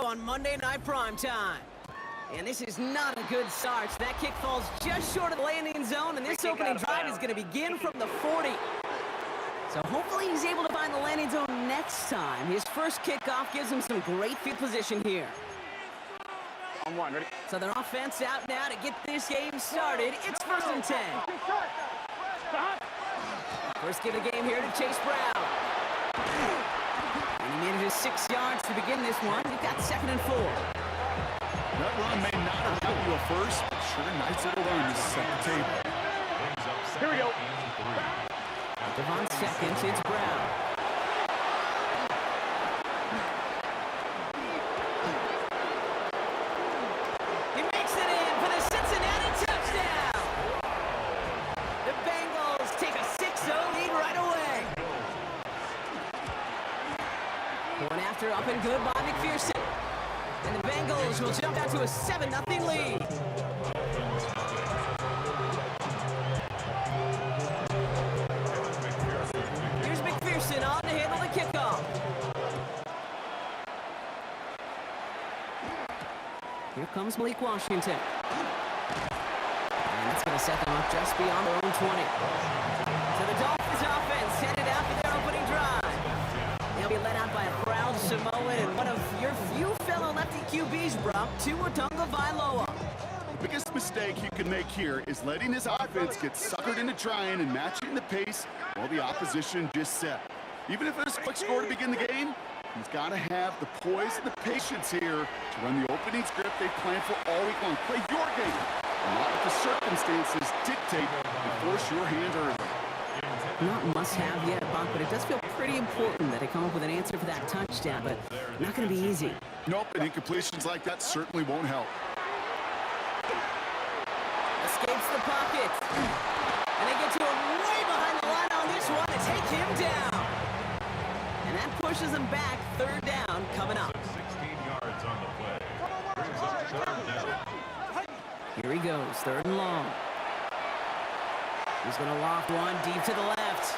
on Monday Night Primetime. And this is not a good start. That kick falls just short of the landing zone, and this opening drive is going to begin from the 40. So hopefully he's able to find the landing zone next time. His first kickoff gives him some great field position here. On one, ready? So their offense out now to get this game started. It's 1st and 10. First give of the game here to Chase Brown. And he manages 6 yards to begin this one. We've got 2nd and 4. That run may not have got you a first, but sure nice little run to set the table. Here we go. Devon seconds, it's Brown. He makes it in for the Cincinnati touchdown. The Bengals take a 6-0 lead right away. Going after up and good by McPherson. And the Bengals will jump out to a 7-0 lead. Here's McPherson on to handle the kickoff. Here comes Malik Washington. And that's going to set them up just beyond their own 20. So the Dolphins offense headed out for their opening drive. They'll be led out by a proud Samoan and one of your few fellow lefty QBs, Brock, Tua Tagovailoa. The biggest mistake he can make here is letting his offense get suckered into trying and matching the pace while the opposition just set. Even if it's a quick score to begin the game, he's got to have the poise and the patience here to run the opening script they planned for all week long. Play your game, and not let the circumstances dictate and force your hand early. Not must-have yet, Buck, but it does feel pretty important that they come up with an answer for that touchdown, but not going to be easy. Nope, and incompletions like that certainly won't help. Escapes the pocket. And they get to him way behind the line on this one to take him down. And that pushes them back. 3rd down coming up. 16 yards on the play. Brings up 3rd down. Here he goes, 3rd and long. He's going to loft one deep to the left.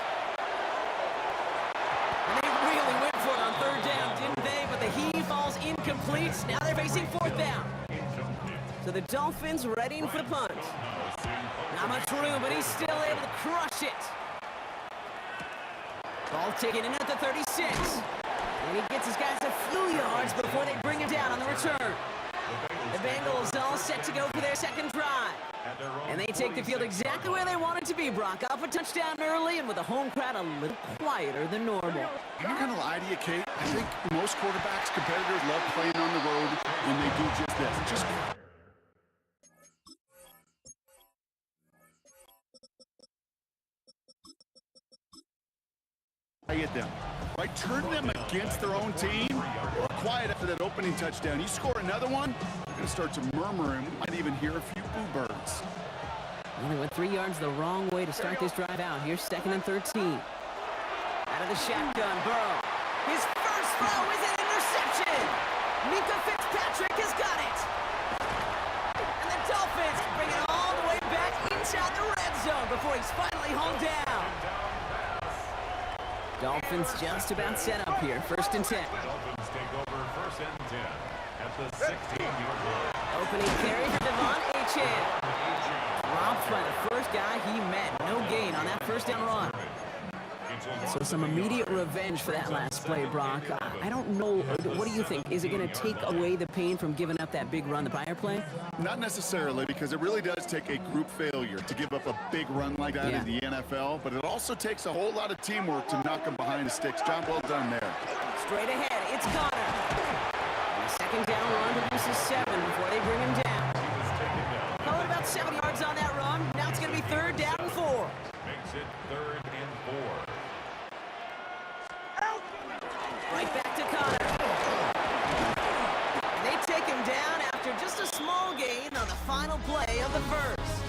And they really went for it on 3rd down, didn't they? But the heave falls incomplete. Now they're facing 4th down. So the Dolphins readying for the punt. Not much room, but he's still able to crush it. Ball taken in at the 36. And he gets his guys a few yards before they bring him down on the return. The Bengals all set to go for their 2nd drive. And they take the field exactly where they want it to be, Brock. Up a touchdown early and with a home crowd a little quieter than normal. I'm not going to lie to you, Kate. I think most quarterbacks, competitors love playing on the road when they do just this. Just quiet them. By turning them against their own team, they're quiet after that opening touchdown. You score another one, you're going to start to murmur, and we might even hear a few boo birds. Well, they went 3 yards the wrong way to start this drive out. Here's 2nd and 13. Out of the shotgun, Burrow. His first throw is an interception. Minkah Fitzpatrick has got it. And the Dolphins bring it all the way back inside the red zone before he's finally hauled down. Dolphins just about set up here. 1st and 10. Dolphins take over 1st and 10 at the 16-yard line. Opening carry for Devon Achane. Dropped by the first guy he met. No gain on that 1st down run. So some immediate revenge for that last play, Brock. I don't know. What do you think? Is it going to take away the pain from giving up that big run the prior play? Not necessarily, because it really does take a group failure to give up a big run like that in the NFL, but it also takes a whole lot of teamwork to knock them behind the sticks. Job well done there. Straight ahead, it's Connor. And the 2nd down run produces 7 before they bring him down. Probably about 7 yards on that run. Now it's going to be 3rd down and 4. Makes it 3rd and 4. Right back to Connor. And they take him down after just a small gain on the final play of the 1st.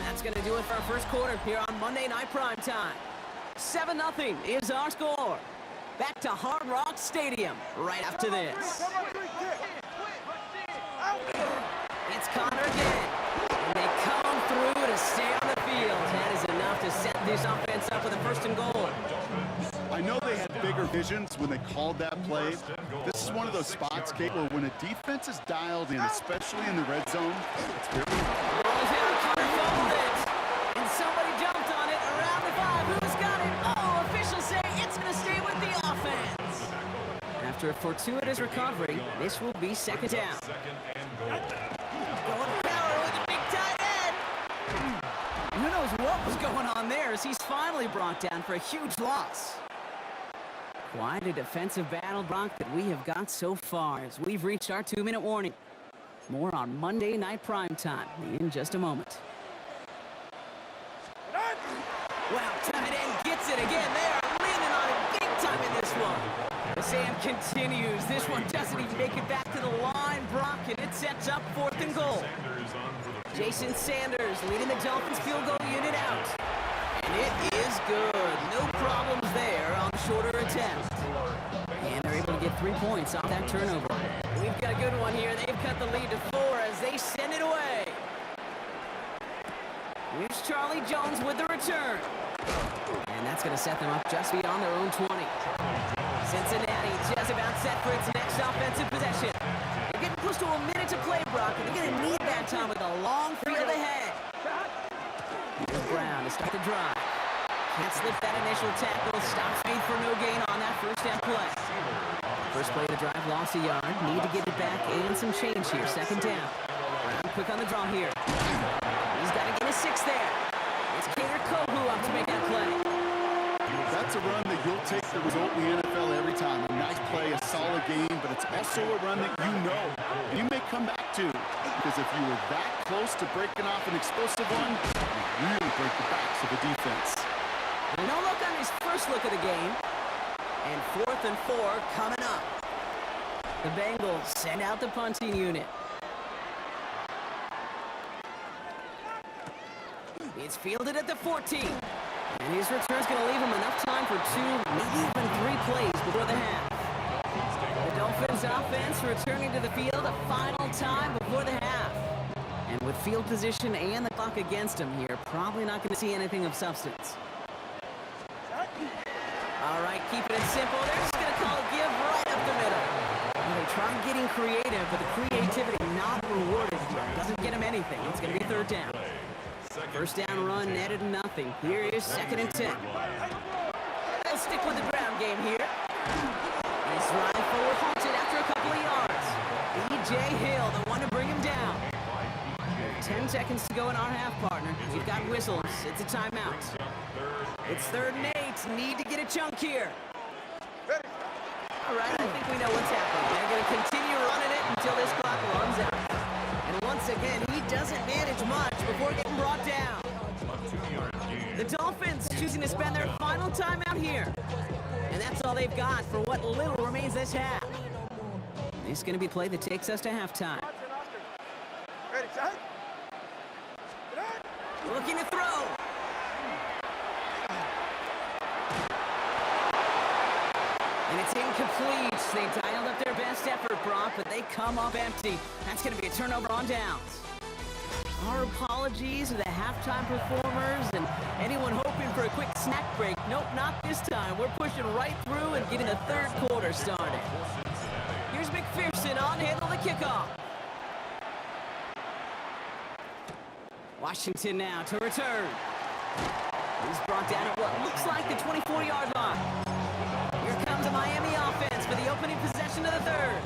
That's going to do it for our 1st quarter here on Monday Night Primetime. 7-0 is our score. Back to Hard Rock Stadium right after this. It's Connor again. And they come through to stay on the field. That is enough to set this offense up with a 1st and goal. I know they had bigger visions when they called that play, This is one of those spots, Kate, where when a defense is dialed in, especially in the red zone, it's very Rolls out, Carter fumbled it. And somebody jumped on it around the 5. Who's got it? Oh, officials say it's going to stay with the offense. After a fortuitous recovery, this will be second down. Going power with a big tight end. Who knows what was going on there as he's finally brought down for a huge loss. Quite a defensive battle, Brock, that we have got so far as we've reached our 2-minute warning. More on Monday Night Primetime in just a moment. Wow, tight end gets it again. They are leaning on it big time in this one. The Sam continues. This one doesn't even make it back to the line, Brock, and it sets up 4th and goal. Jason Sanders leading the Dolphins field goal unit out. And it is good. No problems there on the shorter attempt. And they're able to get 3 points off that turnover. We've got a good one here. They've cut the lead to 4 as they send it away. Here's Charlie Jones with the return. And that's going to set them up just beyond their own 20. Cincinnati just about set for its next offensive possession. They're getting close to a minute to play, Brock, and they're going to need that time with a long field ahead. Here's Brown to start the drive. Can't slip that initial tackle. Stops speed for no gain on that first down play. First play of the drive, lost a yard. Need to get it back and some change here. Second down. Brown quick on the draw here. He's got to get a 6 there. It's Kader Kohu up to make that play. That's a run that you'll take the result in the NFL every time. A nice play, a solid game, but it's also a run that you know and you may come back to. Because if you were that close to breaking off an explosive one, you really break the backs of the defense. No look on his first look of the game. And 4th and 4 coming up. The Bengals send out the punting unit. It's fielded at the 14. And his return's going to leave him enough time for 2, maybe even 3 plays before the half. The Dolphins offense returning to the field a final time before the half. And with field position and the clock against him here, probably not going to see anything of substance. All right, keeping it simple. They're just going to call a give right up the middle. Well, they tried getting creative, but the creativity not rewarded here. Doesn't get him anything. It's going to be 3rd down. First down run, netted nothing. Here is 2nd and 10. They'll stick with the ground game here. Nice ride forward, halted after a couple of yards. B.J. Hill, the one to bring him down. 10 seconds to go in our half, partner. We've got whistles. It's a timeout. It's 3rd and 8. Need to get a chunk here. All right, I think we know what's happening. They're going to continue running it until this clock runs out. And once again, he doesn't manage much before getting brought down. The Dolphins choosing to spend their final time out here. And that's all they've got for what little remains this half. This is going to be play that takes us to halftime. Looking to throw. And it's incomplete. They dialed up their best effort, Brock, but they come up empty. That's going to be a turnover on downs. Our apologies to the halftime performers and anyone hoping for a quick snack break. Nope, not this time. We're pushing right through and getting the 3rd quarter started. Here's McPherson on handle the kickoff. Washington now to return. He's brought down at what looks like the 24-yard line. Here comes a Miami offense for the opening possession of the 3rd.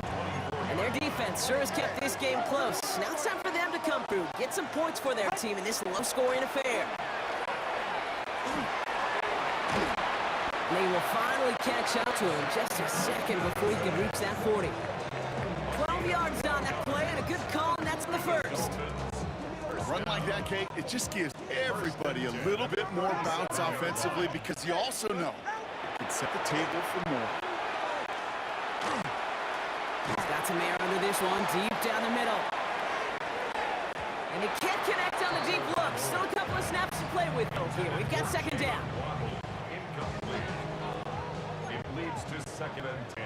And their defense sure has kept this game close. Now it's time for them to come through, get some points for their team in this low-scoring affair. They will finally catch up to him just a second before he can reach that 40. 12 yards on that play and a good call, and that's the 1st. A run like that, Kate, it just gives everybody a little bit more bounce offensively because you also know it can set the table for more. He's got some air under this one, deep down the middle. And he can't connect on the deep look. Still a couple of snaps to play with, though, here. We've got 2nd down. Incomplete. It leads to 2nd and 10.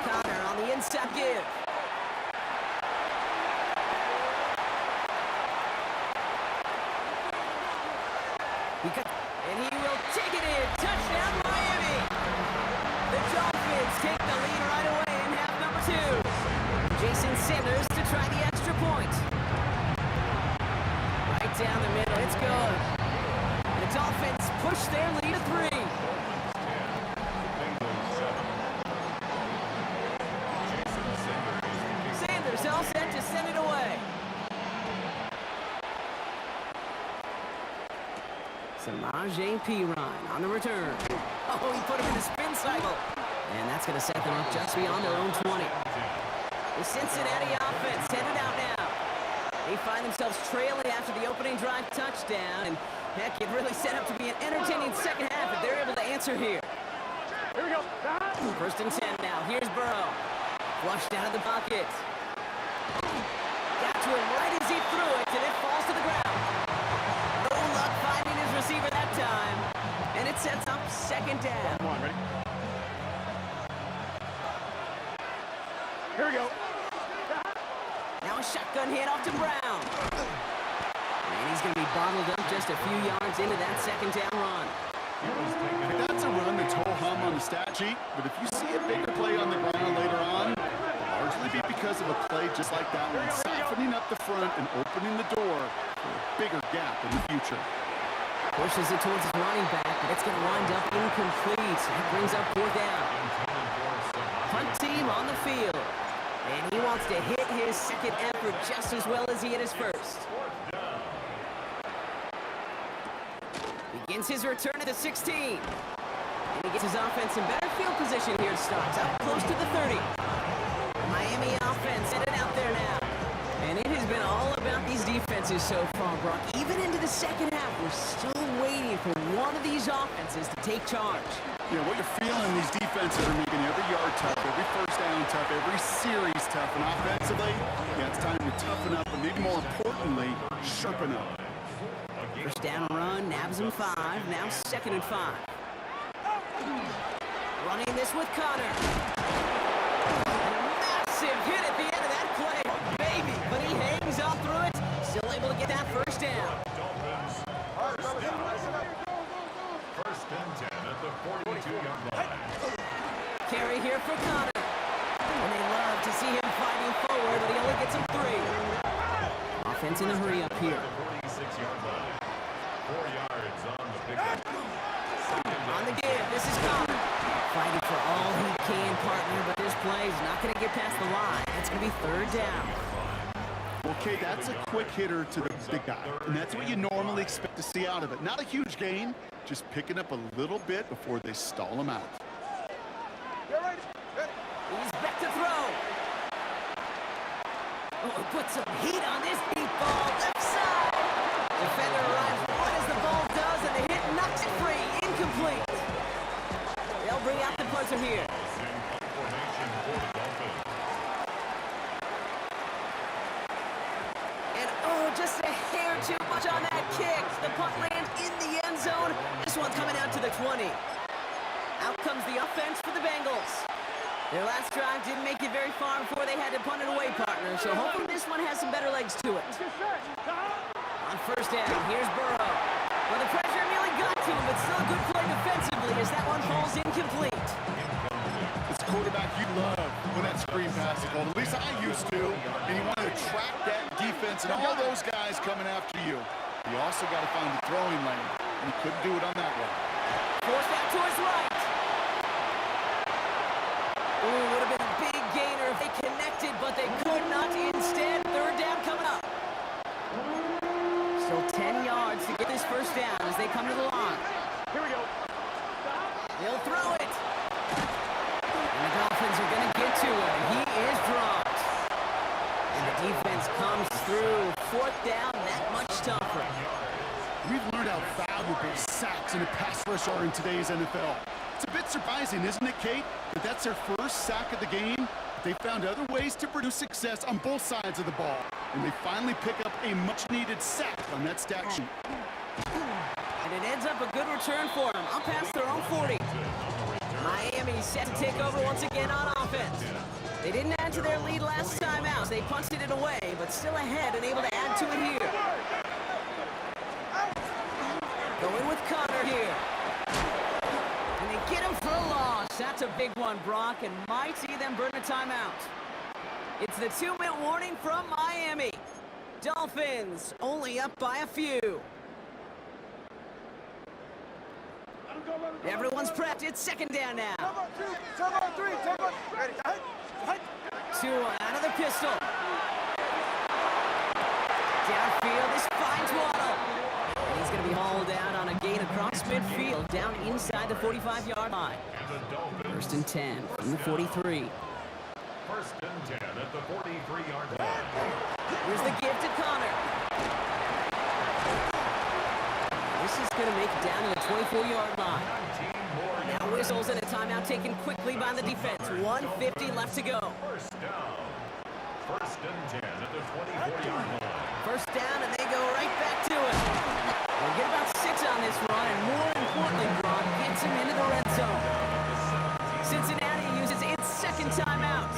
Connor on the inside give. And he will take it in. Touchdown, Miami. take the lead right away in half number 2. Jason Sanders to try the extra point. Right down the middle, it's good. The Dolphins push their lead to 3. Sanders all set to send it away. Samaje Perine on the return. Oh, he put him in the spin cycle. And that's going to set them up just beyond their own 20. The Cincinnati offense headed out now. They find themselves trailing after the opening drive touchdown. And heck, it really set up to be an entertaining second half if they're able to answer here. Here we go. First and 10 now. Here's Burrow. Flushed out of the pocket. Got to him right as he threw it, and it falls to the ground. No luck finding his receiver that time. And it sets up second down. Come on, ready? Here we go. Now a shotgun hit off to Brown. And he's going to be bottled up just a few yards into that second down run. That's a run that's ho-hum on the stat sheet, but if you see a bigger play on the ground later on, it'll largely be because of a play just like that one, softening up the front and opening the door for a bigger gap in the future. Pushes it towards his running back, but it's going to wind up incomplete. That brings up 4th down. Punt team on the field. And he wants to hit his second effort just as well as he hit his first. Begins his return to the 16. And he gets his offense in better field position here to start. Up close to the 30. Miami offense headed out there now. And it has been all about these defenses so far, Brock. Even into the second half, we're still waiting for one of these offenses to take charge. Yeah, what you're feeling, these defenses are making every yard tough, every first down tough, every series tough. And offensively, yeah, it's time to toughen up, and maybe more importantly, sharpen up. First down run, nabs him 5. Now 2nd and 5. Running this with Connor. And a massive hit at the end of that play. Baby, but he hangs on through it. Still able to get that first down. First and 10 at the 42-yard line. Carry here for Connor. And they love to see him fighting forward, but he only gets him 3. Offense in a hurry up here. 46-yard line. 4 yards on the pickup. On the give, this is Connor. Fighting for all he can, partner, but this play is not going to get past the line. It's going to be 3rd down. Okay, that's a quick hitter to the big guy, and that's what you normally expect to see out of it. Not a huge gain, just picking up a little bit before they stall him out. He's back to throw. Oh, put some heat on this deep ball, left side. Defender arrives right as the ball does, and the hit knocks it free, incomplete. They'll bring out the punter here. And oh, just a hair too much on that kick. The punt lands in the end zone. This one coming out to the 20. Out comes the offense for the Bengals. Their last drive didn't make it very far before they had to punt it away, partner. So hopefully this one has some better legs to it. On first down, here's Burrow. Well, the pressure nearly got to him, but still a good play defensively as that one falls incomplete. It's a quarterback you love when that screen pass is called. At least I used to. And you want to track that defense and all those guys coming after you. You also got to find the throwing lane, and he couldn't do it on that one. Forced out to his right. Ooh, would have been a big gainer if they connected, but they could not. Instead, 3rd down coming up. Still 10 yards to get this first down as they come to the line. Here we go. He'll throw it. And the Dolphins are going to get to him. He is dropped. And the defense comes through. 4th down, that much tougher. We've learned how valuable sacks in a pass rush are in today's NFL. It's a bit surprising, isn't it, Kate, that that's their first sack of the game? They found other ways to produce success on both sides of the ball, and they finally pick up a much-needed sack on that stat sheet. And it ends up a good return for them. Up past their own 40. Miami set to take over once again on offense. They didn't add to their lead last time out. They punted it away, but still ahead and able to add to it here. Going with Connor here. And they get him for a loss. That's a big one, Brock, and might see them burn a timeout. It's the 2-minute warning from Miami. Dolphins only up by a few. Everyone's prepped. It's second down now. Two out of the pistol. Downfield, this finds Waddle. And he's going to be hauled out on a gain across midfield, down inside the 45-yard line. First and 10 from the 43. First and 10 at the 43-yard line. Here's the give to Connor. This is going to make it down to the 24-yard line. Now whistles and a timeout taken quickly by the defense. 1:50 left to go. First down. First and 10 at the 24-yard line. First down, and they go right back to it. We'll get about 6 on this run, and more importantly, Braun gets him into the red zone. Cincinnati uses its second timeout.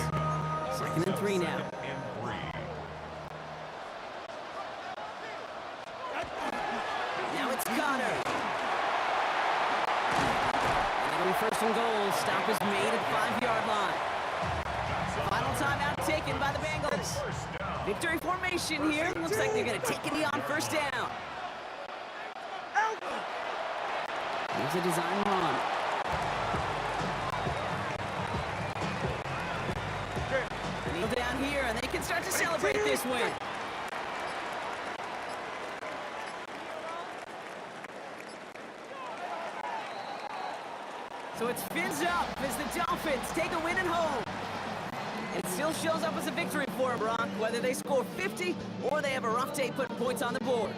Second and 3 now. Now it's Connor. And it'll be first and goal. Stop is made at 5-yard line. Final timeout taken by the Bengals. Victory formation here. Looks like they're going to take it on first down. Here's a design run. Kneel down here, and they can start to celebrate this win. So it's fins up as the Dolphins take a win at home. It still shows up as a victory for them, Brock, whether they score 50 or they have a rough day putting points on the board.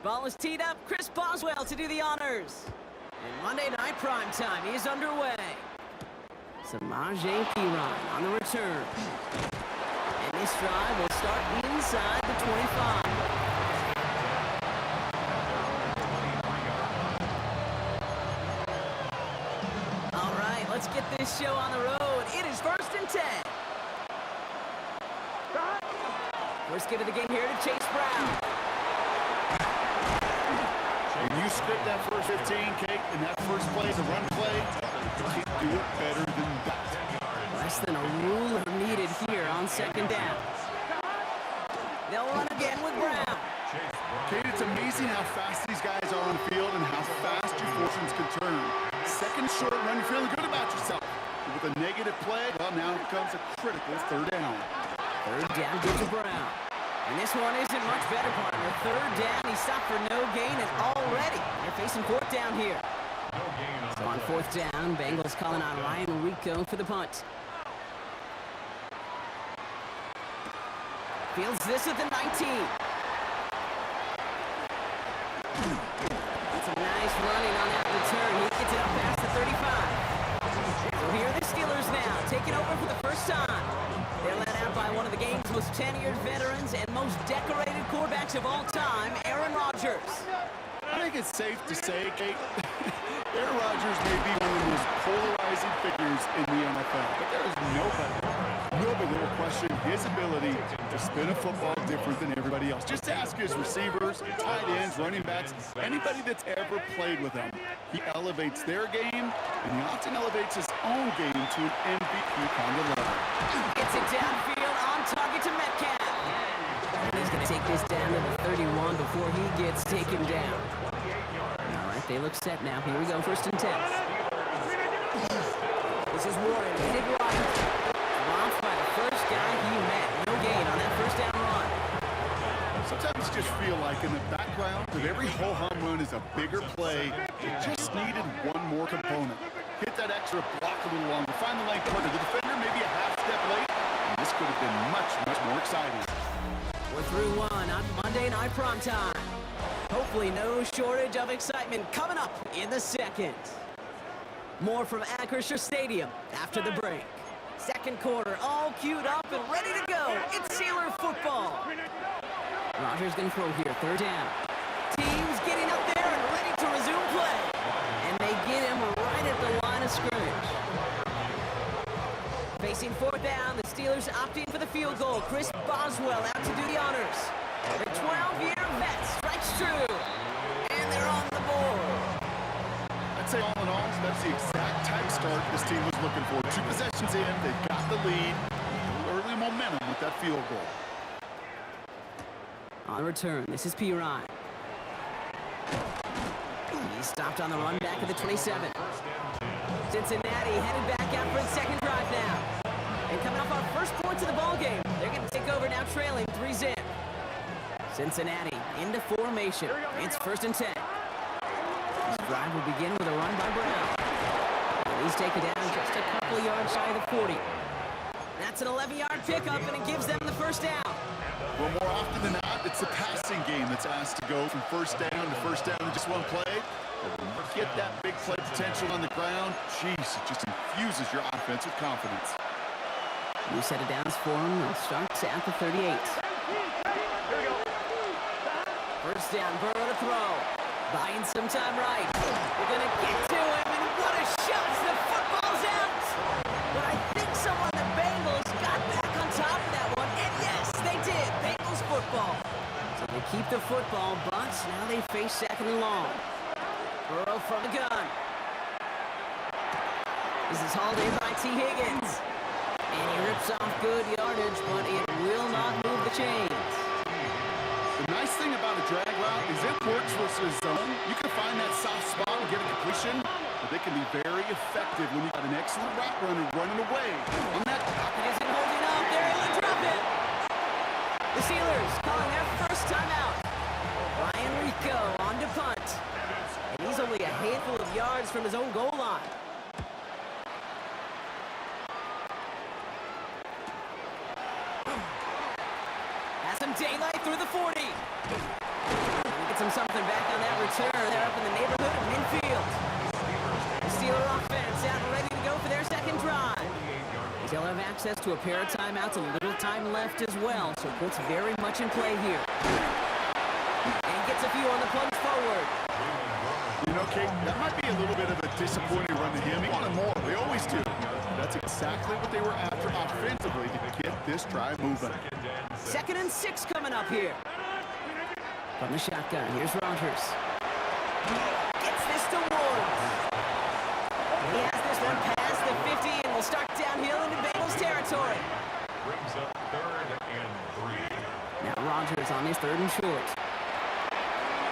Ball is teed up. Chris Boswell to do the honors. And Monday Night Prime Time is underway. Samaje Perine on the return. And this drive will start inside the 25. All right, let's get this show on the road. It is 1st and 10. First get of the game here to Chase Brown. When you script that first 15, Kate, and that first play, the run play, you can't do it better than that. Less than a ruler needed here on 2nd down. They'll run again with Brown. Kate, it's amazing how fast these guys are on the field and how fast your fortunes can turn. Second short run, you're feeling good about yourself. But with a negative play, well, now it becomes a critical 3rd down. 3rd down goes to Brown. And this one isn't much better, partner. 3rd down, he stopped for no gain, and already they're facing 4th down here. So on 4th down, Bengals calling on Ryan Rico for the punt. Fields this at the 19. That's a nice running on that return. He gets it up past the 35. So here are the Steelers now, taking over for the first time. They're led out by one of the game's most tenured veterans and most decorated quarterbacks of all time, Aaron Rodgers. I think it's safe to say, Kate, Aaron Rodgers may be one of the most polarizing figures in the NFL, but there is nobody that will question his ability to spin a football different than everybody else. Just ask his receivers, tight ends, running backs, anybody that's ever played with him. He elevates their game, and he often elevates his own game to an MVP kind of level. Gets it downfield, on target to Metcalf. And he's going to take this down to the 31 before he gets taken down. All right, they look set now. Here we go, 1st and 10. This is Warren, headed right. Dropped by the first guy he met. No gain on that 1st down run. Sometimes you just feel like in the background of every ho-hum run is a bigger play. It just needed one more component. Hit that extra block a little longer. Find the lane quicker. The defender maybe a half step late. And this could have been much, much more exciting. We're through one on Monday Night Prime Time. Hopefully no shortage of excitement coming up in the 2nd. More from Acrisure Stadium after the break. 2nd quarter, all queued up and ready to go. It's Steeler football. Rodgers going to throw here, 3rd down. Teams getting up there and ready to resume play. And they get him right at the line of scrimmage. Facing 4th down, the Steelers opting for the field goal. Chris Boswell out to do the honors. The 12-year vet strikes true. And they're on the board. I'd say all in all, that's the exact type start this team was looking for. 2 possessions in, they've got the lead. Early momentum with that field goal. On return, this is Perine. He stopped on the run back at the 27. Cincinnati headed back out for its 2nd drive now. And coming off our first points of the ball game, they're going to take over now trailing 3-0. Cincinnati into formation. It's 1st and 10. This drive will begin with a run by Brown. And he's taken down just a couple yards shy of the 40. That's an 11-yard pickup, and it gives them the 1st down. Well, more often than not, it's the passing game that's asked to go from 1st down to 1st down in just one play. But when you get that big play potential on the ground, geez, it just infuses your offense with confidence. New set of downs for him. It starts at the 38. 1st down, Burrow to throw. Buying some time right. We're going to get to him, and what a shot! The football's out! But I think someone the Bengals got back on top of that one, and yes, they did. Bengals football. So they keep the football, but now they face 2nd and long. Burrow from the gun. This is hauled in by T. Higgins. And he rips off good yardage, but it will not move the chains. The nice thing about a drag route is it works versus zone. You can find that soft spot and get a completion, but they can be very effective when you've got an excellent route runner running away. On that, It isn't holding up. They're able to drop it. The Steelers calling their first timeout. Ryan Rico on to punt. And he's only a handful of yards from his own goal line. Has some daylight through the 40. He gets them something back on that return. They're up in the neighborhood of midfield. The Steeler offense out and ready to go for their second drive. They'll have access to a pair of timeouts and a little time left as well, so Colts very much in play here. And gets a few on the plunge forward. You know, Kate, that might be a little bit of a disappointing run to him. He wanted more. They always do. That's exactly what they were after offensively to get this drive moving. 2nd and 6 coming up here. From the shotgun, here's Rodgers. Gets this to Woods. He has this one past the 50 and will start downhill into Bengals territory. Brings up 3rd and 3. Now Rodgers on his 3rd and short.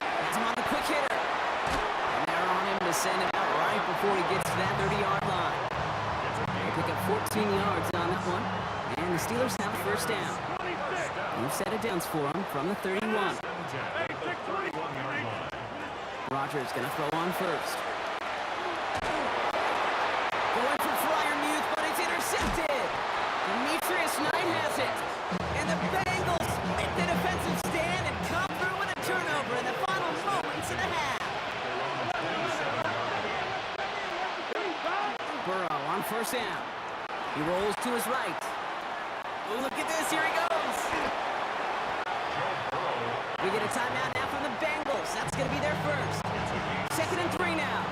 Has him on the quick hitter. And they're on him to send him out right before he gets to that 30-yard line. They pick up 14 yards on that one. And the Steelers have a first down. New set of downs for him from the 31. Rodgers going to throw on first. Going for Freiermuth, but it's intercepted. Demetrius Knight has it. And the Bengals make the defensive stand and come through with a turnover in the final moments of the half. Burrow on first down. He rolls to his right. Oh, look at this. Here he goes. We get a timeout now from the Bengals. That's going to be their first. 2nd and 3 now.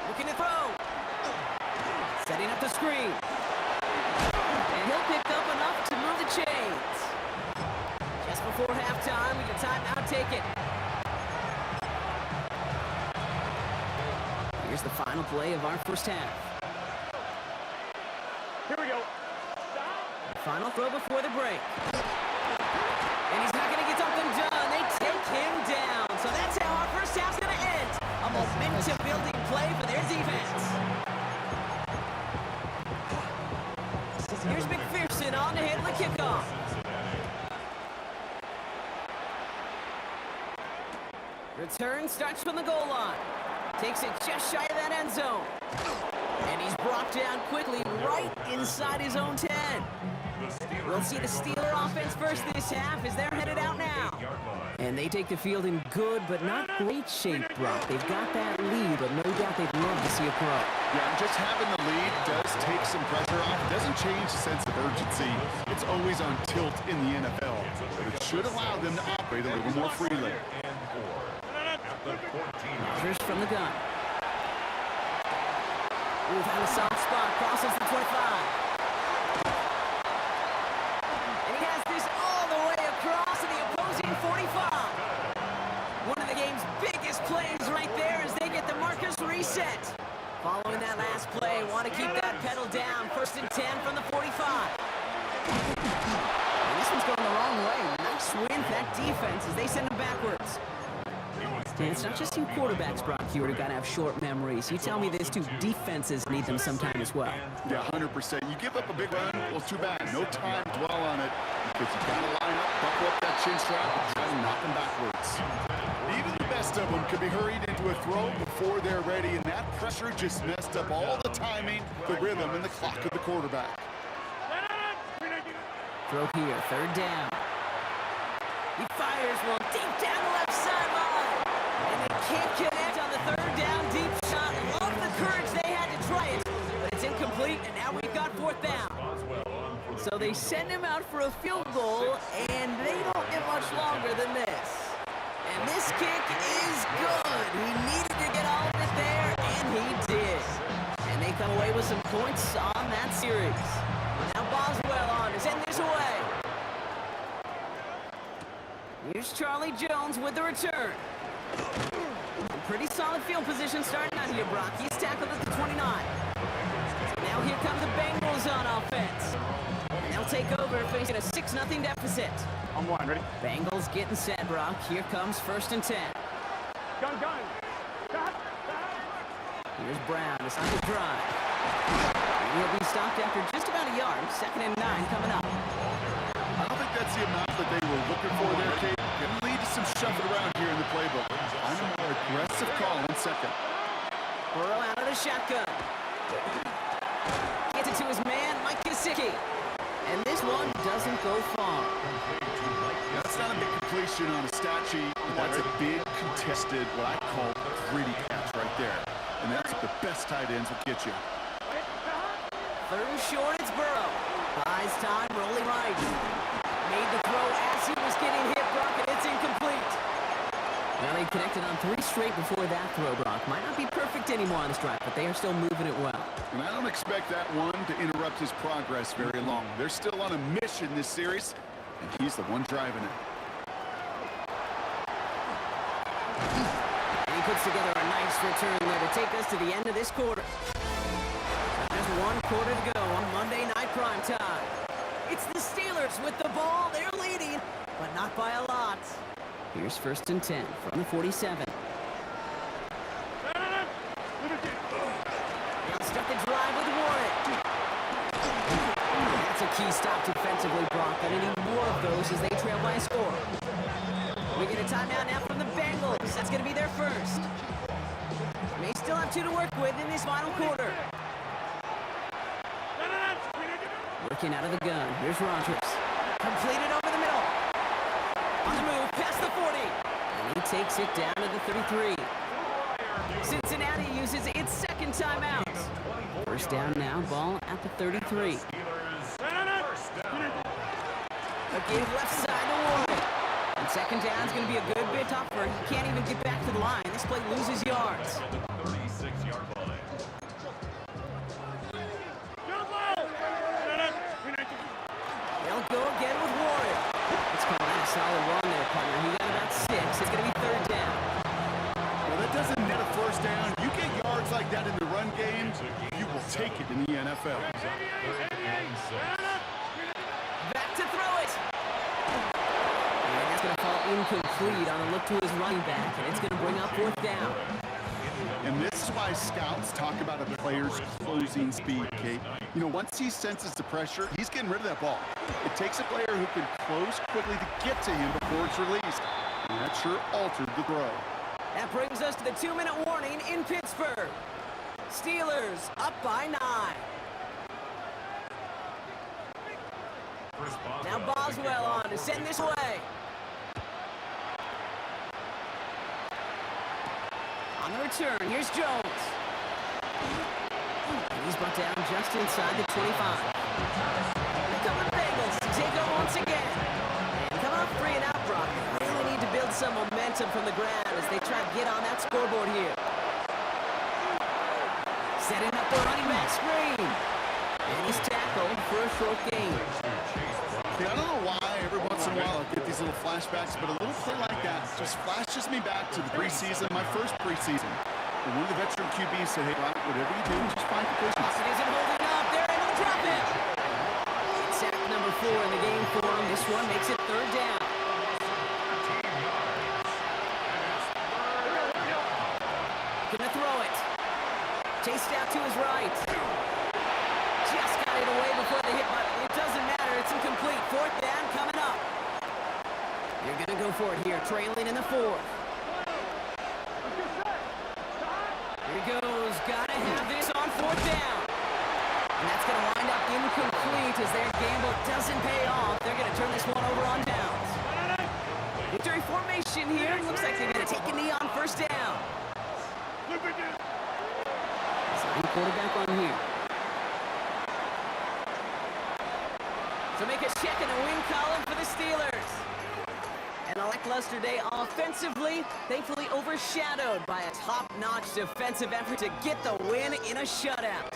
Looking to throw. Setting up the screen. And he'll pick up enough to move the chains. Just before halftime, we get a timeout taken. Here's the final play of our first half. Here we go. Final throw before the break. And he's not going to get something done. They take him down. So that's how our first half's going to end. A momentum-building play for their defense. Here's McPherson on to handle the kickoff. Return starts from the goal line. Takes it just shy of that end zone. And he's brought down quickly right inside his own 10. We'll see the Steeler offense first this half as they're headed out now. And they take the field in good but not great shape, Brock. They've got that lead, but no doubt they'd love to see a pro. Yeah, and just having the lead does take some pressure off. It doesn't change the sense of urgency. It's always on tilt in the NFL. But it should allow them to operate a little more freely. Rodgers from the gun. Ooh, found a soft spot. Crosses the 25. And he has this all the way across to the opposing 45. One of the game's biggest plays right there as they get the markers reset. Following that last play, want to keep that pedal down. 1st and 10 from the 45. And this one's going the wrong way. Nice win for that defense as they send him backwards. And it's not just you quarterbacks, Brock, here who got to have short memories. You tell me this too, defenses need them sometime as well. Yeah, 100%. You give up a big run, well, too bad. No time to dwell on it because you got to line up, buckle up that chin strap, and try to knock them backwards. Even the best of them could be hurried into a throw before they're ready, and that pressure just messed up all the timing, the rhythm, and the clock of the quarterback. Throw here, 3rd down. He fires one deep down the left sideline. And they can't connect on the 3rd down deep shot. Love the courage they had to try it, but it's incomplete, and now we've got 4th down. So they send him out for a field goal, and they don't get much longer than this. And this kick is good. He needed to get all of it there, and he did. And they come away with some points on that series. Now Boswell on to send this away. Here's Charlie Jones with the return. Pretty solid field position starting out here, Brock. He's tackled at the 29. So now here comes the Bengals on offense. And they'll take over facing a 6-0 deficit. On 1, ready? Bengals getting set, Brock. Here comes 1st and 10. Gun. Here's Brown to start the drive. He'll be stopped after just about a yard. 2nd and 9 coming up. I don't think that's the amount that they were looking for there, Kate. It can lead to some shuffling around here in the playbook. I'm a more aggressive call in 2nd. Burrow out of the shotgun. Gets it to his man, Mike Gesicki. And this one doesn't go far. That's not a big completion on a stat sheet, but that's a big contested, what I call gritty catch right there. And that's what the best tight ends will get you. Third and short, it's Burrow. Buys time, rolling right. Made the throw as he was getting hit, Brock, and it's incomplete. Well, they connected on 3 straight before that throw, Brock. Might not be perfect anymore on this drive, but they are still moving it well. And I don't expect that one to interrupt his progress very long. They're still on a mission this series, and he's the one driving it. And he puts together a nice return there to take us to the end of this quarter. Just 1 quarter to go on Monday Night Primetime. It's the Steelers with the ball. They're leading, but not by a lot. Here's 1st and 10 from the 47. They'll start the drive with Warren. That's a key stop defensively, Brock. Gonna need more of those as they trail by a score. We get a timeout now from the Bengals. That's gonna be their first. May still have 2 to work with in this final quarter. Working out of the gun. Here's Rodgers. Completed over the middle. On the move, past the 40. And he takes it down to the 33. Cincinnati uses its second timeout. First down now, ball at the 33. A give left side to Warren. And second down is going to be a good bit tougher. He can't even get back to the line. This play loses yards. 36-yard line. They'll go again with Warren. Let's call that a solid run there, partner. He got about 6. It's going to be 3rd down. Well, that doesn't net a first down. You get yards like that in the run game, you will take it in the NFL. 3rd and 6. Back to throw it. And that's going to fall incomplete on a look to his running back, and it's going to bring up 4th down. And this is why scouts talk about a player's closing speed, Kate. You know, once he senses the pressure, he's getting rid of that ball. It takes a player who can close quickly to get to him before it's released. And that sure altered the throw. That brings us to the 2-minute warning in Pittsburgh. Steelers up by 9. Now Boswell on to send this away. On the return, here's Jones. And he's brought down just inside the 25. Here come the Bengals to take over once again. And come out 3 and out, Brock. They really need to build some momentum from the ground as they try to get on that scoreboard here. Setting up the running back screen. And he's tackled for a short gain. Yeah, I don't know why every once in a while I get these little flashbacks, but a little play like that just flashes me back to the preseason, my first preseason. And one of the veteran QBs said, hey, Brock, whatever you do, just find completions. It isn't holding up. They're able to drop it. It's sack number 4 in the game for him. This one makes it 3rd down. Gonna throw it. Chased out to his right. Just got it away before the hit button. It doesn't matter. It's incomplete. 4th down coming up. You're gonna go for it here, trailing in the 4th. Here he goes. Gotta have this on 4th down. And that's gonna wind up incomplete as their gamble doesn't pay off. They're gonna turn this one over on downs. Victory formation here. Looks like they're gonna take a knee on 1st down. Sign quarterback on here. So make a check in the win column for the Steelers. An lackluster day offensively, thankfully overshadowed by a top-notch defensive effort to get the win in a shutout.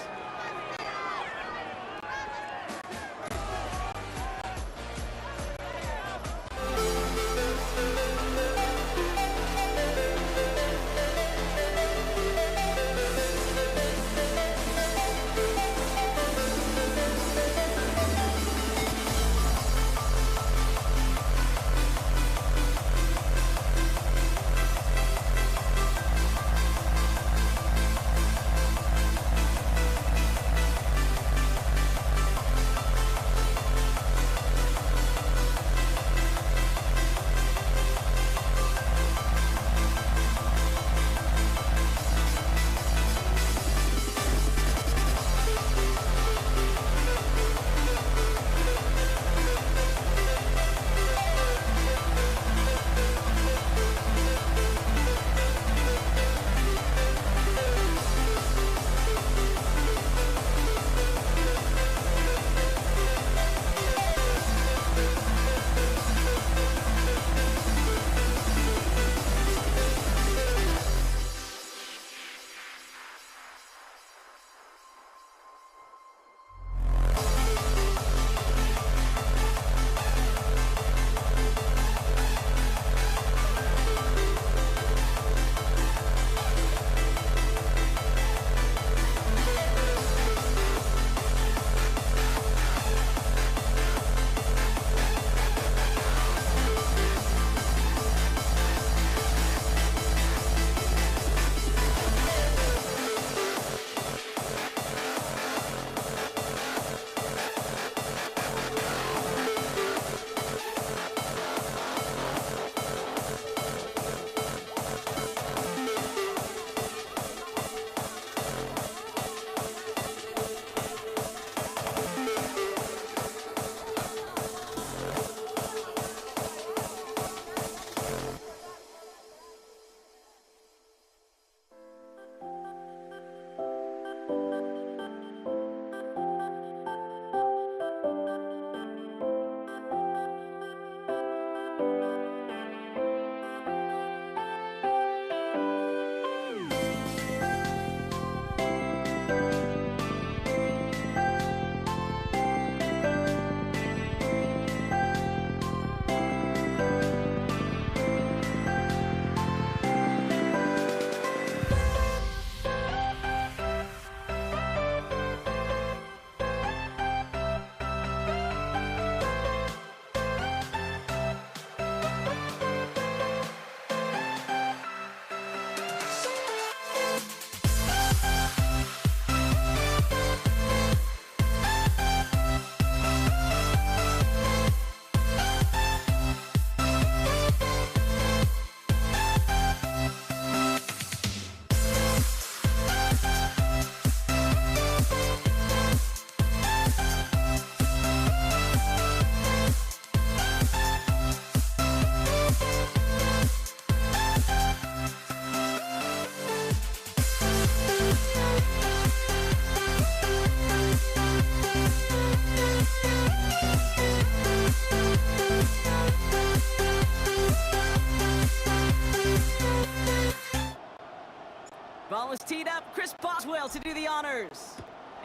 ball is teed up. Chris Boswell to do the honors.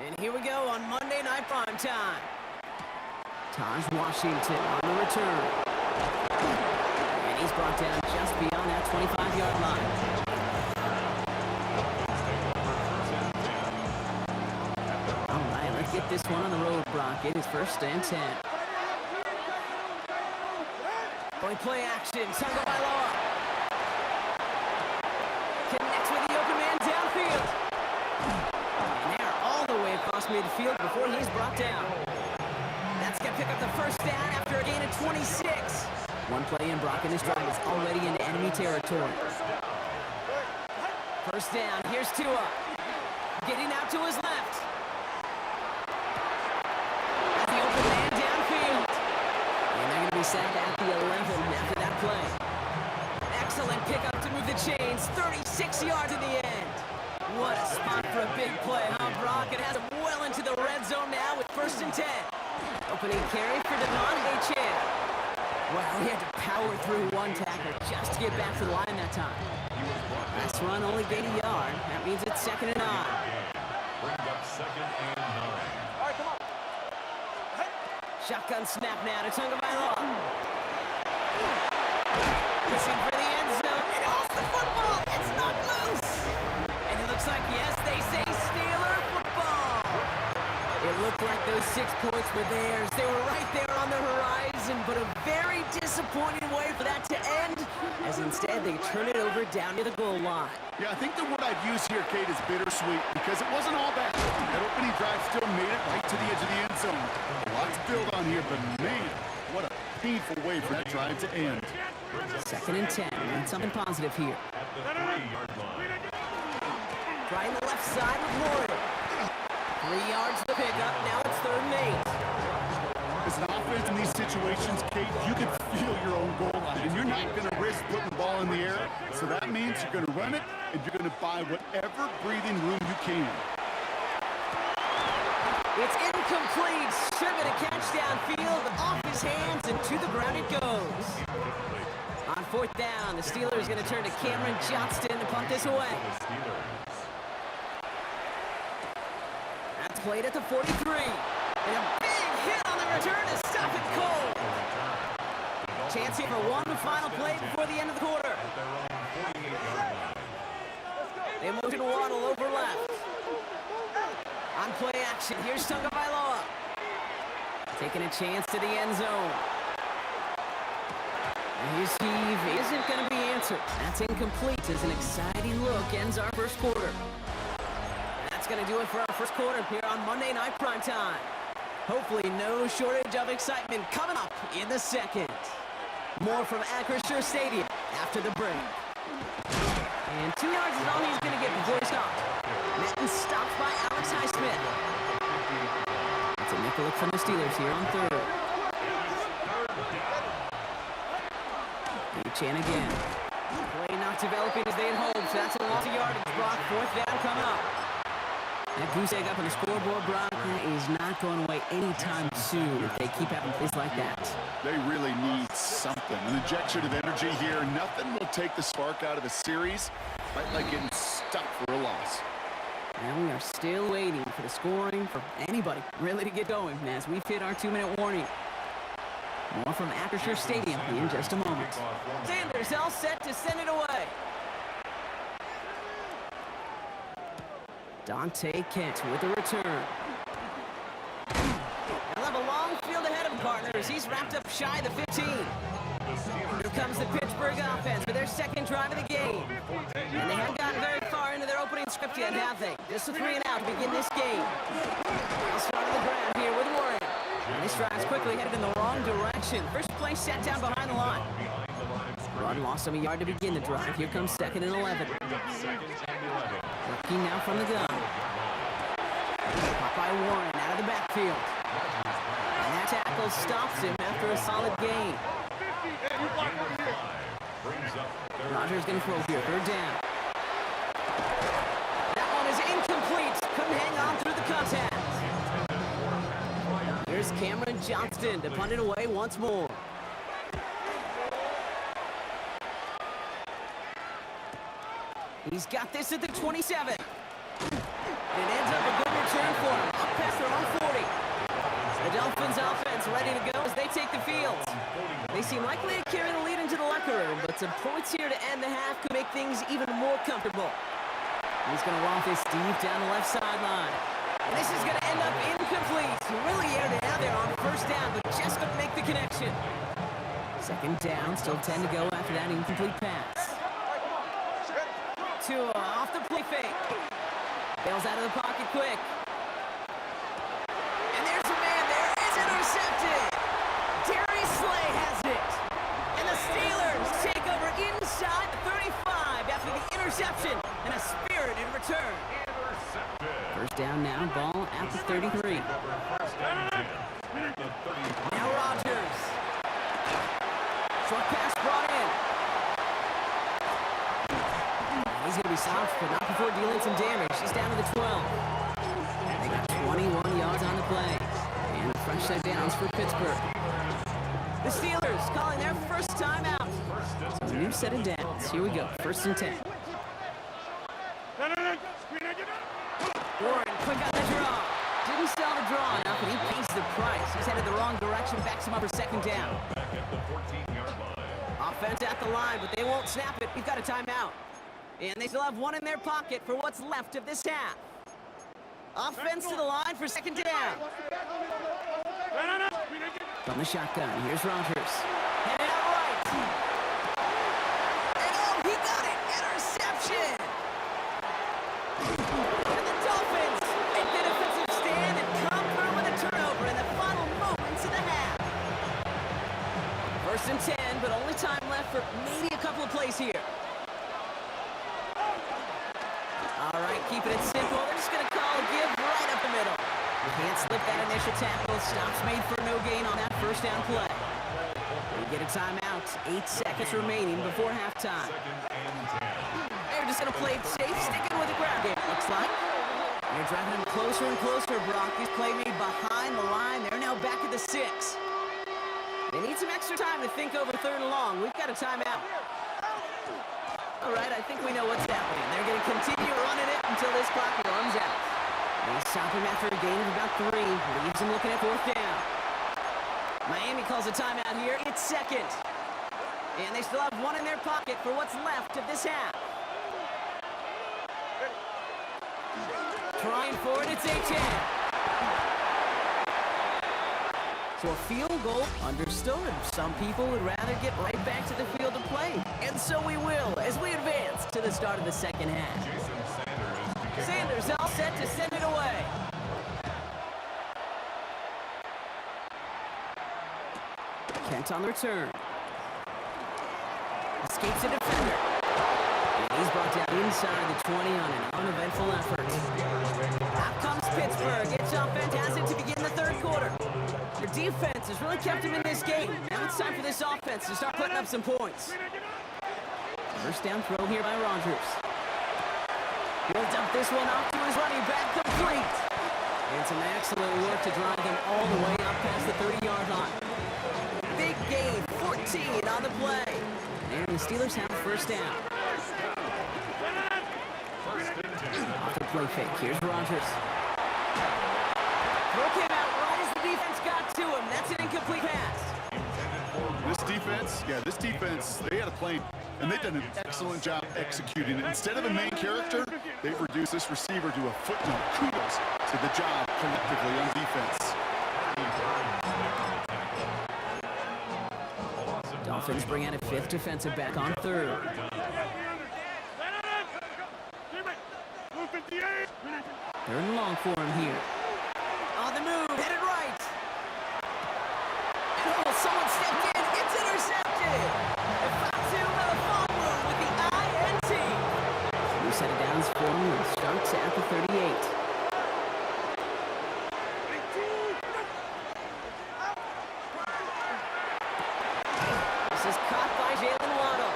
And here we go on Monday Night Prime Time. Taj Washington on the return. And he's brought down just beyond that 25-yard line. All right, let's get this one on the road, Brock. It is 1st and 10. Going play action. Tagovailoa connects with the open man downfield. And they're all the way across midfield before he's brought down. That's going to pick up the 1st down after a gain of 26. One play in, Brock, and his drive is already into enemy territory. 1st down. Here's Tua. Getting out to his left. That's the open man downfield. And they're going to be sacked at the 11 after that play. Excellent pickup to move the chains. 36 yards in the end. What a spot for a big play, huh, Brock? It has him well into the red zone now with 1st and 10. Opening carry for Devon Achane. Well, he had to power through one tackle just to get back to the line that time. Last run only gained a yard. That means it's 2nd and 9. Bring up 2nd and 9. All right, come on. Shotgun snap now to Tagovailoa. Pushing for the end zone. It holds the football. It's not loose. And it looks like, yes, they say Steeler football. It looked like those 6 points were theirs. They were right there on the horizon, but a very disappointing way for that to end, as instead they turn it over down to the goal line. Yeah, I think the word I'd use here, Kate, is bittersweet, because it wasn't all bad. That opening drive still made it right to the edge of the end zone. A lot to build on here, but man, what a painful way for that drive to end. 2nd and 10. We need something positive here. At the 3-yard line. Trying the left side with Warren. 3 yards to pick up. Now it's 3rd and 8. As an offense in these situations, Kate, you can feel your own goal line, and you're not going to risk putting the ball in the air, so that means you're going to run it, and you're going to buy whatever breathing room you can. It's incomplete. Should have been a catch downfield. Off his hands, and to the ground it goes. On 4th down, the Steelers going to turn to Cameron Johnston to punt this away. That's played at the 43. And a big hit on the return to stop it cold. Chance here for one final play before the end of the quarter. They motion Waddle over left. On play action, here's Tagovailoa. Taking a chance to the end zone. And his heave isn't going to be answered. That's incomplete as an exciting look ends our 1st quarter. That's going to do it for our 1st quarter here on Monday Night Prime Time. Hopefully no shortage of excitement coming up in the 2nd. More from Acrisure Stadium after the break. And 2 yards is all he's going to get before he stopped. Netton stopped by Alex Highsmith. It's a nickel look from the Steelers here on 3rd. Achane again. Play not developing as they had hoped, so that's a loss of yardage. Brock, 4th down coming up. That goose egg up on the scoreboard, Brock, is not going away anytime soon if they keep having plays like that. They really need something. An injection of energy here. Nothing will take the spark out of the series. Quite like getting stuck for a loss. And we are still waiting for the scoring for anybody really to get going as we hit our 2-minute warning. More from Acrisure Stadium in just a moment. Sanders all set to send it away. Dante Kent with the return. They'll have a long field ahead of him, partners. He's wrapped up shy of the 15. Here comes the Pittsburgh offense for their 2nd drive of the game. And they haven't gotten very far into their opening script yet, have they? Just a 3 and out to begin this game. They'll start on the ground here with Warren. And this drive's quickly headed in the wrong direction. First play set down behind the line. Run lost him a yard to begin the drive. Here comes 2nd and 11. Looking now from the gun. Caught by Warren out of the backfield. And that tackle stops him after a solid gain. Rodgers going to throw here. 3rd down. That one is incomplete. Couldn't hang on through the contact. Here's Cameron Johnston to punt it away once more. He's got this at the 27. It ends up a good return for him. Up past their own 40. The Dolphins offense ready to go as they take the field. They seem likely to carry the lead into the locker room, but some points here to end the half could make things even more comfortable. He's going to walk this deep down the left sideline. And this is going to end up incomplete. He really aired it out there on first down, but just couldn't make the connection. Second down, still 10 to go after that incomplete pass. Tua off the play fake. Bails out of the pocket quick. And there's a man there. Is intercepted. Darius Slay has it. And the Steelers take over inside the 35 after the interception and a spirited return. First down now, ball at the 33. Now Rodgers. Short pass brought in. He's going to be stopped, but not before dealing some damage. He's down to the 12. They got 21 yards on the play. And fresh set downs for Pittsburgh. The Steelers calling their first timeout. So a new set of downs. Here we go, 1st and 10. Warren, quick on the draw. Didn't sell the draw enough, and he pays the price. He's headed the wrong direction, backs him up for second down. Back at the 14-yard line. Offense at the line, but they won't snap it. We've got a timeout. And they still have one in their pocket for what's left of this half. Offense to the line for second down. From the shotgun, here's Rodgers. Headed out right. And oh, he got it! Interception! And the Dolphins make the defensive stand and come through with a turnover in the final moments of the half. 1st and 10, but only time left for maybe a couple of plays here. All right, keeping it simple. They're just going to call a give right up the middle. You can't slip that initial tackle. Stops made for no gain on that first down play. We get a timeout. 8 seconds remaining before halftime. They're just going to play it safe, sticking with the ground game, looks like. They're driving them closer and closer, Brock. These play made behind the line. They're now back at the 6. They need some extra time to think over 3rd and long. We've got a timeout. All right, I think we know what's happening. They're going to continue running it until this clock runs out. They stop him after a gain of about 3. Leaves him looking at 4th down. Miami calls a timeout here. It's second. And they still have one in their pocket for what's left of this half. Trying for it, it's A-10. So a field goal, understood. Some people would rather get right back to the field to play. And so we will as we advance to the start of the second half. Sanders all set to send it away. Kent on the return. Escapes a defender. And he's brought down inside the 20 on an uneventful effort. Out comes Pittsburgh. Gets offense, has it to begin the 3rd quarter. Their defense has really kept him in this game. Now it's time for this offense to start putting up some points. First down throw here by Rodgers. He'll dump this one off to his running back, complete. And some excellent work to drive them all the way up past the 30-yard line. Big gain, 14 on the play. And the Steelers have first down. Off the play fake, here's Rodgers. Throw came out right as the defense got to him. That's an incomplete pass. This defense, they had a plan, and they've done an excellent job executing it. Instead of a main character, they've reduced this receiver to a footnote. Kudos to the job collectively on defense. Dolphins bring out a 5th defensive back on 3rd. They're in long for him here. On the move, hit it right. And oh, someone stepped in. It's intercepted. And Fatu with a fumble with the INT. New set of downs for him. It starts at the 38. This is caught by Jalen Waddle.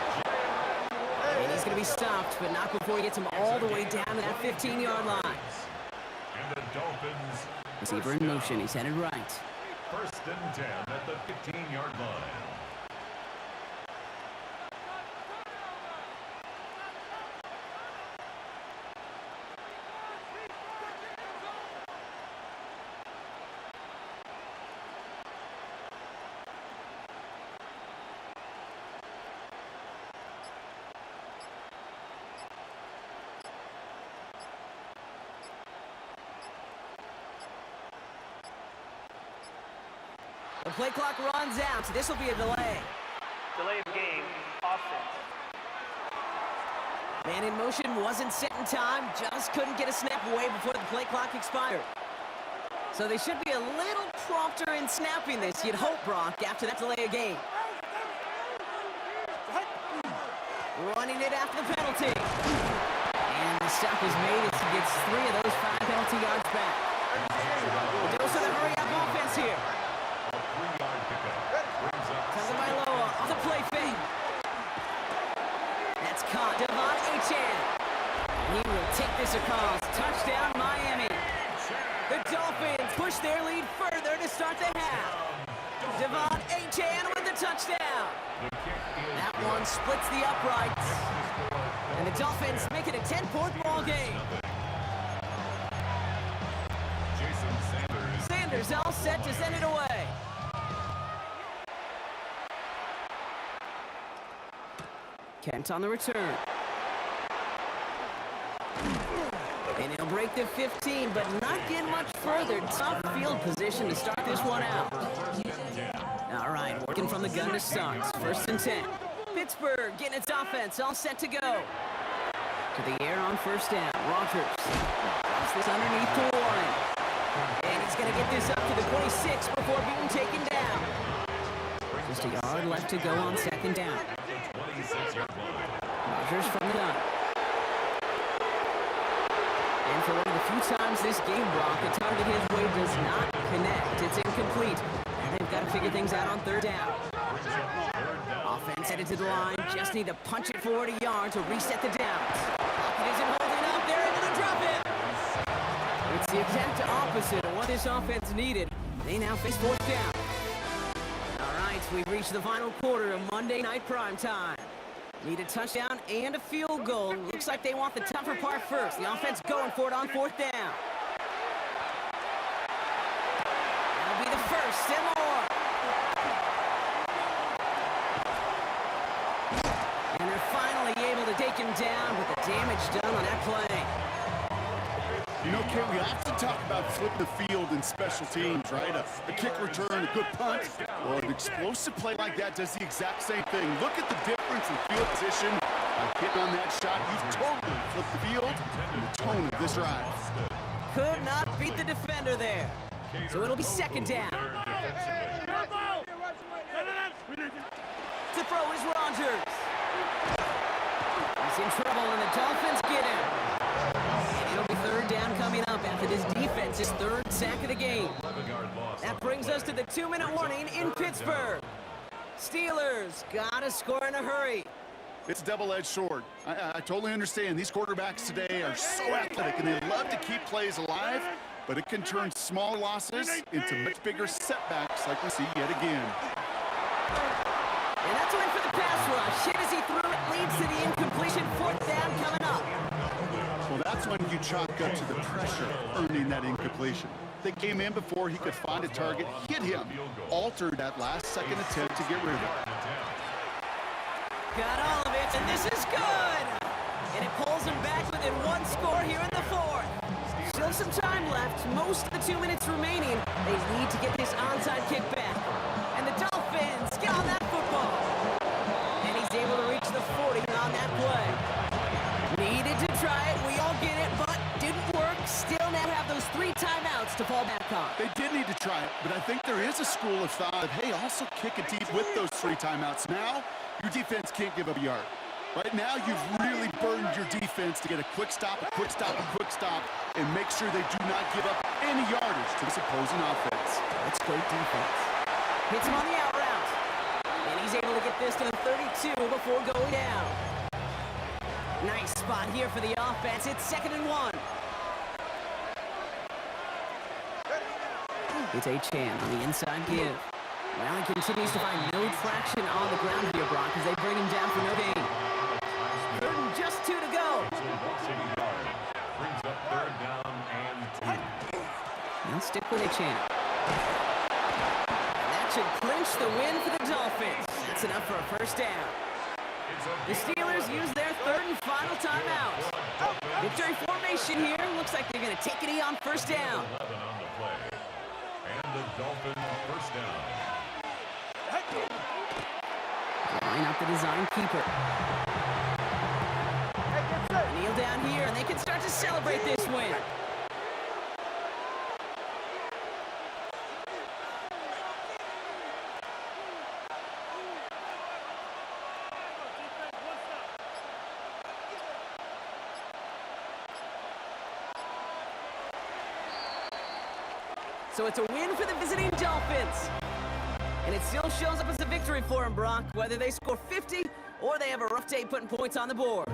And he's going to be stopped, but not before he gets him all the way down to that 15-yard line. And the Dolphins. Receiver in motion. He's headed right. 1st and 10 at the 15-yard line. The play clock runs out, so this will be a delay. Delay of game, offense. Man in motion wasn't set in time, just couldn't get a snap away before the play clock expired. So they should be a little prompter in snapping this, you'd hope, Brock, after that delay of game. Running it after the penalty. And the stop is made as he gets 3 of those 5 penalty yards back. A dose of the hurry-up offense here. Tagovailoa on the play fake. That's caught. Devon Achane. He will take this across. Touchdown, Miami. The Dolphins push their lead further to start the half. Devon Achane with the touchdown. That one splits the uprights. And the Dolphins make it a 10-point ball game. Sanders all set to send it away. Kent on the return. And he'll break the 15, but not get much further. Tough field position to start this one out. All right, working from the gun to start. 1st and 10. Pittsburgh getting its offense all set to go. To the air on 1st down. Rodgers drops this underneath to Warren. And he's going to get this up to the 26 before being taken down. Just a yard left to go on 2nd down. Rodgers from the gun. And for one of the few times this game, Brock, the target his way does not connect. It's incomplete. And they've got to figure things out on 3rd down. Offense headed to the line. Just need to punch it 40 yards to reset the downs. It isn't holding up. They're able to drop it. It's the exact opposite of what this offense needed. They now face 4th down. All right, we've reached the final quarter of Monday Night Primetime. Need a touchdown and a field goal. Looks like they want the tougher part first. The offense going for it on 4th down. That'll be the first and more. And they're finally able to take him down with the damage done on that play. You know, Kate, we often talk about flipping the field in special teams, right? A kick return, a good punt. Well, an explosive play like that does the exact same thing. Look at the difference in field position. By hitting on that shot, you've totally flipped the field and the tone of this drive. Could not beat the defender there. So it'll be 2nd down. To throw is Rodgers. He's in trouble and the Dolphins get him. And it'll be 3rd down coming up after this defense's 3rd sack of the game. That brings us to the 2-minute warning in Pittsburgh. Steelers gotta score in a hurry. It's a double-edged sword. I totally understand. These quarterbacks today are so athletic, and they love to keep plays alive, but it can turn small losses into much bigger setbacks like we see yet again. And that's a win for the pass rush. Hit as he threw it, leads to the incompletion. 4th down coming up. Well, that's when you chalk up to the pressure earning that incompletion. They came in before he could find a target, hit him, altered that last-second attempt to get rid of it. Got all of it, and this is good! And it pulls him back within 1 score here in the 4th. Still some time left, most of the 2 minutes remaining. They need to get this onside kick back. And the Dolphins get on that football. And he's able to reach the 40 on that play. Needed to try it, we all get it, but didn't work. Still now have those 3 timeouts to fall back on. They did need to try it, but I think there is a school of thought of, hey, also kick it deep with those 3 timeouts. Now, your defense can't give up a yard. Right now, you've really burdened your defense to get a quick stop, a quick stop, a quick stop, and make sure they do not give up any yardage to this opposing offense. That's great defense. Hits him on the out route. And he's able to get this to the 32 before going down. Nice spot here for the offense. It's 2nd and 1. It's Achane on the inside give. Well, he continues to find no traction on the ground here, Brock, as they bring him down for no gain. 3rd and just 2 to go. Brings up 3rd down and 2. And stick with Achane. And that should clinch the win for the Dolphins. That's enough for a 1st down. The Steelers use their 3rd and final timeout. Victory formation here. Looks like they're going to take it on 1st down. 11 on the play. And the Dolphins 1st down. Line up the design keeper. Kneel down here, and they can start to celebrate this win. So it's a win for the visiting Dolphins. And it still shows up as a victory for them, Brock, whether they score 50 or they have a rough day putting points on the board.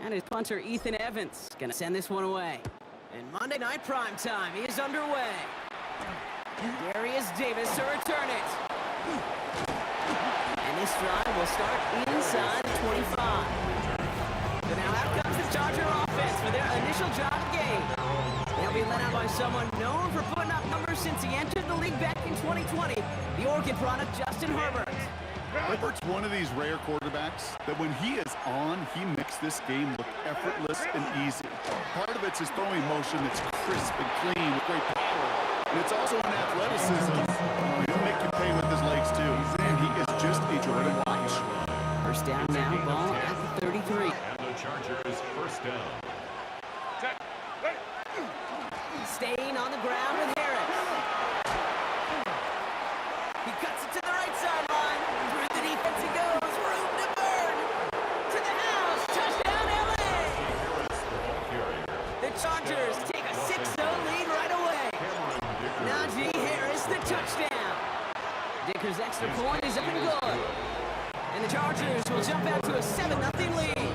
And his punter, Ethan Evans, gonna send this one away. And Monday Night Primetime is underway. Darius Davis to return it. And this drive will start inside the 25. So now out comes the Charger offense for their initial drive game. They'll be led out by someone known for putting up numbers since he entered the league back in 2020. The Oregon product, Justin Herbert. Herbert's one of these rare quarterbacks that when he is on, he makes this game look effortless and easy. Part of it's his throwing motion that's crisp and clean with great power. And it's also an athleticism. He'll make you pay with his legs, too. And he is just a joy to watch. First down now, ball at the 33. And the Chargers first down. Staying on the ground with Harris. He cuts it to the right sideline. Through the defense he goes. Room to burn. To the house. Touchdown, LA. The Chargers take a 6-0 lead right away. Najee Harris, the touchdown. Dicker's extra point is up and good. And the Chargers will jump out to a 7-0 lead.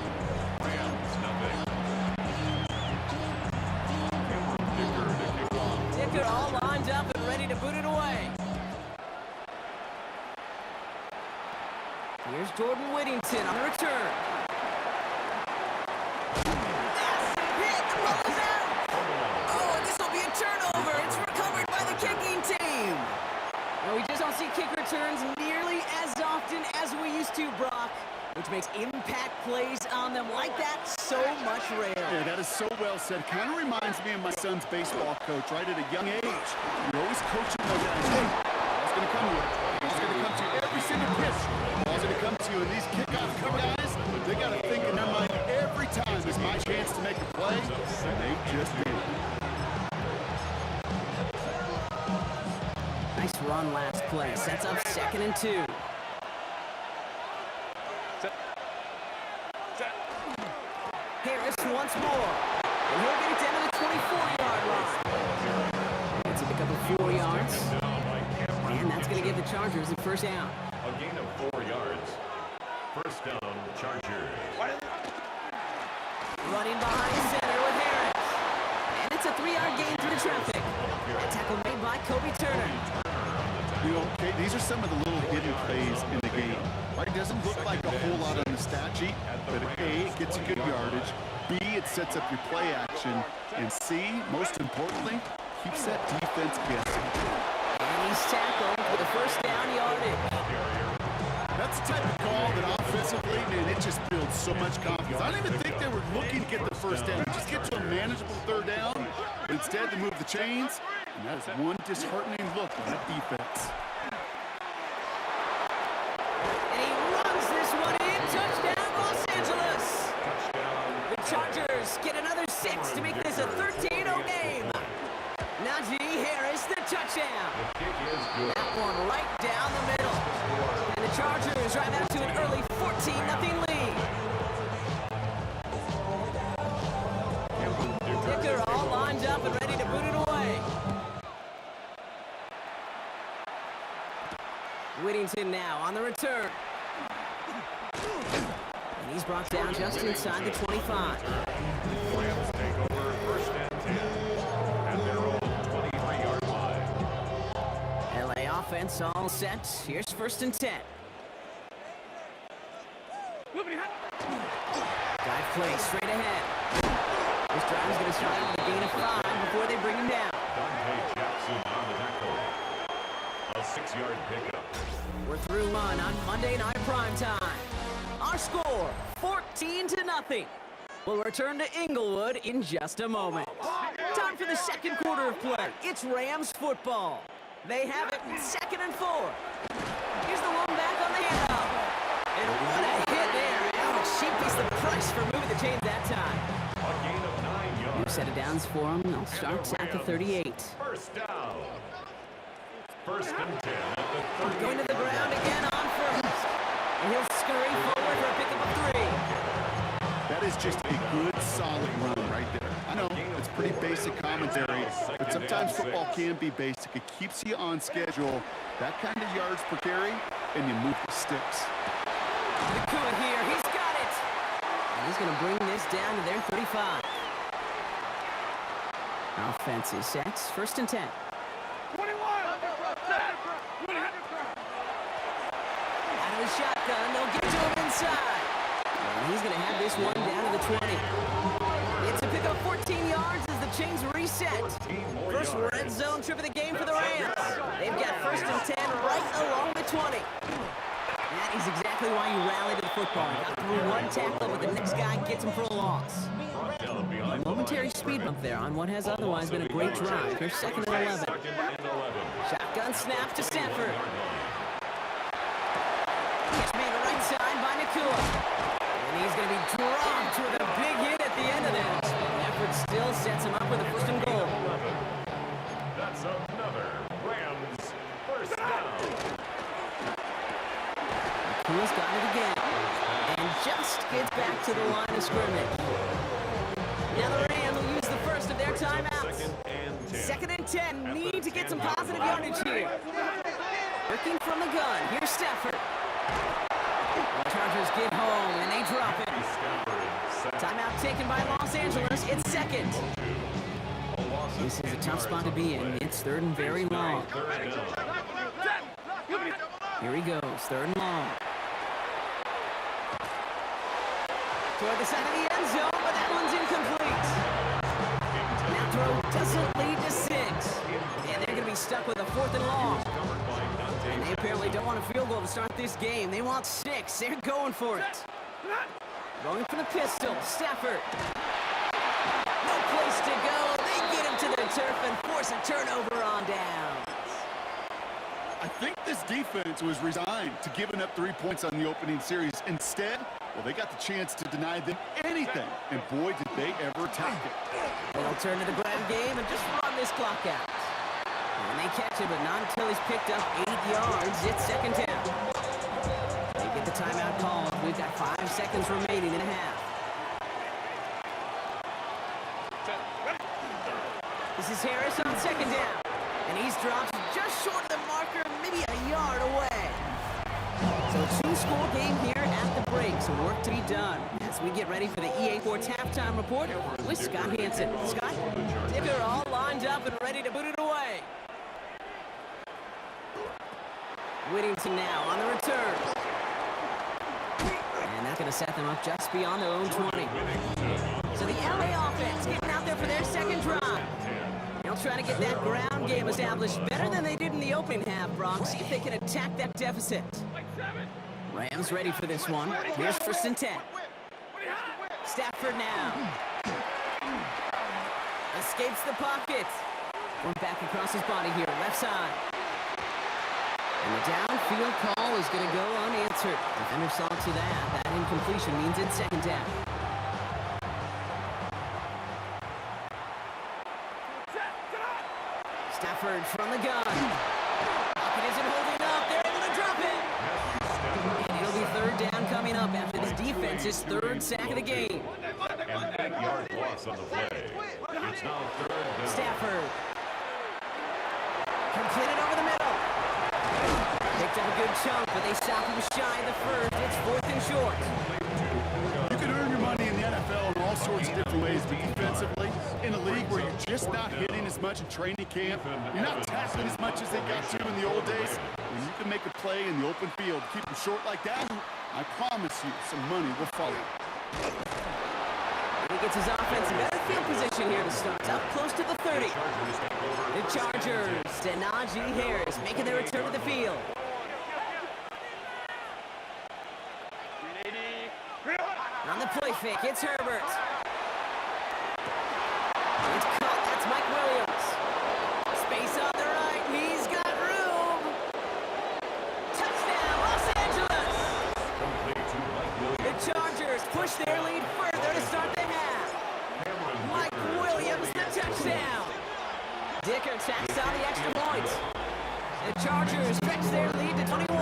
Dicker all lined up and ready to boot it away. Here's Jordan Whittington on the return. Massive hit, the ball is out. Oh, and this will be a turnover. It's recovered by the kicking team. Well, we just don't see kick returns nearly as often as we used to, Brock, which makes impact plays on them like that so much rarer. Yeah, that is so well said. Kind of reminds me of my son's baseball coach, right at a young age. You're always coaching those guys. Hey, ball's going to come to you. Ball's going to come to you every single pitch. Ball's going to come to you. And these kickoff guys, they got to think in their mind every time is my chance to make a play. And they just did. Nice run last play. Sets up 2nd and 2. Harris once more. And he'll get it down to the 24-yard line. It's a pick up of 4 yards. And that's going to give the Chargers the first down. A gain of 4 yards. First down, Chargers. Running behind center with Harris. And it's a 3-yard gain through the traffic. A tackle made by Kobe Turner. You know, okay, these are some of the little hidden plays in the game. Right, it doesn't look like a whole lot on the stat sheet, but A, it gets you good yardage, B, it sets up your play action, and C, most importantly, keeps that defense guessing. And he's tackled for the first down yardage. That's the type of call that offensively, man, it just builds so much confidence. I don't even think they were looking to get the first down. Just get to a manageable 3rd down, but instead they move the chains, and that is one disheartening look on that defense. And he runs this one in. Touchdown, Los Angeles. The Chargers get another 6 to make this a 13-0 game. Najee Harris, the touchdown. That one right down the middle. And the Chargers drive out to an early 14-0 lead. Dicker all lined up and ready to boot it away. Whittington now on the return. And he's brought down just inside the 25. Rams take over first and 10. And their own 23-yard line. LA offense all set. Here's 1st and 10. Dive play straight ahead. This drive is going to start with a gain of 5 before they bring him down. Dante Jackson on the tackle. A 6-yard pickup. We're through one on Monday Night Primetime. Our score, 14-0. We'll return to Inglewood in just a moment. Time for the 2nd quarter of play. It's Rams football. They have it 2nd and 4. Here's the one back on the handoff. And what a hit there. Ouch, she pays the price for moving the chains that time. A gain of 9 yards. New set of downs for them. They'll start at the 38. First down. First and 10 at the 30. Going to the ground again on first. And he'll scurry forward for a pickup of 3. That is just a good, solid run right there. I know, it's pretty basic commentary, but sometimes football can be basic. It keeps you on schedule. That kind of yards per carry, and you move the sticks. Nakua here, he's got it. And he's going to bring this down to their 35. Offense is set. 1st and 10. 21. Out of the shotgun, they'll get to him inside. And he's going to have this one down to the 20. It's a pick go 14 yards as the chains reset. First red zone trip of the game for the Rams. They've got 1st and 10 right along the 20. That is exactly why you rally to the football. Got through one tackle, but the next guy gets him for a loss. A momentary speed bump there on what has otherwise been a great drive. Here's 2nd and 11. Shotgun snap to Stafford. Catch made right side by Nakua. And he's going to be dropped with a big hit at the end of this. The effort still sets him up with a 1st and goal. That's another Rams first down. Nakua's got it again. And just gets back to the line of scrimmage. Now the Rams will use the first of their timeouts. 2nd and 10. Need to get some positive yardage here. Working from the gun. Here's Stafford. The Chargers get home, and they drop it. Timeout taken by Los Angeles. It's 2nd. This is a tough spot to be in. It's 3rd and very long. Here he goes. 3rd and long. Toward the side of the end zone, but that one's incomplete. That throw doesn't lead to 6. And they're going to be stuck with a 4th and long. And they apparently don't want a field goal to start this game. They want 6. They're going for it. Going for the pistol. Stafford. No place to go. They get him to the turf and force a turnover on downs. I think this defense was resigned to giving up 3 points on the opening series. Instead, well, they got the chance to deny them anything. And boy, did they ever attack it. They'll turn to the ground game and just run this clock out. And they catch it, but not until he's picked up 8 yards. It's 2nd down. They get the timeout called. We've got 5 seconds remaining in a half. This is Harris on 2nd down. And he's dropped just short of the marker, maybe a yard away. So a 2-score game here at the break. Some work to be done as we get ready for the EA Sports halftime report with Scott Hanson. Scott, Dicker all lined up and ready to boot it away. Whittington now on the return. And that's going to set them up just beyond their own 20. So the LA offense getting out there for their 2nd drive. They'll try to get that ground game established better than they did in the opening half, Brock. See if they can attack that deficit. Rams ready for this one. Here's 1st and 10. Stafford now. Escapes the pocket. One back across his body here, left side. And the downfield call is going to go unanswered. Defender saw to that. That incompletion means it's 2nd down. Stafford from the gun. Pocket isn't holding up. They're able to drop it. And it'll be 3rd down coming up after this defense's 3rd sack of the game. An 8-yard loss on the play. It's now 3rd down. Stafford. Completed over the middle. Picked up a good chunk, but they stop him shy of the 1st. It's 4th and short. You can earn your money in the NFL in all sorts of different ways, but defensively, in a league where you're just not hitting as much in training camp, you're not tackling as much as they got to in the old days, when you can make a play in the open field, keep them short like that, I promise you some money will follow. He gets his offense in better field position here to start. Up close to the 30. The Chargers, to Najee Harris, making their return to the field. On the play fake, it's Herbert. It's caught, that's Mike Williams. Space on the right, he's got room. Touchdown, Los Angeles! The Chargers push their lead further to start the half. Mike Williams, the touchdown. Dicker tacks on the extra point. The Chargers stretch their lead to 21.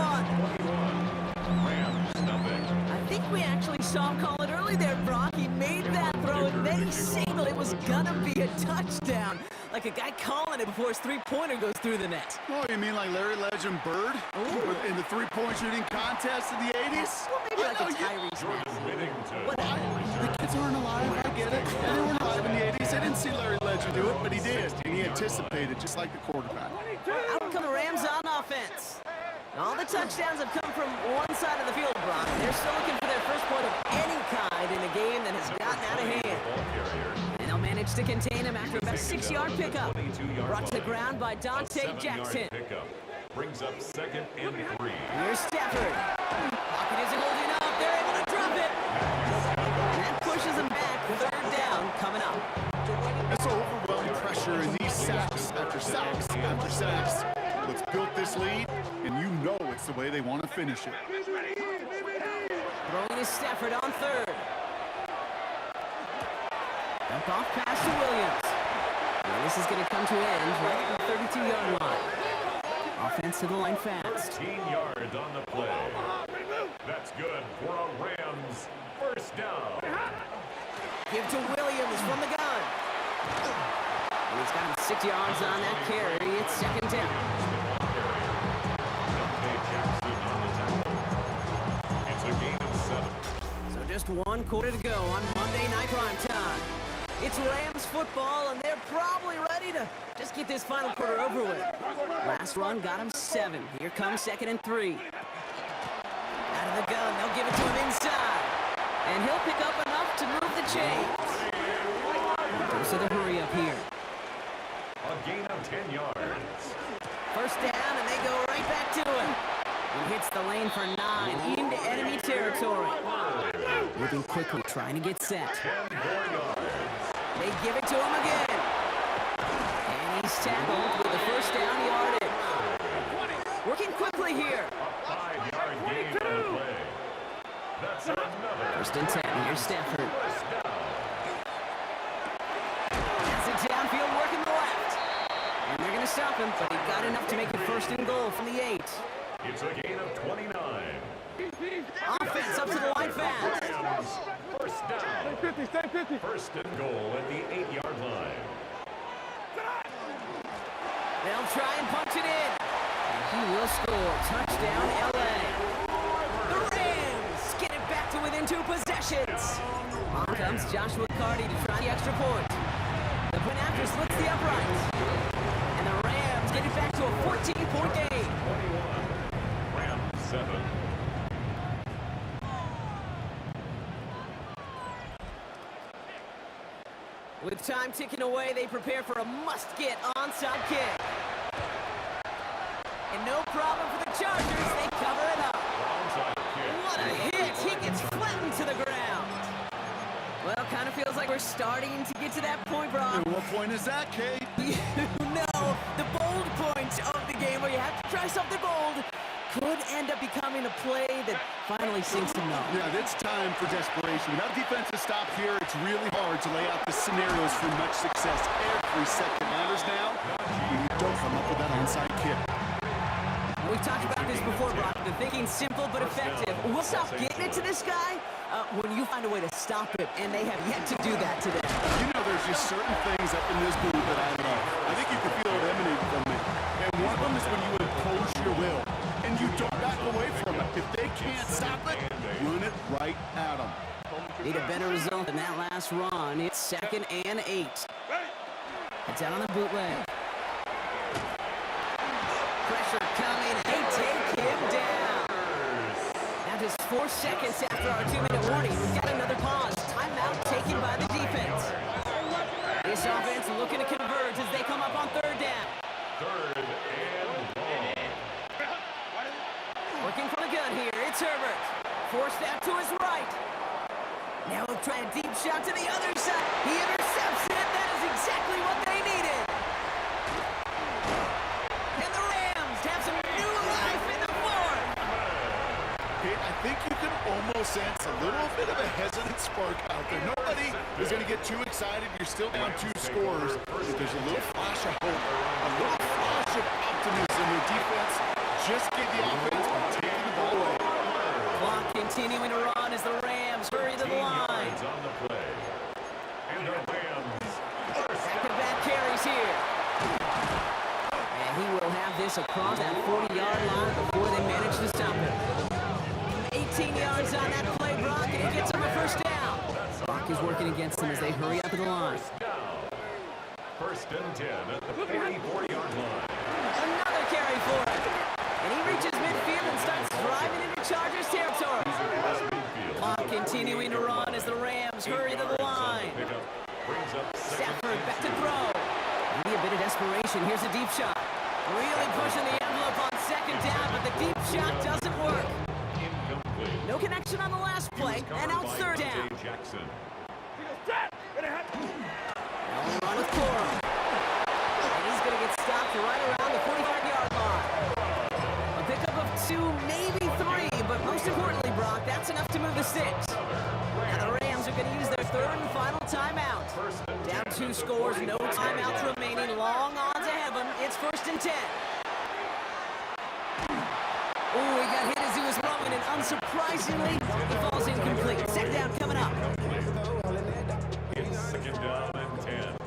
I think we actually saw him call it early there, Brock. He made that throw, and then he signaled it was gonna be a touchdown. Like a guy calling it before his three-pointer goes through the net. Oh, you mean like Larry Legend Bird? Ooh. In the three-point shooting contest in the 80s? Well, maybe like a Tyrese Maxey. The kids aren't alive, I get it. They weren't alive in the 80s. They didn't see Larry Legend do it, but he did. And he anticipated, just like the quarterback. Out come the Rams on offense. All the touchdowns have come from one side of the field, Brock. They're still looking for their first point of any kind in a game that has gotten out of hand. And they'll managed to contain him after about a 6-yard pickup. 22-yard Brought to the line. ground by A Dante 7-yard Jackson. pickup brings up 2nd and 3. Here's Stafford. Pocket isn't holding up. They're able to drop it. And that pushes them back. 3rd down coming up. This overwhelming pressure and these sacks after sacks after sacks. Let's build this lead, and you know it's the way they want to finish it. Throwing is Stafford on 3rd. Dump off pass to Williams. And this is going to come to an end right at the 32-yard line. Offense to the line fast. 13 yards on the play. That's good for a Rams 1st down. Give to Williams from the gun. And he's got him 6 yards on that carry. It's 2nd down. Dante Jackson on the tackle. It's a gain of 7. So just 1 quarter to go on Monday Night Primetime. It's Rams football, and they're probably ready to just get this final quarter over with. Last run got him 7. Here comes 2nd and 3. Out of the gun, they'll give it to him inside. And he'll pick up enough to move the chains. Goes to the hurry up here. A gain of 10 yards. 1st down, and they go right back to him. He hits the lane for 9 into enemy territory. Moving quickly, trying to get set. 10 more yards. They give it to him again. And he's tackled with the 1st down yardage. Working quickly here. A 5-yard gain on the play. That's another 1st and 10. Here's Stafford. 1st down. Has it downfield working the left. And they're going to stop him, but he got enough to make it 1st and goal from the 8. It's a gain of 29. Offense up to the line fast. Rams 1st down. 50, stay 50. 1st and goal at the 8-yard line. They'll try and punch it in. And he will score. Touchdown, L.A. The Rams get it back to within 2 possessions. On comes Joshua Carty to try the extra point. The point after splits the upright. And the Rams get it back to a 14-point game. 21. Rams 7. With time ticking away, they prepare for a must-get onside kick. And no problem for the Chargers. They cover it up. Onside kick. What a hit! He gets flattened to the ground. Well, kind of feels like we're starting to get to that point, Brock. And what point is that, Kate? You know, the bold point of the game where you have to try something bold could end up becoming a play that finally sinks him up. Yeah, it's time for desperation. Without defensive stop here, it's really hard to lay out the scenarios for much success. Every second matters now. You don't come up with that onside kick. We've talked about this before, Brock. The thinking simple but effective. We'll stop getting it to this guy when you find a way to stop it, and they have yet to do that today. You know, there's just certain things up in this booth that I love. I think you can feel it emanating from it. And one of them is when you impose your will, and you don't back away from it. If they can't stop it, run it right at them. Need a better result than that last run. It's 2nd and 8. It's out on the bootleg. Pressure coming. They take him down. Now just 4 seconds after our 2-minute warning. We've got another pause. Timeout taken by the defense. This offense looking to converge as they come up on 3rd down. 3rd and long. Working from the gun here. It's Herbert. Forced out to his right. Now he'll try a deep shot to the other side. He intercepts it. That is exactly what they needed. And the Rams have some new life in the 4th. Kate, I think you can almost sense a little bit of a hesitant spark out there. Nobody is going to get too excited. You're still down 2 scores. But there's a little flash of hope, a little flash of optimism. The defense just gave the offense by taking the ball away. Clock continuing to run as the Rams hurry to the line. On the play. And the Rams. Back-to-back carries here. And he will have this across that 40-yard line before they manage to stop him. 18 yards on that play, Brock, and he gets him a 1st down. Brock is working against them as they hurry up to the line. 1st and 10 at the 44-yard line. Another carry for him. And he reaches midfield and starts driving into Chargers territory. Clock continuing to run as the Rams hurry to the line. Brings up 2nd bit of desperation. Here's a deep shot. Really pushing the envelope on second down, but the deep shot doesn't work. Incomplete. No connection on the last play, and now it's third down. Jackson. Run with Corum. And he's going to get stopped right around the 45-yard line. A pickup of 2, maybe 3, but most importantly, Brock, that's enough to move the sticks. Now the Rams are going to use their third and final timeout. Down 2 scores, no timeouts remaining, long on to heaven. It's 1st and 10. Oh, he got hit as he was running, and unsurprisingly, he falls incomplete. Second down coming up. It's second down and 10.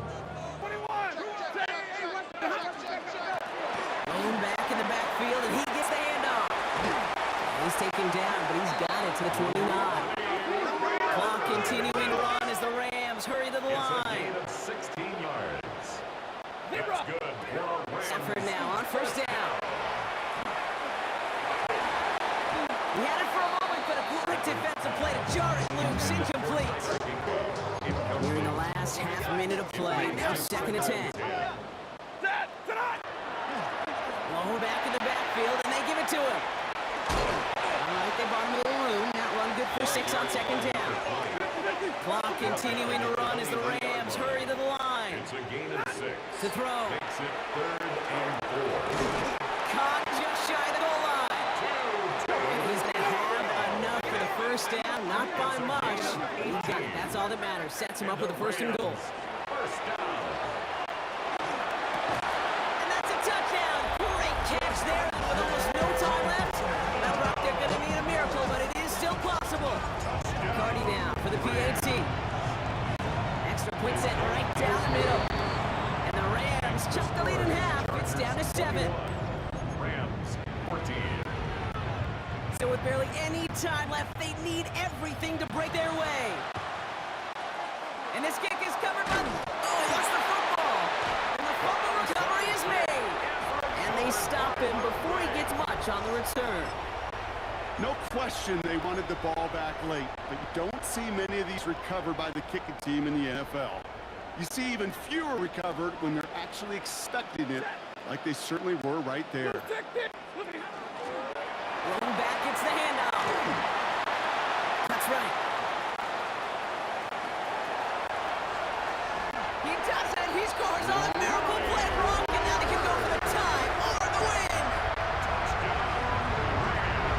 Lone back in the backfield, and he gets the handoff. He's taken down, but he's got it to the 29. Clock continuing to run as the Rams hurry to the line. It's a gain of 16 yards. That's good. Stafford now on 1st down. He had it for a moment, but a quick defensive play to jar it loose, incomplete. We're in the last half minute of play. Now 2nd and 10. Low back in the backfield, and they give it to him. All right, they bought him a little room. That run good for 6 on 2nd down. Clock continuing to run as the Rams hurry to the line. It's a gain of 6. To throw. Makes it 3rd and 4. Caught just shy of the goal line. And he's going to have enough for the 1st down, not by much. He got it. That's all that matters. Sets him up with a 1st and goal. First down. And that's a touchdown. Great catch there. And with almost no time left, now Brock, they're going to need a miracle, but it is still possible. Cardi now for the PAT. Extra point set right down the middle. And the Rams chop the lead in half. It's down to 7. Rams 14. So with barely any time left, they need everything to break their way. And this kick is covered by... Oh, he lost the football. And the fumble recovery is made. And they stop him before he gets much on the return. No question they wanted the ball back late, but you don't see many of these recovered by the kicking team in the NFL. You see even fewer recovered when they're actually expecting it, like they certainly were right there. Rolling back, gets the handoff. That's right. He does it. He scores on a miracle play, Brock, and now they can go for the tie or the win.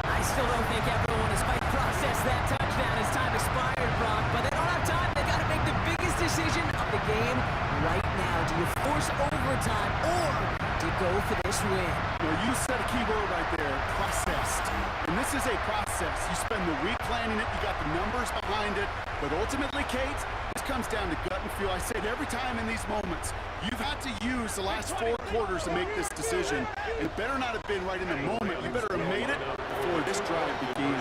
I still don't think everyone has quite processed that touchdown as time expired, Brock, but they don't have time. They got to make the biggest decision of the game right now. Do you force overtime or do you go for this win? Well, you said a key word right there, processed. And this is a process. You spend the week planning it, you got the numbers behind it, but ultimately, Kate, this comes down to gut and feel. I say it every time in these moments. You've had to use the last 4 quarters to make this decision. It better not have been right in the moment. You better have made it before this drive began.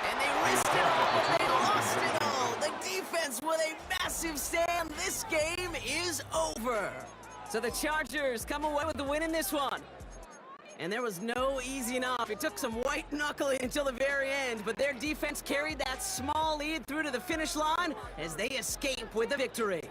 And they risked it all, but they lost it all. The defense with a massive stand. This game is over. So the Chargers come away with the win in this one. And there was no easy enough. It took some white knuckling until the very end, but their defense carried that small lead through to the finish line as they escape with the victory.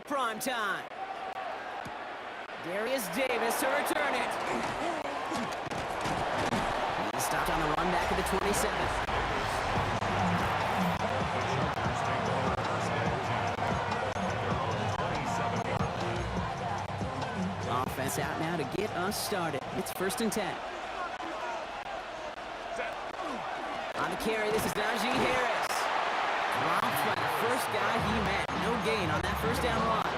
Prime time. Darius Davis to return it. He's stopped on the run back at the 27th. Offense out now to get us started. It's 1st and 10. On the carry, this is Najee Harris. Dropped by the first guy he met. No gain on that first down run.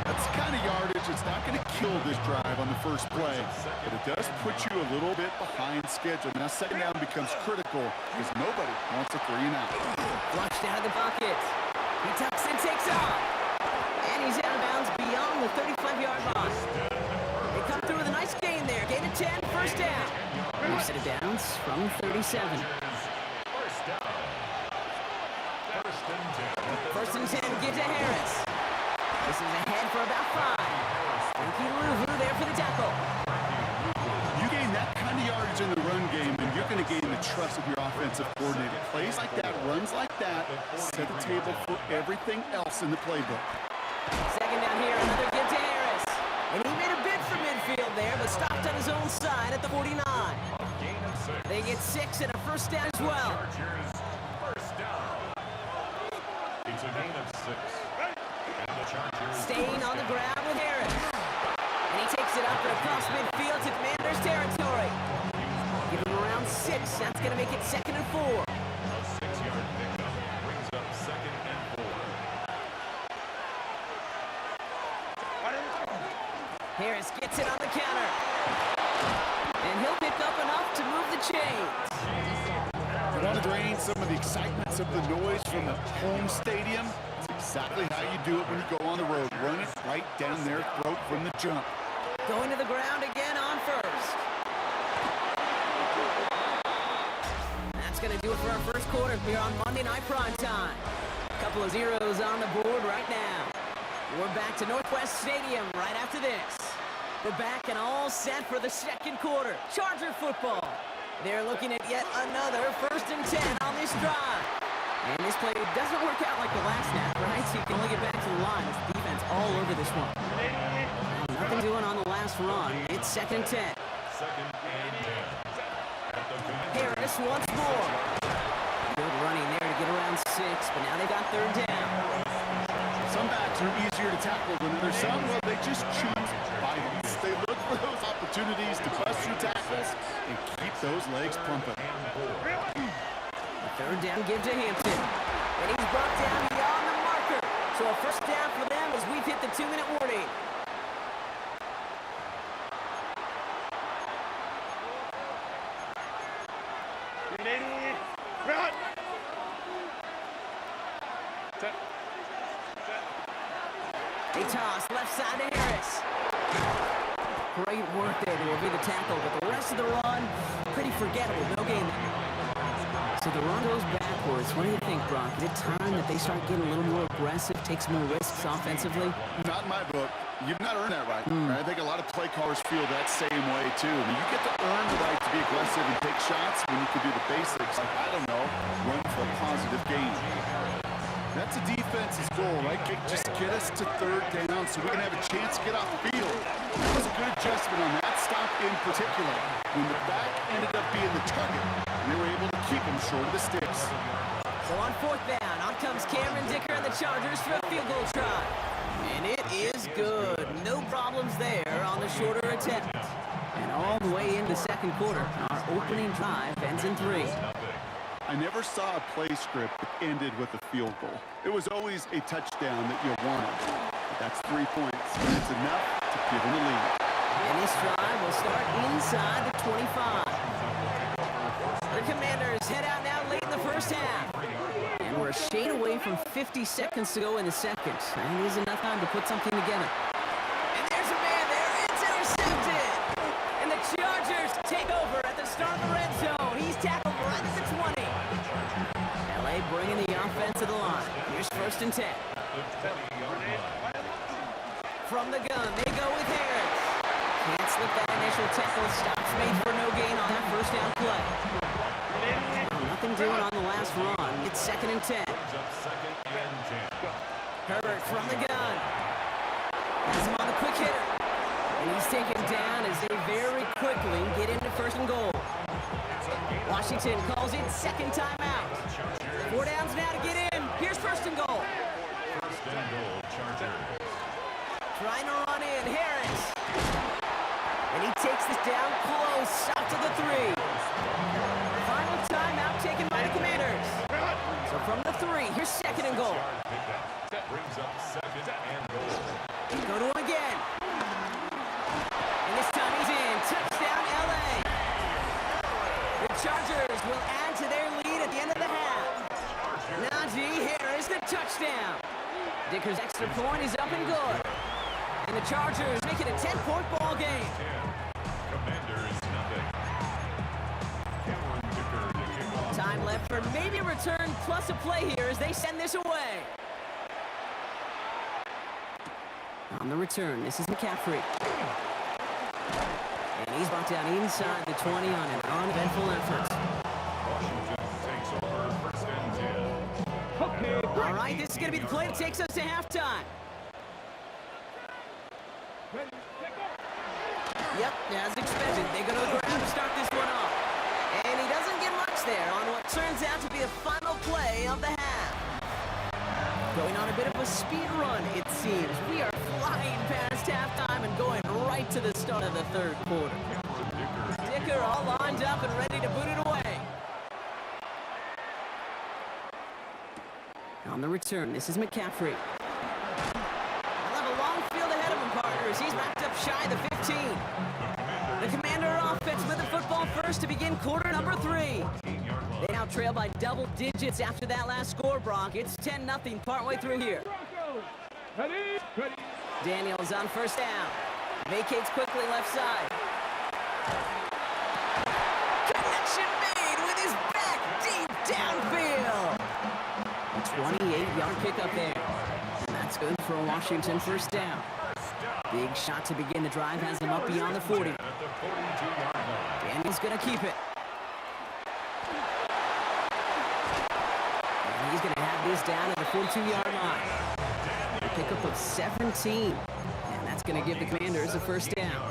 That's the kind of yardage that's not going to kill this drive on the first play, but it does put you a little bit behind schedule. Now 2nd down becomes critical because nobody wants a 3 and out. Flushed out of the bucket. He tucks and takes off. And he's out of bounds beyond the 35-yard line. They come through with a nice gain there. Gain of 10, 1st down. New set of downs from 37. 1st and 10, give to Harris. This is ahead for about 5. Frankie Louvu there for the tackle. You gain that kind of yardage in the run game, and you're going to gain the trust of your offensive coordinator. Plays like that, runs like that, set the table for everything else in the playbook. 2nd down here, another give to Harris. And he made a bid for midfield there, but stopped on his own side at the 49. They get 6 and a 1st down as well. It's a gain of 6. And the Chargers Staying on the ground with Harris. And he takes it up and across midfield to Commanders territory. Give him around 6. That's going to make it 2nd and 4. a 6-yard pickup brings up 2nd and 4. Harris gets it on the counter. And he'll pick up enough to move the chains. You want to drain some of the excitement, some of the noise from the home stadium? It's exactly how you do it when you go on the road. Run it right down their throat from the jump. Going to the ground again on 1st. That's going to do it for our 1st quarter here on Monday Night Prime Time. A couple of zeros on the board right now. We're back to Northwest Stadium right after this. We're back and all set for the 2nd quarter. Charger football. They're looking at yet another 1st and 10 on this drive. And this play doesn't work out like the last snap, right? So you can only get back to the line. It's defense all over this one. Nothing doing on the last run. It's 2nd and 10. 2nd and 10. Harris once more. Good running there to get around 6, but now they got 3rd down. Some backs are easier to tackle than others. Some, well, they just choose violence. They look for those opportunities opportunities to bust through tackles and keep those legs pumping. Third down, give to Hampton. And he's brought down beyond the marker. So a first down for them as we've hit the 2-minute warning. They toss left side to Harris. Great work there to avoid the tackle, but the rest of the run, pretty forgettable. No gain. So the run goes backwards. What do you think, Brock? Is it time that they start getting a little more aggressive, take some more risks offensively? Not in my book. You've not earned that right. I think a lot of play callers feel that same way, too. I mean, you get to earn the right to be aggressive and take shots when you can do the basics. Like, I don't know, run for a positive gain. That's a defense's goal, right? Just get us to third down so we can have a chance to get off the field. That was a good adjustment on that stop in particular. When the back ended up being the target, they were able to keep him short of the sticks. So on fourth down, on comes Cameron Dicker and the Chargers for a field goal try. And it is good. No problems there on the shorter attempt. And all the way into the second quarter, our opening drive ends in 3. I never saw a play script that ended with a field goal. It was always a touchdown that you wanted. But that's 3 points, and it's enough to give them a lead. And this drive will start inside the 25. The Commanders head out now late in the first half. And we're a shade away from 50 seconds to go in the second. And it is enough time to put something together. And there's a man there. It's intercepted. And the Chargers take over at the start of the red zone. He's tackled right at the 20. LA bringing the offense to the line. Here's first and 10. From the gun, they go with Harris. Can't slip that initial tackle. Stops made for no gain on that first down play. Nothing doing on the last run. It's second and 10. Herbert from the gun. Has him on the quick hitter. And he's taken down as they very quickly get into first and goal. Washington calls it second timeout. 4 downs now to get in. Here's first and goal. First and goal, Chargers. Trying to run in, Harris. And he takes this down close, out to the 3. Final timeout taken by the Commanders. So from the 3, here's second and goal. That brings up second and goal. Go to him again. And this time he's in. Touchdown, LA. The Chargers will add to their lead at the end of the half. Najee Harris, the touchdown. Dicker's extra point is up and good. And the Chargers make it a 10-point ball game. Commanders nothing. Cameron Dicker to kick off. Time left for maybe a return plus a play here as they send this away. On the return, this is McCaffrey. And he's brought down inside the 20 on an uneventful effort. Washington takes over first and 10. All right, this is going to be the play that takes us to halftime. Yep, as expected, they go to the ground to start this one off. And he doesn't get much there on what turns out to be the final play of the half. Going on a bit of a speed run, it seems. We are flying past halftime and going right to the start of the third quarter. Dicker all lined up and ready to boot it away. On the return, this is McCaffrey. He'll have a long field ahead of him, partners. He's wrapped up shy of the 15. The Commander offense with the football first to begin quarter number 3. They now trail by double digits after that last score, Brock. It's 10-0 partway through here. Daniels on first down. Vacates quickly left side. Connection made with his back deep downfield. A 28-yard pickup there. And that's good for a Washington first down. Big shot to begin the drive has him up beyond the 40. Daniels going to keep it. And he's going to have this down at the 42-yard line. A pickup of 17. And that's going to give the Commanders a first down.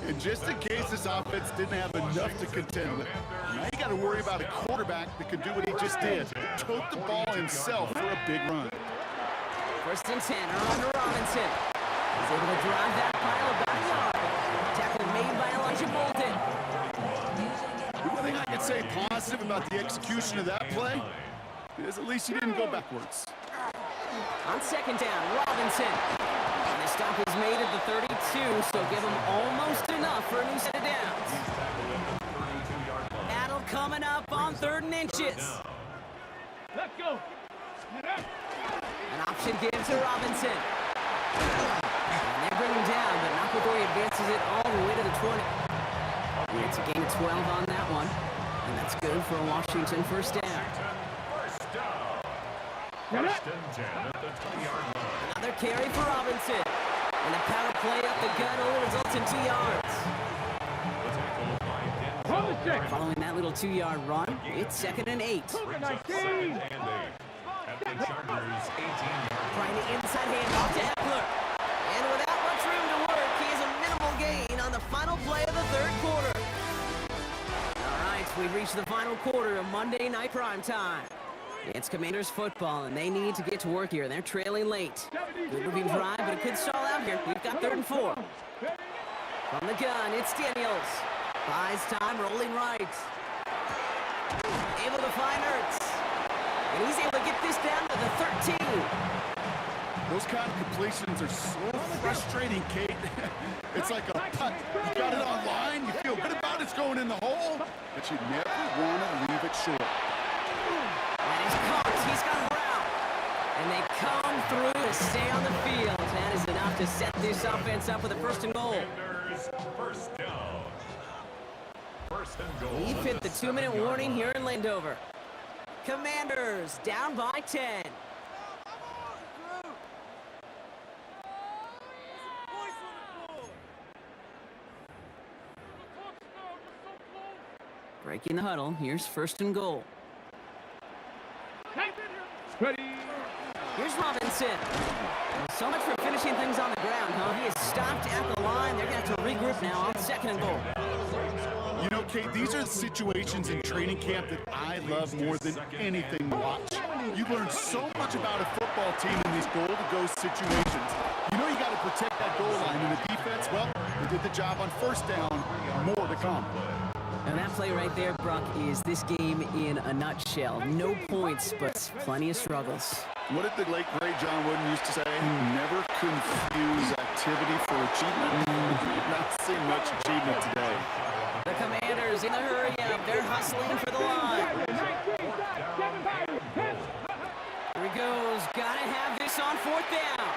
And just in case this offense didn't have enough to contend with, now you got to worry about a quarterback that can do what he just did. Tote the ball himself for a big run. First and 10, on to Robinson. He's able to drive that pile about a yard. Tackle made Elijah Bolden. The one thing I can say positive about the execution of that play is at least he didn't go backwards. On second down, Robinson. And the stop is made at the 32, so give him almost enough for a new set of downs. Battle coming up on 3rd and inches. Let's go. An option gives to Robinson. And they bring him down, but not before he advances it all the way to the 20. And it's a gain of 12 on that one. And that's good for a Washington first down. First and 10 at the 20-yard line. Another carry for Robinson. And a power play up the gut only results in 2 yards. Following that little 2-yard run, it's 2nd and 8. Second and 8 at the Chargers' 18-yard Trying the inside handoff to Eckler. And without much room to work, he has a minimal gain on the final play of the 3rd quarter. All right, we've reached the final quarter of Monday Night Primetime. It's Commanders football, and they need to get to work here. They're trailing late. Good moving drive, but it could stall out here. We've got 3rd and 4. From the gun, it's Daniels. Buys time, rolling right. Able to find Ertz. And he's able to get this down to the 13. Those kind of completions are so frustrating, Kate. It's like a putt. You got it on line, you feel good about it's going in the hole, but you never want to leave it short. And he's caught. He's got Brown. And they come through to stay on the field. That is enough to set this offense up with a 1st and goal. First down. First and goal. We've hit the 2-minute warning here in Landover. Commanders down by 10. Breaking the huddle. Here's 1st and goal. Ready. Here's Robinson. So much for finishing things on the ground, huh? He is stopped at the line. They're going to have to regroup now on 2nd and goal. You know, Kate, these are the situations in training camp that I love more than anything to watch. You learn so much about a football team in these goal-to-go situations. You know you got to protect that goal line in the defense. Well, they did the job on 1st down. More to come. And that play right there, Brock, is this game in a nutshell. No points, but plenty of struggles. What did the late, great John Wooden used to say? Never confuse activity for achievement. Not seeing much achievement today. The Commanders in a hurry up. They're hustling for the line. Here he goes. Gotta have this on 4th down.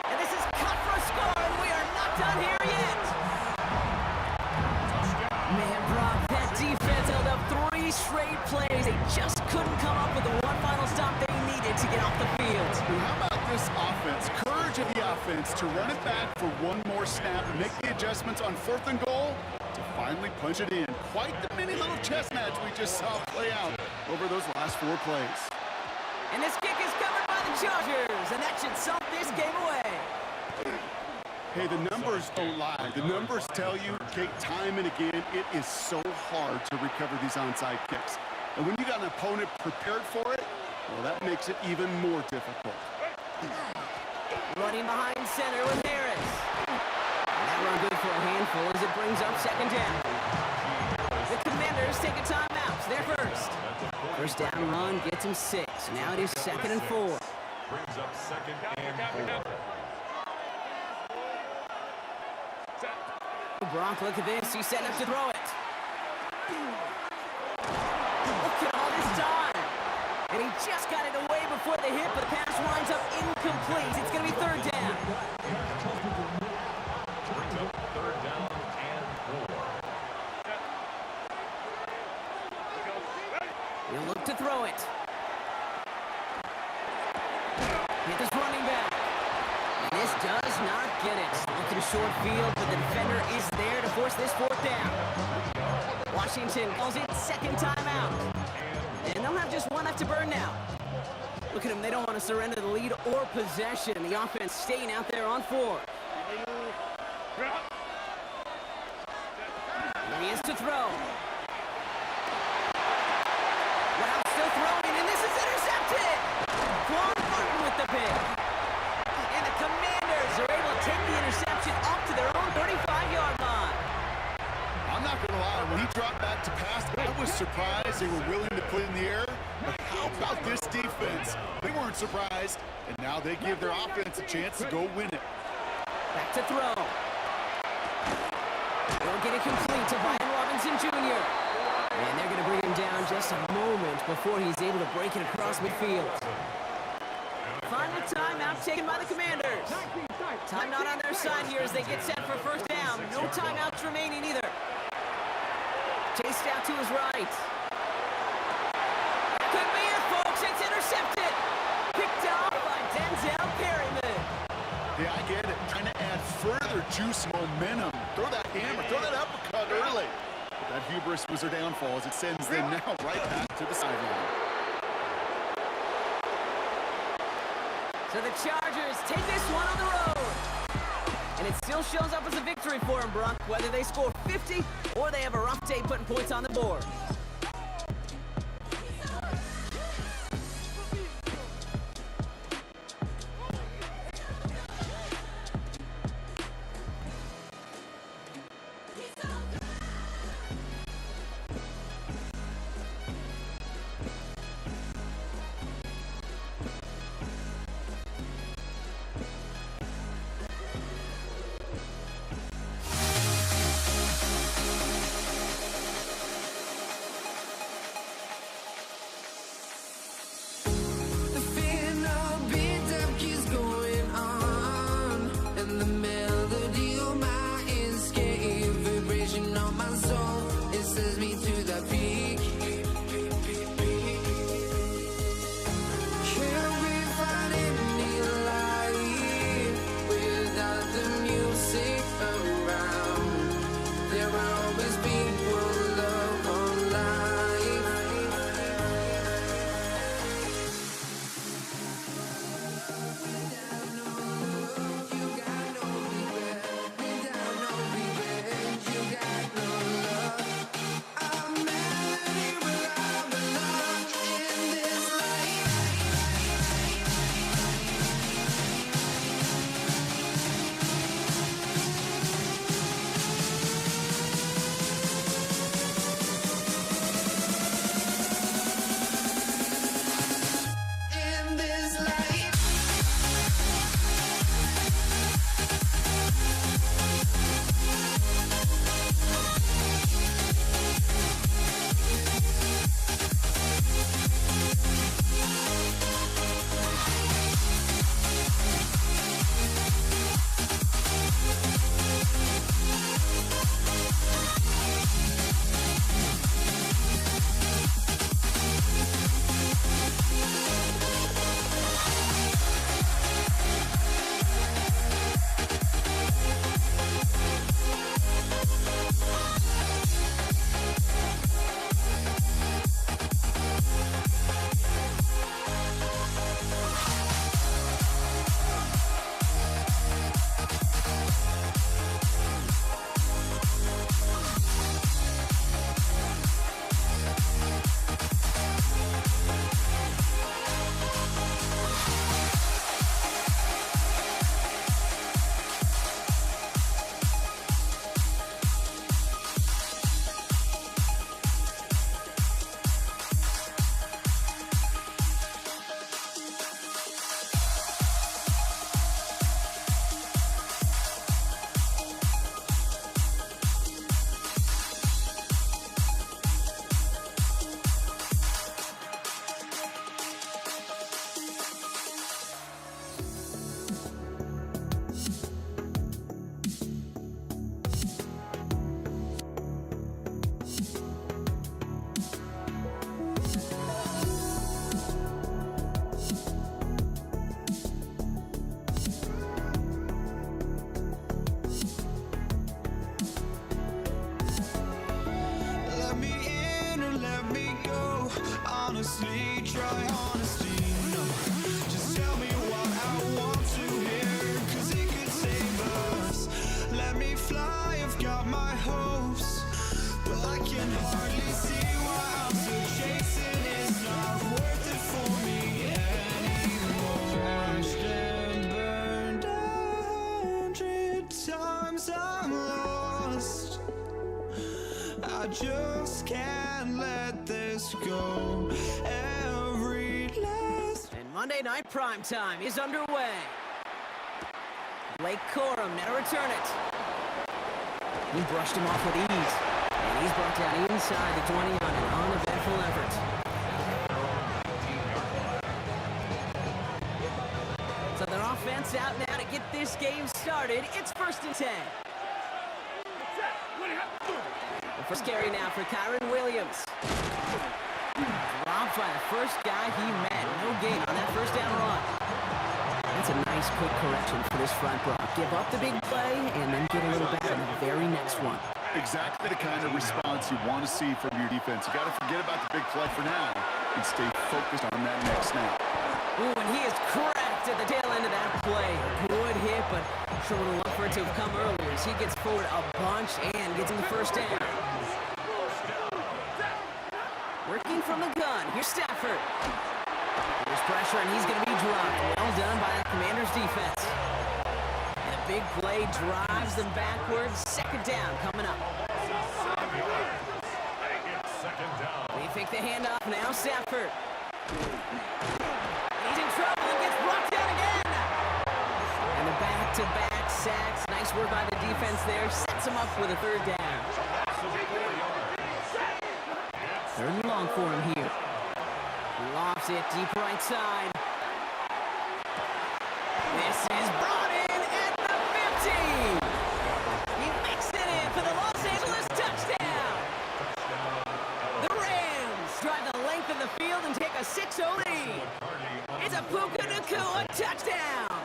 And this is cut for a score, and we are not done here yet. Man, Brock, that defense held up 3 straight plays. They just couldn't come up with the one final stop they needed to get off the field. And how about this offense? Courage of the offense to run it back for one more snap and make the adjustments on 4th and goal to finally punch it in. Quite the mini little chess match we just saw play out over those last 4 plays. And this kick is covered by the Chargers, and that should salt this game away. Hey, the numbers don't lie. The numbers tell you, Kate, time and again, it is so hard to recover these onside kicks. And when you got an opponent prepared for it, well, that makes it even more difficult. Running behind center with Harris. And that run good for a handful as it brings up 2nd down. The Commanders take a timeout. They're first. First down run gets him 6. Now it is 2nd and 4. Brings up 2nd and 4. Brock, look at this. He's setting up to throw it. Look at all this time. And he just got it away before the hit, but the pass winds up incomplete. It's going to be 3rd down. Brings up 3rd down and 4. He'll look to throw it. Hit this running back. And this does not get it. Looking short field, but the defender is there to force this 4th down. Washington calls it 2nd timeout. And they'll have just 1 left to burn now. Look at them. They don't want to surrender the lead or possession. The offense staying out there on 4. Here he is to throw. Wow, still throwing, and this is intercepted. Quan Martin with the pick. And the Commanders are able to take the interception up to their own 35-yard line. in the air. But how about this defense? They weren't surprised, and now they give their offense a chance to go win it. Back to throw. They'll get it complete to Brian Robinson Jr. And they're going to bring him down just a moment before he's able to break it across midfield. Final timeout taken by the Commanders. Time not on their side here as they get set for first down. No timeouts remaining either. Chased out to his right. Could be it, folks. It's intercepted. Picked off by Denzel Perryman. Yeah, I get it. Trying to add further juice momentum. Throw that hammer, throw that uppercut early. But that hubris was their downfall as it sends them now right back to the sideline. So the Chargers take this one on the road. And it still shows up as a victory for them, Brock, whether they score 50 or they have a rough day putting points on the board. honestly, try honesty, no. Just tell me what I want to hear, 'cause it could save us. Let me fly, I've got my hopes, but I can hardly see why I'm still chasing. It's not worth it for me anymore. Crashed and burned 100 times, I'm lost. I just can't let this go. Monday Night Primetime is underway. Blake Corum now to return it. He brushed him off with ease. And he's brought down inside the 20 on an uneventful effort. So their offense out now to get this game started. It's 1st and 10. The first carry now for Kyron Williams. Dropped by the first guy he met. No gain on that first down run. That's a nice quick correction for this front row. Give up the big play and then get a little better in the very next one. Exactly the kind of response you want to see from your defense. You got to forget about the big play for now and stay focused on that next snap. Ooh, and he is cracked at the tail end of that play. Good hit, but sure would have loved for it to have come earlier as he gets forward a bunch and gets him the first down. Working from the gun, here's Stafford. There's pressure, and he's going to be dropped. Well done by the Commanders' defense. And a big play drives them backwards. 2nd down coming up. They fake the handoff now, Stafford. He's in trouble and gets brought down again. And the back-to-back sacks. Nice work by the defense there. Sets him up with a 3rd down. 3rd and long for him here. He lofts it deep right side. This is brought in at the 15. He makes it in for the Los Angeles touchdown. The Rams drive the length of the field and take a 6-0 lead. It's a Puka Nacua touchdown.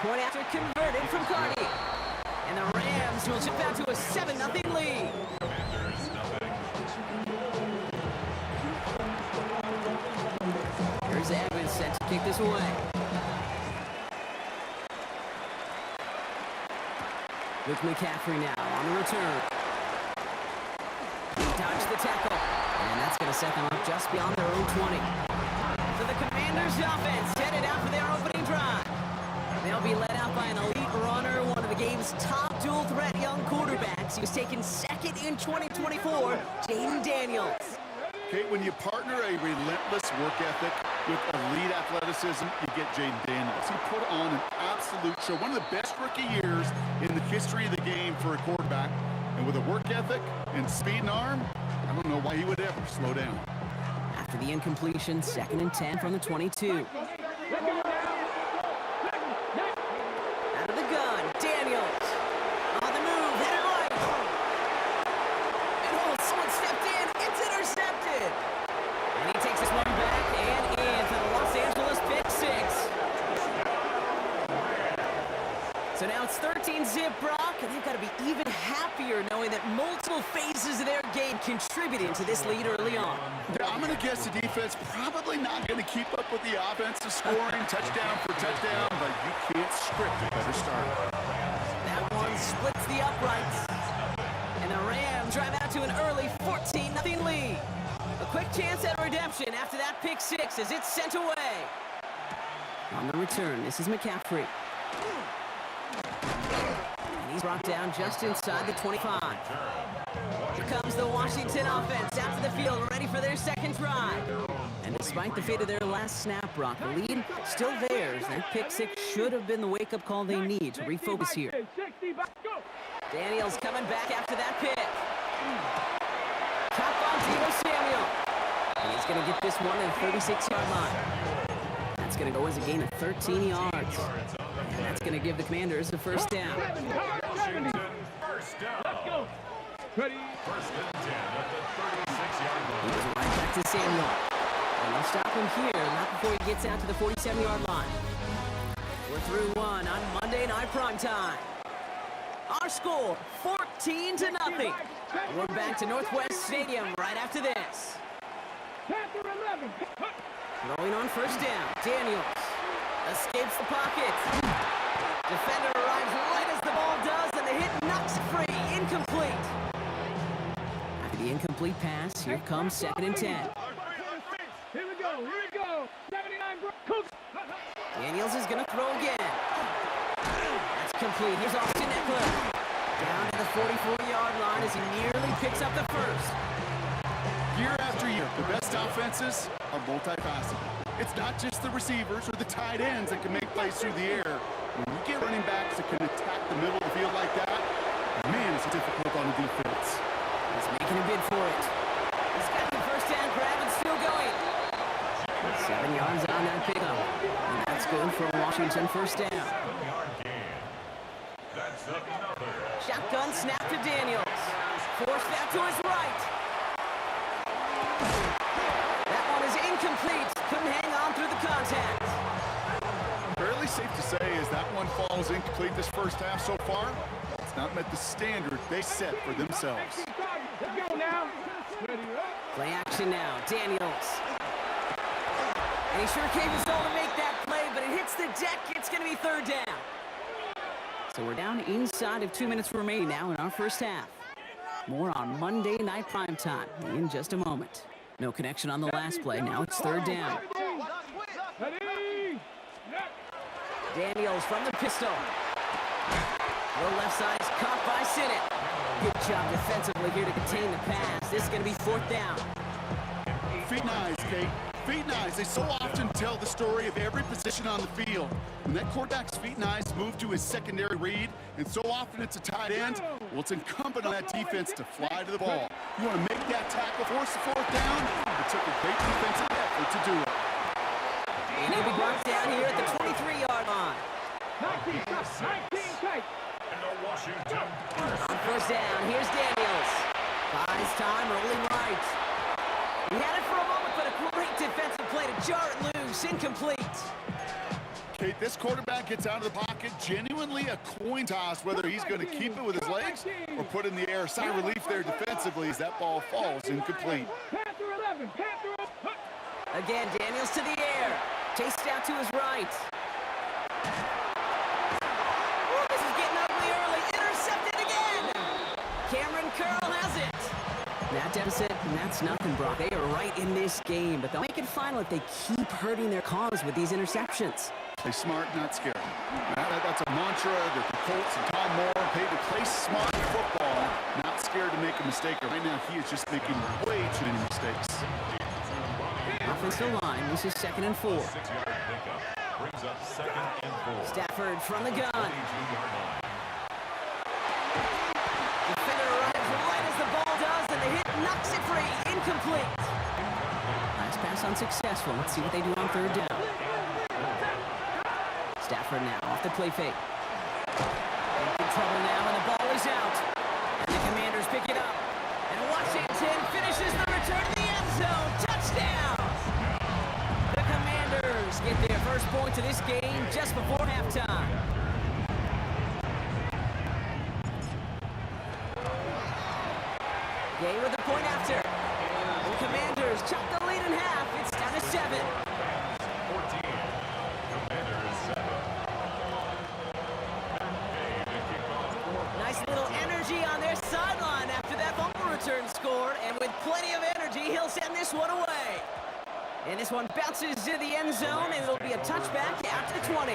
Point after converted from Cardi. And the Rams will chip out to a 7-0 lead. Here's Evans set to kick this away. Luke McCaffrey now on the return. He dodged the tackle. And that's going to set them up just beyond their own 20. So the Commanders' offense headed out for their opening drive. They'll be led out by an elite runner, one of the game's top dual-threat young quarterbacks. He was taken 2nd in 2024, Jayden Daniels. Okay, when you partner a relentless work ethic with elite athleticism, you get Jayden Daniels. He put on an absolute show. One of the best rookie years in the history of the game for a quarterback. And with a work ethic and speed and arm, I don't know why he would ever slow down. After the incompletion, 2nd and 10 from the 22. Out of the gun, Daniels. On the move, hit it right. And oh, someone stepped in. It's intercepted. And he takes this one back and in for the Los Angeles pick 6. So now it's 13-zip, Brock, and they've got to be even happier knowing that multiple phases of their game contributed to this lead early on. Yeah, I'm going to guess the defense probably not going to keep up with the offensive scoring touchdown for touchdown, but you can't script a better start. That one splits the uprights. And the Rams drive out to an early 14-0 lead. A quick chance at redemption after that pick 6 as it's sent away. On the return, this is McCaffrey. And he's brought down just inside the 25. Here comes the Washington offense out to the field, ready for their 2nd drive. And despite the fate of their last snap, Brock, the lead still theirs. That pick 6 should have been the wake-up call they need to refocus here. Daniels coming back after that pick. Top on Deebo Samuel. And he's going to get this one at the 36-yard line. That's going to go as a gain of 13 yards. And that's going to give the Commanders a 1st down. Washington, 1st down. Let's go. Ready. 1st and 10 at the 36-yard He line. goes right back to Samuel. And they'll stop him here, not before he gets out to the 47-yard line. We're through one on Monday Night Primetime. Our score, 14-0. We're back to Northwest Stadium right after this. Panther 11. Going on 1st down, Daniels escapes the pocket. Defender arrives right as the ball does, and the hit knocks it free. Incomplete. After the incomplete pass, here comes 2nd and 10. Here we go. Here we go. 79 Cook. Daniels is going to throw again. That's complete. Here's Austin Eckler. Down to the 44-yard line as he nearly picks up the 1st. Year after year, the best offenses are multifaceted. It's not just the receivers or the tight ends that can make plays through the air. When you get running backs that can attack the middle of the field like that, man, it's difficult on the defense. He's making a bid for it. He's got the first down grab and still going. 7 yards on that pickup. And that's good for a Washington first down. 7-yard gain. That's another. Shotgun snap to Daniels. Forced out to his right. That one is incomplete. Couldn't hang on through the contact. Fairly safe to say as that one falls incomplete this first half so far, it's not met the standard they set for themselves. Let's go now. Ready up. Play action now. Daniels. And he sure came his all to make that play, but it hits the deck. It's going to be third down. So we're down inside of 2 minutes remaining now in our first half. More on Monday Night Primetime in just a moment. No connection on the last play. Now it's third down. Ready. Daniels from the pistol. The left side is caught by Sinnott. Good job defensively here to contain the pass. This is going to be fourth down. Feet and eyes, Kate. Feet and eyes, they so often tell the story of every position on the field. When that quarterback's feet and eyes move to his secondary read, and so often it's a tight end, well, it's incumbent on that defense to fly to the ball. You want to make that tackle, force the fourth down? It took a great defensive effort to do it. And he'll be brought down here at the 23-yard line. 19 tight. And the Washington On first down, here's Daniels. Buys time, rolling right. He had it for a moment, but a great defensive play to jar it loose. Incomplete. Kate, this quarterback gets out of the pocket, genuinely a coin toss, whether he's going to keep it with his legs or put it in the air. Sigh of relief there defensively as that ball falls incomplete. Panther 11. Panther. Again, Daniels to the air. Chased out to his right. Ooh, this is getting ugly early. Intercepted again. Cameron Curl has it. That deficit, and that's nothing, Brock. They are right in this game, but they'll make it final if they keep hurting their cause with these interceptions. Play smart, not scared. That's a mantra that the Colts and Tom Moore paid to play smart football, not scared to make a mistake. Right now, he is just making way too many mistakes. Offensive line, this is 2nd and 4. 6-yard pickup brings up 2nd and 4. Stafford from the gun. 22-yard line. Defender arrives right as the ball does, and the hit knocks it free. Incomplete. Last pass unsuccessful. Let's see what they do on third down. Stafford now off the play fake. In trouble now, and the ball is out. And the Commanders pick it up. And Washington finishes the return to the end zone. Touchdown! The Commanders get their first point of this game just before halftime. Gay with the point after. The Commanders chop the lead in half. It's down to 7. 14. Commanders 7. Nice little energy on their sideline after that fumble return scored. And with plenty of energy, he'll send this one away. And this one bounces to the end zone, and it'll be a touchback out to the 20.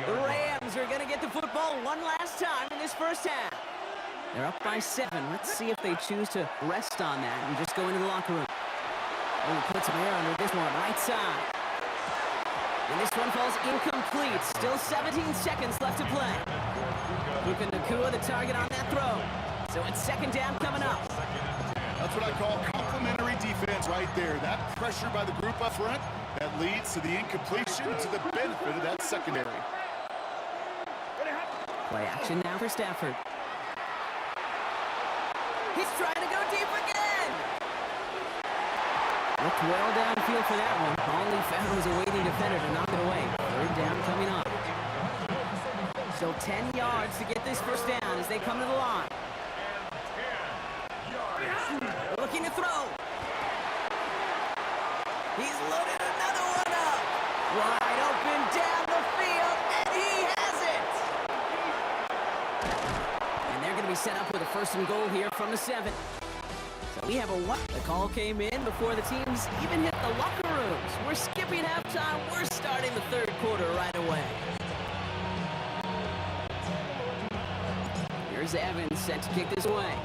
The Rams are going to get the football one last time in this first half. They're up by 7. Let's see if they choose to rest on that and just go into the locker room. Oh, puts some air under this one, right side. And this one falls incomplete. Still 17 seconds left to play. Puka Nacua, the target on that throw. So it's 2nd down coming up. That's what I call complementary defense right there. That pressure by the group up front, that leads to the incompletion to the benefit of that secondary. Play action now for Stafford. He's trying to go deep again. Looked well downfield for that one. All he found was a waiting defender to knock it away. Third down coming up. Still 10 yards to get this first down as they come to the line. Looking to throw. He's loaded another one up. Wide open down the field, and he has it. And they're going to be set up with a 1st and goal here from the 7. So we have a what? The call came in before the teams even hit the locker rooms. We're skipping halftime. We're starting the 3rd quarter right away. Here's Evans set to kick this away.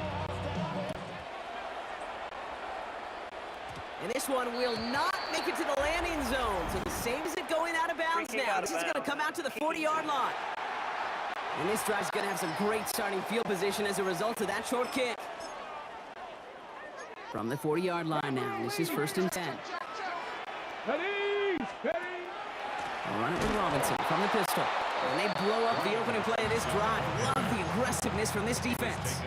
And this one will not make it to the landing zone. So the saves it going out of bounds Free kick now. out of This is going to bounds. come out to the 40-yard line. And this drive's going to have some great starting field position as a result of that short kick. From the 40-yard line now, this is 1st and 10. Ready, ready. They'll run it with Robinson from the pistol. And they blow up the opening play of this drive. Love the aggressiveness from this defense.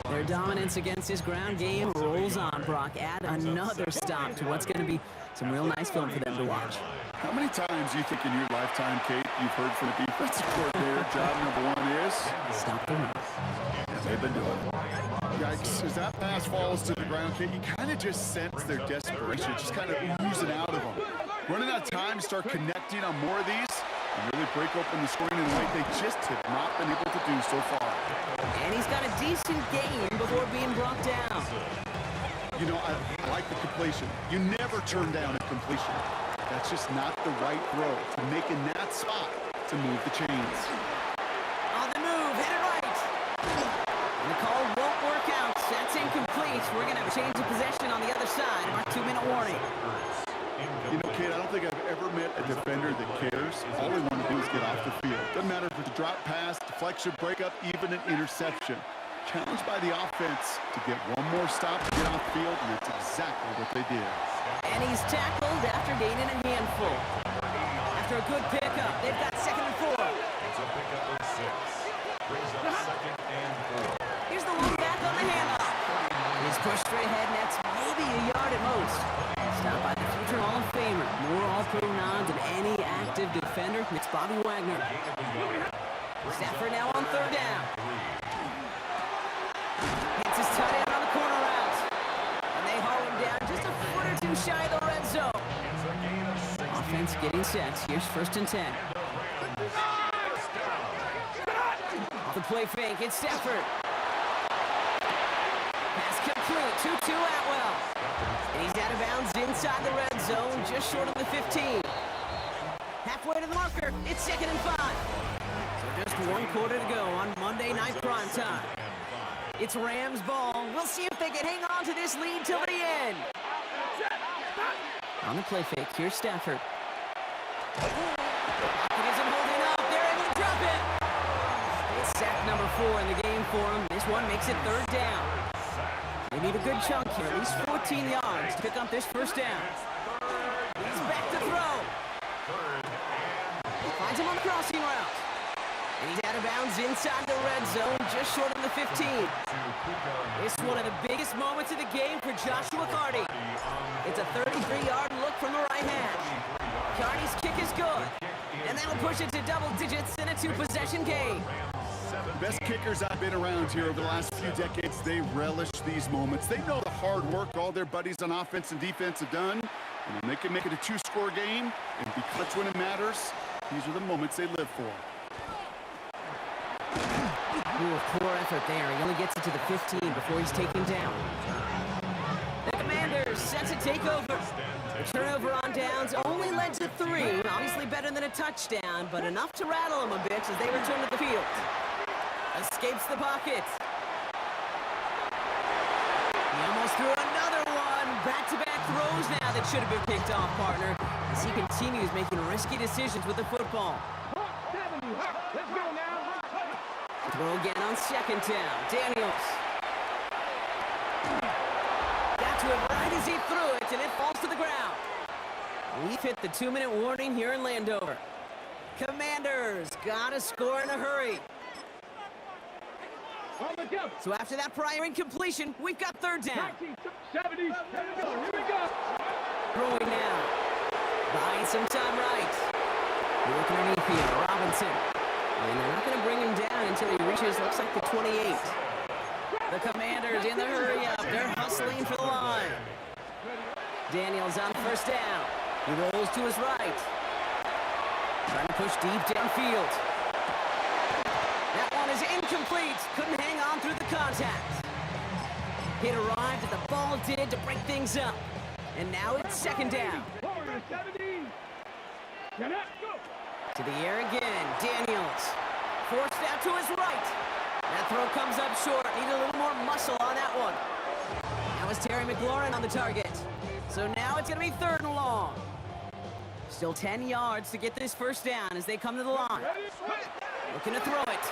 Their dominance against this ground game rolls on, Brock. Add another stop to what's going to be some real nice film for them to watch. How many times do you think in your lifetime, Kate, you've heard from the defensive coordinator, job number one is? Stop the run. Yeah, they've been doing it. Yikes, as that pass falls to the ground, Kate, you kind of just sense their desperation, just kind of oozing out of them. Running out of time to start connecting on more of these and really break open the scoring in a way they just have not been able to do so far. And he's got a decent game before being brought down. You know, I like the completion. You never turn down a completion. That's just not the right throw. To make in that spot to move the chains. On the move, hit it right. And the call won't work out. That's incomplete. We're going to have a change of possession on the other side. Our 2-minute warning. You know, Kate, I don't think I've ever met a defender that cares. All they want to do is get off the field. Doesn't matter if it's a drop pass, deflection, breakup, even an interception. Challenged by the offense to get one more stop to get off the field, and that's exactly what they did. And he's tackled after gaining a handful. After a good pickup, they've got 2nd and 4. It's a pickup of 6. Brings up 2nd and 4. Here's the one back on the handoff. He's pushed straight ahead, and that's maybe a yard at most. Stopped by the future Hall of Famer. More All-Pro nods than any active defender. It's Bobby Wagner. Stafford now on 3rd down. Hits his tight end on the corner route. And they haul him down just a foot or two shy of the red zone. Offense getting set. Here's 1st and 10. Off the play fake, it's Stafford. Pass complete, 2-2 Atwell. And he's out of bounds inside the red zone, just short of the 15. Halfway to the marker, it's 2nd and 5. So just 1 quarter to go on Monday Night Primetime. It's Rams ball. We'll see if they can hang on to this lead till the end. On the play fake, here's Stafford. It isn't holding up. They're able to drop it. It's sack number 4 in the game for him. This one makes it 3rd down. They need a good chunk here, at least 14 yards to pick up this 1st down. He's back to throw. Finds him on the crossing route. And he's out of bounds inside the red zone, just short of the 15. It's one of the biggest moments of the game for Joshua Carty. It's a 33-yard look from the right hash. Carty's kick is good, and that'll push it to double digits in a 2-possession game. Best kickers I've been around here over the last few decades, they relish these moments. They know the hard work all their buddies on offense and defense have done. And when they can make it a 2-score game and be clutch when it matters, these are the moments they live for. Ooh, poor effort there. He only gets it to the 15 before he's taken down. The Commanders set to take over. The turnover on downs only led to 3. Obviously better than a touchdown, but enough to rattle them a bit as they return to the field. Escapes the pocket. He almost threw another one. Back-to-back throws now that should have been picked off, partner, as he continues making risky decisions with the football. Let's go now. Throw again on 2nd down. Daniels. Got to it right as he threw it, and it falls to the ground. We've hit the 2-minute warning here in Landover. Commanders gotta score in a hurry. On the go. So after that prior incompletion, we've got 3rd down. 1970. Here we go. Throwing now. Buying some time right. You're looking underneath here. Robinson. And they're not going to bring him down until he reaches, looks like the 28. The Commanders in the hurry up. They're hustling for the line. Daniels on 1st down. He rolls to his right. Trying to push deep downfield. That one is incomplete. Couldn't hang on through the contact. Hit arrived, and the ball did to break things up. And now it's 2nd down. Forward to 17. Get up, go. To the air again, Daniels. Forced out to his right. That throw comes up short. Needed a little more muscle on that one. That was Terry McLaurin on the target. So now it's going to be 3rd and long. Still 10 yards to get this first down as they come to the line. Looking to throw it.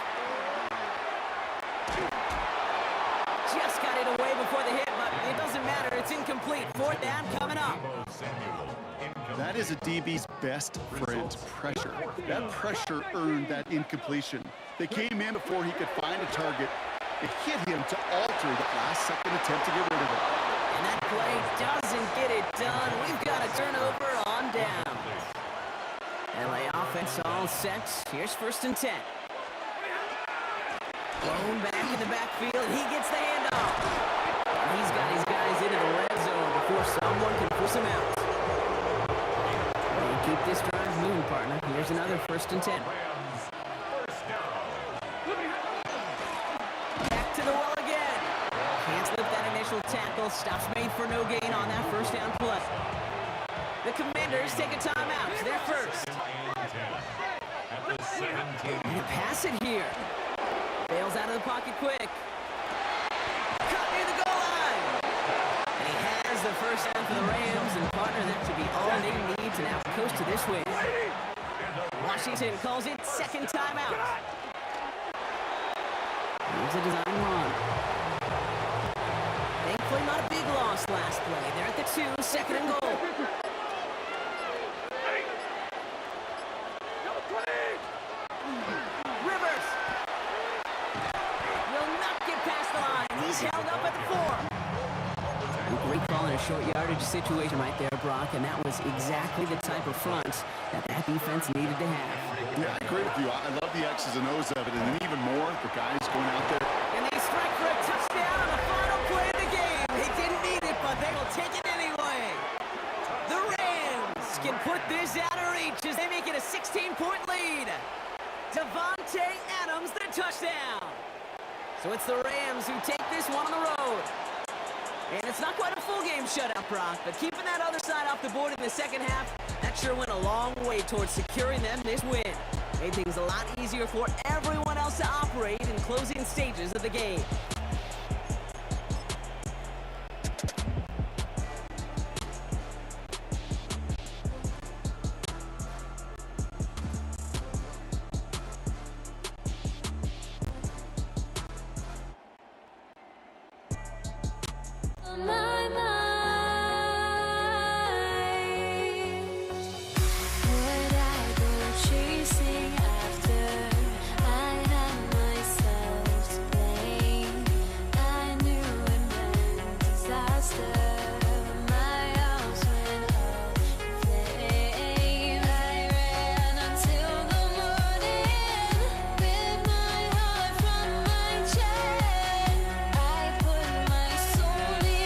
Just got it away before the hit, but it doesn't matter. It's incomplete. 4th down coming up. That is a DB's best friend, pressure. That pressure earned that incompletion. They came in before he could find a target. It hit him to alter the last-second attempt to get rid of it. And that play doesn't get it done. We've got a turnover on down. LA offense all set. Here's 1st and 10. Blown back in the backfield. He gets the handoff. He's got his guys into the red zone before someone can push him out. Well, keep this drive moving, partner. Here's another 1st and 10. Back to the well again. Can't slip that initial tackle. Stops made for no gain on that 1st down play. The Commanders take a timeout. They're first. And a pass it here. Bails out of the pocket quick. Cut near the goal line. And he has the 1st down for the Rams. And partner, that should be all they need to now coast to this win. Washington calls it 2nd timeout. Here's a design run. Thankfully, not a big loss last play. They're at the 2, 2nd and goal. Rivers will not get past the line. He's held up at the 4. Great call in a short yardage situation right there, Brock, and that was exactly the type of front that defense needed to have. Yeah, I agree with you. I love the X's and O's of it, and then even more, the guys going out there. And they strike for a touchdown on the final play of the game. They didn't need it, but they will take it anyway. The Rams can put this out of reach as they make it a 16-point lead. Devontae Adams, the touchdown. So it's the Rams who take this one on the road. And it's not quite a full game shutout, Brock, but keeping that other side off the board in the 2nd half, that sure went a long way towards securing them this win. Made things a lot easier for everyone else to operate in closing stages of the game.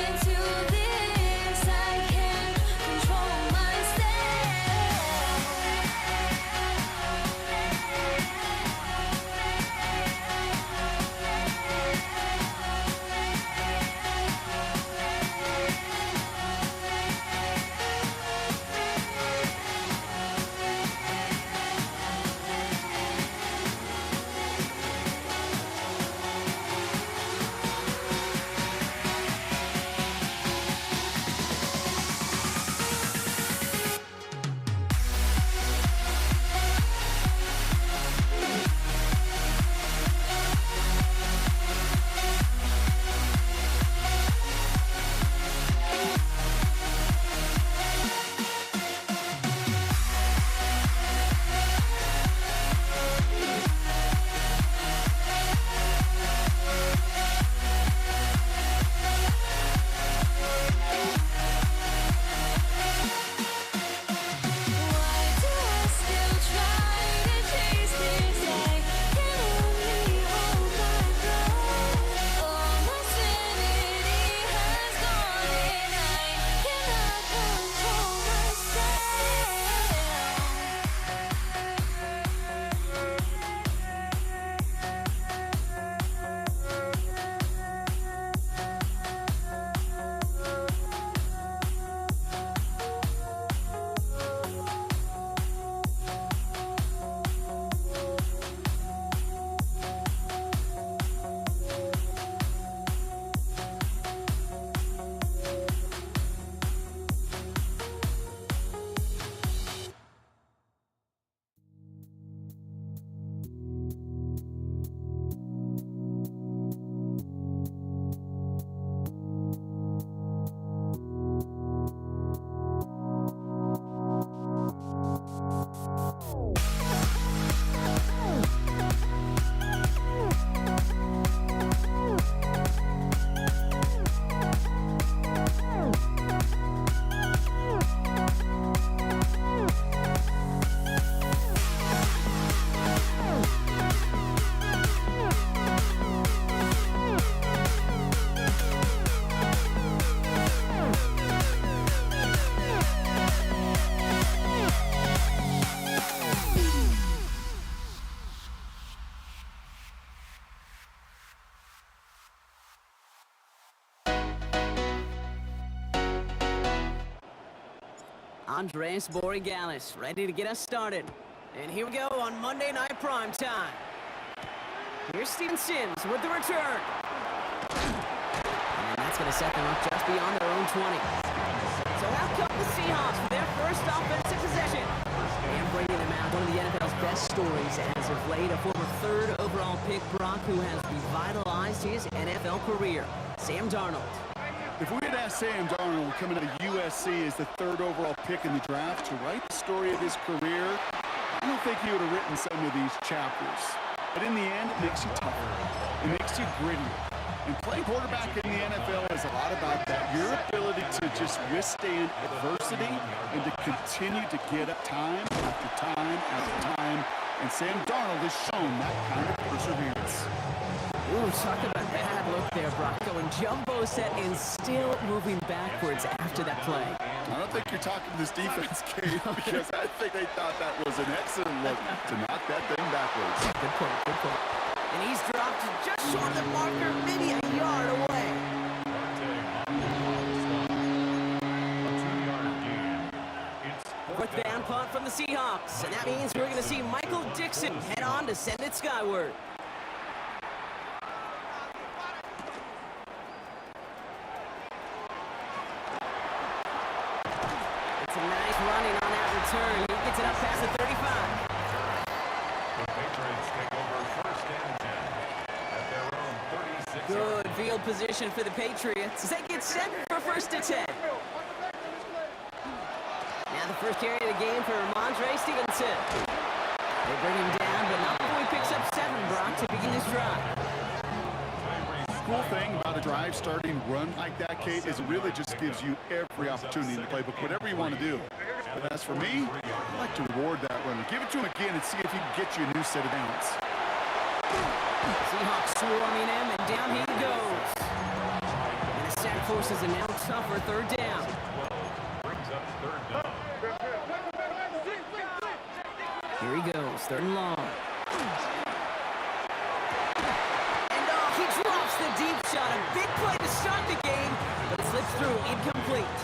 Into Andres Borregales ready to get us started. And here we go on Monday Night Primetime. Here's Steven Sims with the return. And that's going to set them up just beyond their own 20. So out come the Seahawks for their first offensive possession. And bringing them out one of the NFL's best stories as of late, a former third overall pick, Brock, who has revitalized his NFL career, Sam Darnold. If we had asked Sam Darnold coming out of USC as the third overall pick in the draft to write the story of his career, I don't think he would have written some of these chapters. But in the end, it makes you tougher. It makes you grittier. And playing quarterback in the NFL is a lot about that. Your ability to just withstand adversity and to continue to get up time after time after time. And Sam Darnold has shown that kind of perseverance. Ooh, talk about a bad look there, Brock. Going jumbo set and still moving backwards after that play. I don't think you're talking to this defense, Kate, because I think they thought that was an excellent look to knock that thing backwards. Good point, good point. And he's dropped just short of the marker, maybe a yard away. Fourth down punt from the Seahawks, and that means we're going to see Michael Dixon head on to send it skyward. It's a nice running on that return. He gets it up past the 35. The Patriots take over first and 10 at their own 36. Good field position for the Patriots as they get set for first and 10. Now the first carry of the game for Ramondre Stevenson. They bring him down, but not before he picks up 7, Brock, to begin this drive. Cool thing about a drive starting run like that, Kate, is it really just gives you every opportunity in the playbook, whatever you want to do. But as for me, I like to reward that runner. Give it to him again and see if he can get you a new set of downs. Seahawks swarming him, and down he goes. And the sack forces a now tougher third down. Brings up third down. Here he goes, third and long. He drops the deep shot. A big play to start the game, but it slips through incomplete.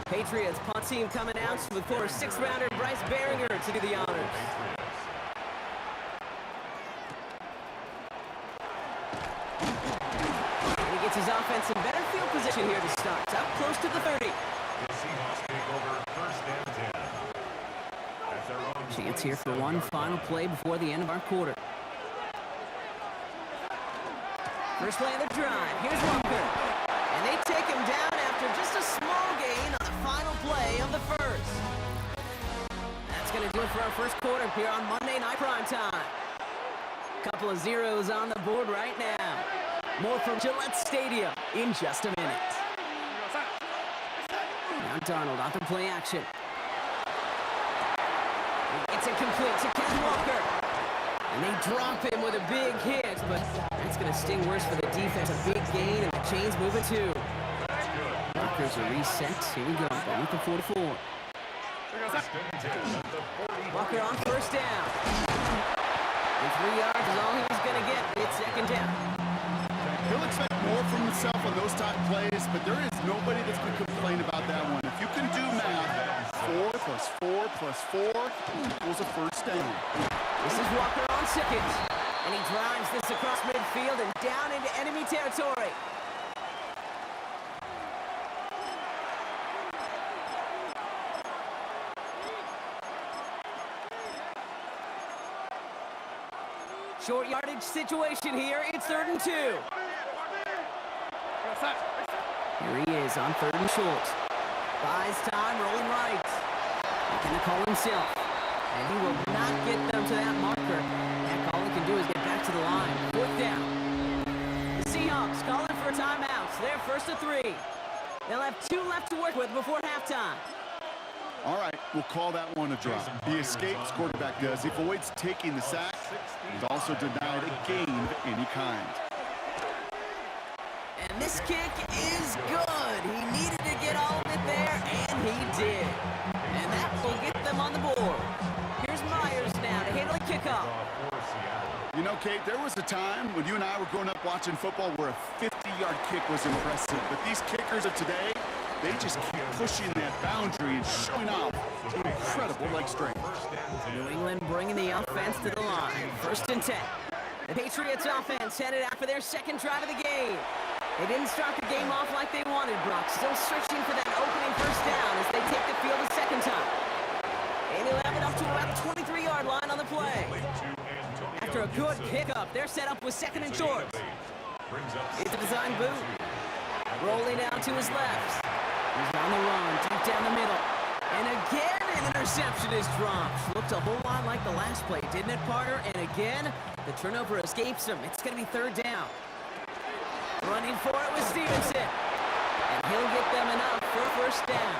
Patriots punt team coming out with former 6th-rounder Bryce Baringer to do the honors. And he gets his offense in better field position here to start. Up close to the 30. The Seahawks take over first and 10 at their own. Chance here for one final play before the end of our quarter. First play of the drive. Here's Walker. And they take him down after just a small gain on the final play of the first. That's going to do it for our first quarter here on Monday Night Primetime. Couple of zeros on the board right now. More from Gillette Stadium in just a minute. Now Darnold off the play action. It's incomplete to Ken Walker. And they drop him with a big hit, but that's going to sting worse for the defense. A big gain, and the chain's moving too. Walker's a reset. Here we go. Ball with the 44. Walker on first down. And 3 yards is all he was going to get. It's second down. He'll expect more from himself on those type plays, but there is nobody that's going to complain about that one. If you can do math, 4 plus 4 plus 4 equals a first down. This is Walker on second, and he drives this across midfield and down into enemy territory. Short yardage situation here. It's 3rd and 2. Here he is on 3rd and short. Buys time, rolling right. Making the call himself. And he will not get them to that marker. And all he can do is get back to the line. 4th down. The Seahawks calling for a timeout. So they're 1st and 3. They'll have 2 left to work with before halftime. All right, we'll call that one a drop. He escapes, quarterback does. He avoids taking the sack. He's also denied a gain of any kind. And this kick is good. He needed to get all of it there, and he did. And that will get them on the board. Here's Myers now to handle the kickoff. You know, Kate, there was a time when you and I were growing up watching football where a 50-yard kick was impressive. But these kickers of today, They just keep pushing that boundary and showing off incredible leg strength. New England bringing the offense to the line. 1st and 10. The Patriots offense headed out for their second drive of the game. They didn't start the game off like they wanted, Brock. Still searching for that opening 1st down as they take the field a second time. And he'll have it up to about the 23-yard line on the play. After a good pickup, they're set up with 2nd and short. It's a design boot. Rolling out to his left. He's on the run, deep down the middle. And again, an interception is dropped. Looked a whole lot like the last play, didn't it, Parter? And again, the turnover escapes him. It's going to be 3rd down. Running for it with Stevenson. And he'll get them enough for a 1st down.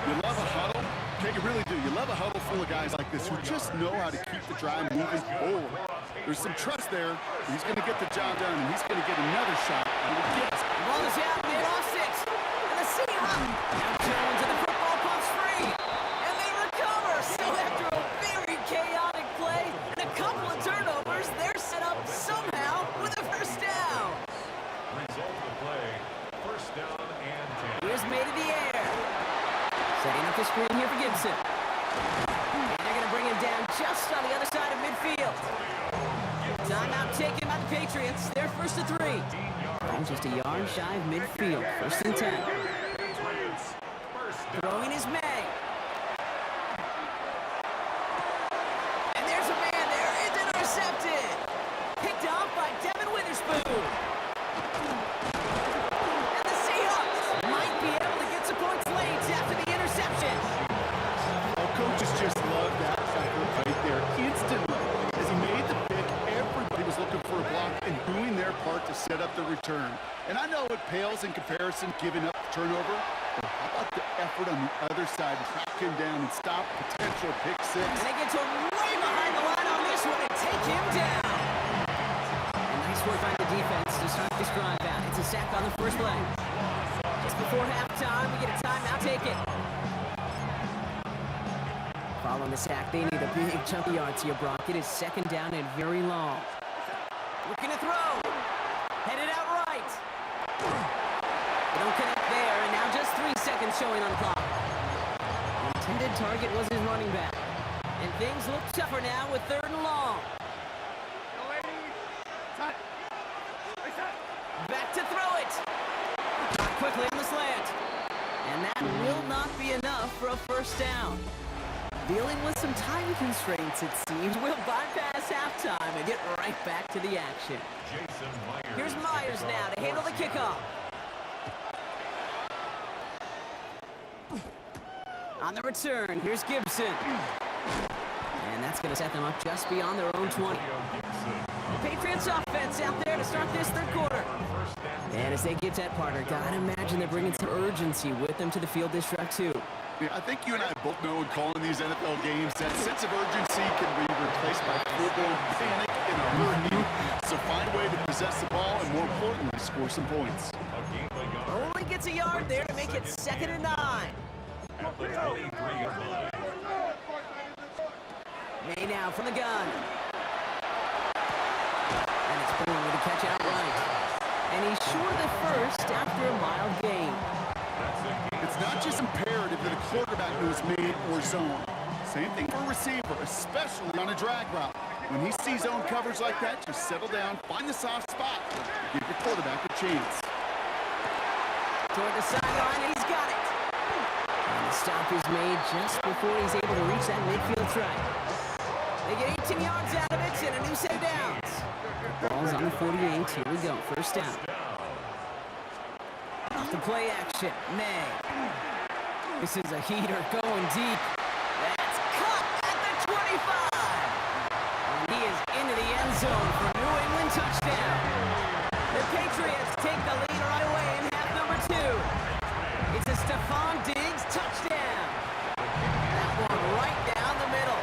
You love a huddle. Okay, you really do. You love a huddle full of guys like this who just know how to keep the drive moving forward. There's some trust there. He's going to get the job done, and he's going to get another shot. The ball is out, mid off 6. And the seam. Now Jones and the football pumps free. And they recover. So after a very chaotic play and a couple of turnovers, they're set up somehow with a 1st down. Result of the play, 1st down and 10. Here's made in the air. Setting up the screen here for Gibson. And they're going to bring him down just on the other side of midfield. Timeout taken by the Patriots. They're 1st and 3. And just a yard shy of midfield. 1st and 10. Throwing is May. And there's a man there. It's intercepted. Picked up by Devin Witherspoon. And the Seahawks might be able to get some points late after the interception. Oh, coaches just love that effort right there. Instantly, as he made the pick, everybody was looking for a block and doing their part to set up the return. And I know it pales in comparison, giving up the turnover. But how about the effort on the other side to track him down and stop potential pick 6? And they get to way behind the line on this one and take him down. And nice work by the defense to start this drive out. It's a sack on the 1st play. Just before halftime, we get a timeout taken. Following the sack, they need a big chunk of yards here, Brock. It is 2nd down and very long. Looking to throw. Headed out right. They don't connect there, and now just 3 seconds showing on the clock. The intended target was his running back. And things look tougher now with 3rd and long. Back to throw it. Got quickly on the slant. And that will not be enough for a 1st down. Dealing with some time constraints, it seems. We'll bypass halftime and get right back to the action. Here's Myers now to handle the kickoff. On the return, here's Gibson. And that's going to set them up just beyond their own 20. The Patriots offense out there to start this 3rd quarter. And as they get that partner, gotta imagine they're bringing some urgency with them to the field this drive too. Yeah, I think you and I both know in calling these NFL games that sense of urgency can be replaced by full-blown panic in a hurry. So find a way to possess the ball and, more importantly, score some points. Only gets a yard there to make it 2nd and 9. May now from the gun. And it's Bourne with a catch outright. And he's short of the 1st after a mild gain. It's not just imperative that a quarterback knows man or zone. Same thing for a receiver, especially on a drag route. When he sees zone coverage like that, just settle down, find the soft spot, give your quarterback a chance. Toward the sideline, and he's got it. And the stop is made just before he's able to reach that midfield track. They get 18 yards out of it and a new set of downs. Ball's on the 48. Here we go. 1st down. Off the play action. May. This is a heater going deep. That's caught at the 25. And he is into the end zone for a New England touchdown. The Patriots take the lead right away in half number 2. It's a Stephon Diggs touchdown. That one right down the middle.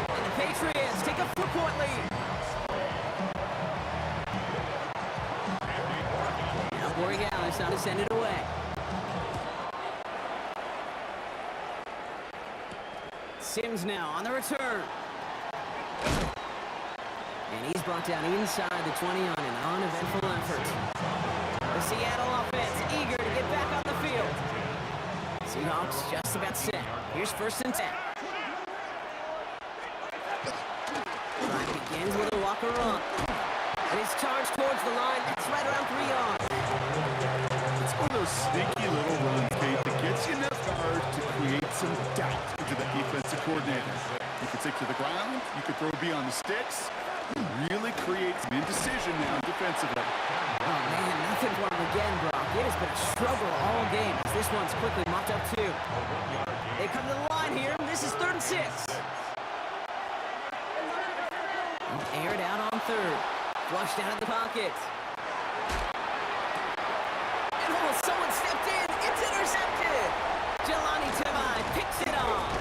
And the Patriots take a 4-point lead. Now Borregales now to send it away. Sims now on the return. And he's brought down inside the 20 on an uneventful effort. The Seattle offense eager to get back on the field. Seahawks just about set. Here's 1st and 10. Drive begins with a Walker run. And he's charged towards the line. That's right around 3 yards. It's one of those sneaky little runs, Kate, that gets you enough yard to create some doubt into the defensive coordinator. You could take to the ground. You could throw beyond the sticks. Really creates some indecision now defensively. Oh, man, nothing for him again, Brock. It has been a struggle all game as this one's quickly mopped up, too. They come to the line here. This is 3rd and 6. Aired out on 3rd. Flushed out of the pocket. And almost someone stepped in. It's intercepted. Jelani Tavai picks it off.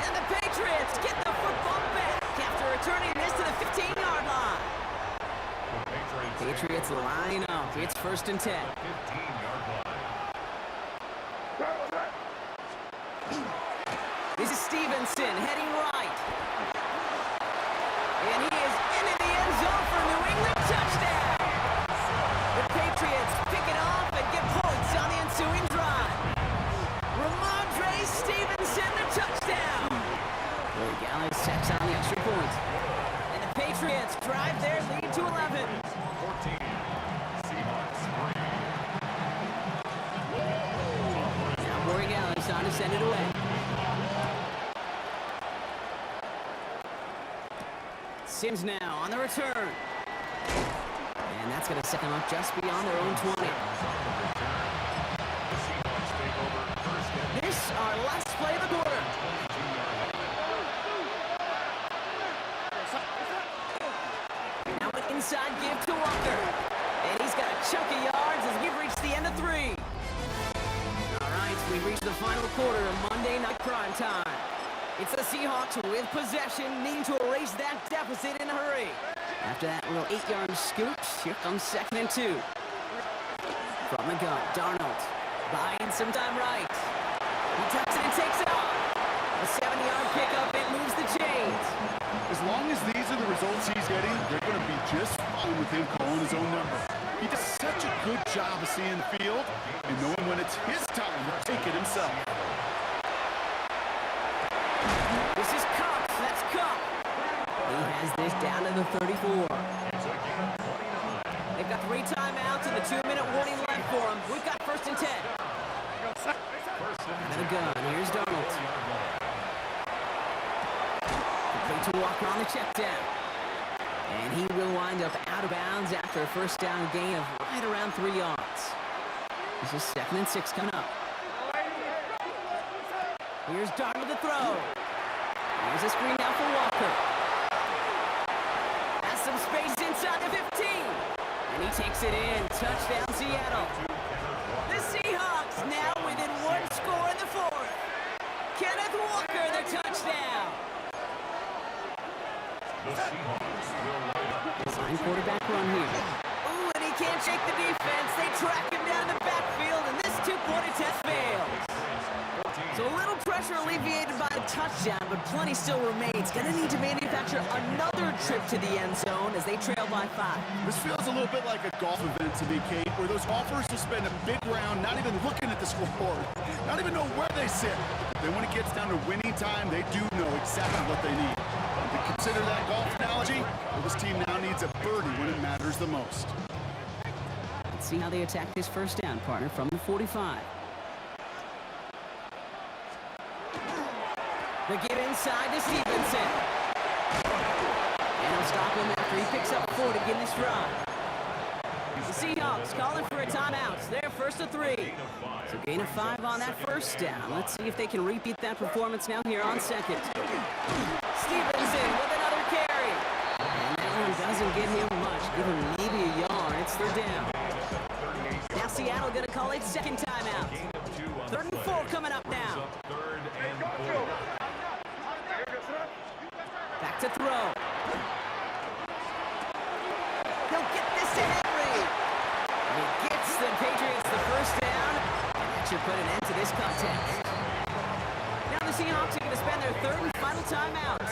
And the Patriots get the football back after returning this to the 15-yard line. Patriots line up. It's 1st and 10. 15-yard line. This is Stevenson heading right. And he is into the end zone for a New England touchdown. The Patriots pick it off and get points on the ensuing drive. Ramondre Stevenson, the touchdown. Willie Gallows checks on the extra point. And the Patriots drive their lead to 11. 14. Seahawks 3. Now Willie Gallows on to send it away. Sims now on the return. And that's going to set them up just beyond their own 20. This our last play of the quarter. Now an inside give to Walker. And he's got a chunk of yards as we've reached the end of 3. All right, we reached the final quarter of Monday Night Prime Time. It's the Seahawks with possession, needing to erase that deficit in a hurry. After that little 8-yard scoop, here comes 2nd and 2. From the gun, Darnold buying some time right. He tucks it and takes it off. A 7-yard pickup, it moves the chains. As long as these are the results he's getting, they're going to be just fine with him calling his own number. He does such a good job of seeing the field and knowing when it's his time to take it himself. This is Cox. That's Cox. He has this down to the 34. They've got 3 timeouts and the 2-minute warning left for them. We've got 1st and 10. Out of the gun. Here's Darnold. Complete to Walker on the check down. And he will wind up out of bounds after a 1st down gain of right around 3 yards. This is 2nd and 6 coming up. Here's Darnold to throw. Here's a screen now for Walker. Has some space inside the 15. And he takes it in. Touchdown, Seattle. The Seahawks now within 1 score in the 4th. Kenneth Walker, the touchdown. Design quarterback run here. Ooh, and he can't shake the defense. They track him down the backfield, and this 2-point attempt fails. So a little pressure alleviated by a touchdown, but plenty still remains. Gonna need to manufacture another trip to the end zone as they trail by 5. This feels a little bit like a golf event to me, Kate, where those golfers will spend a big round not even looking at the scoreboard, not even know where they sit. Then when it gets down to winning time, they do know exactly what they need. And to consider that golf analogy, well, this team now needs a birdie when it matters the most. Let's see how they attack this 1st down, partner, from the 45. They get inside to Stevenson. And he'll stop him after he picks up 4 to begin this drive. The Seahawks calling for a timeout. They're 1st and 3. So gain of 5 on that 1st down. Let's see if they can repeat that performance now here on 2nd. Stevenson with another carry. And that one doesn't get him much. Give him maybe a yard. It's 3rd down. Now Seattle going to call it 2nd timeout. 3rd and 4 coming up now. Back to throw. He'll get this to Henry. And he gets the Patriots the 1st down. And that should put an end to this contest. Now the Seahawks are going to spend their 3rd and final timeout.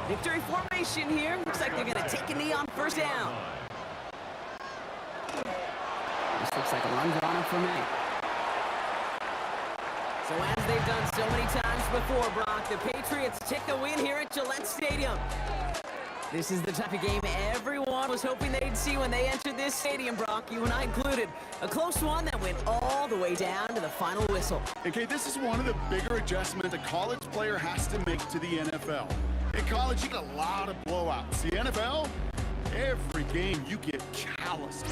Victory formation here. Looks like they're going to take a knee on 1st down. This looks like a run drawn up for me. So as they've done so many times before, Brock, the Patriots take the win here at Gillette Stadium. This is the type of game everyone was hoping they'd see when they entered this stadium, Brock, you and I included. A close one that went all the way down to the final whistle. Okay, this is one of the bigger adjustments a college player has to make to the NFL. In college, you get a lot of blowouts. The NFL, every game you get calloused.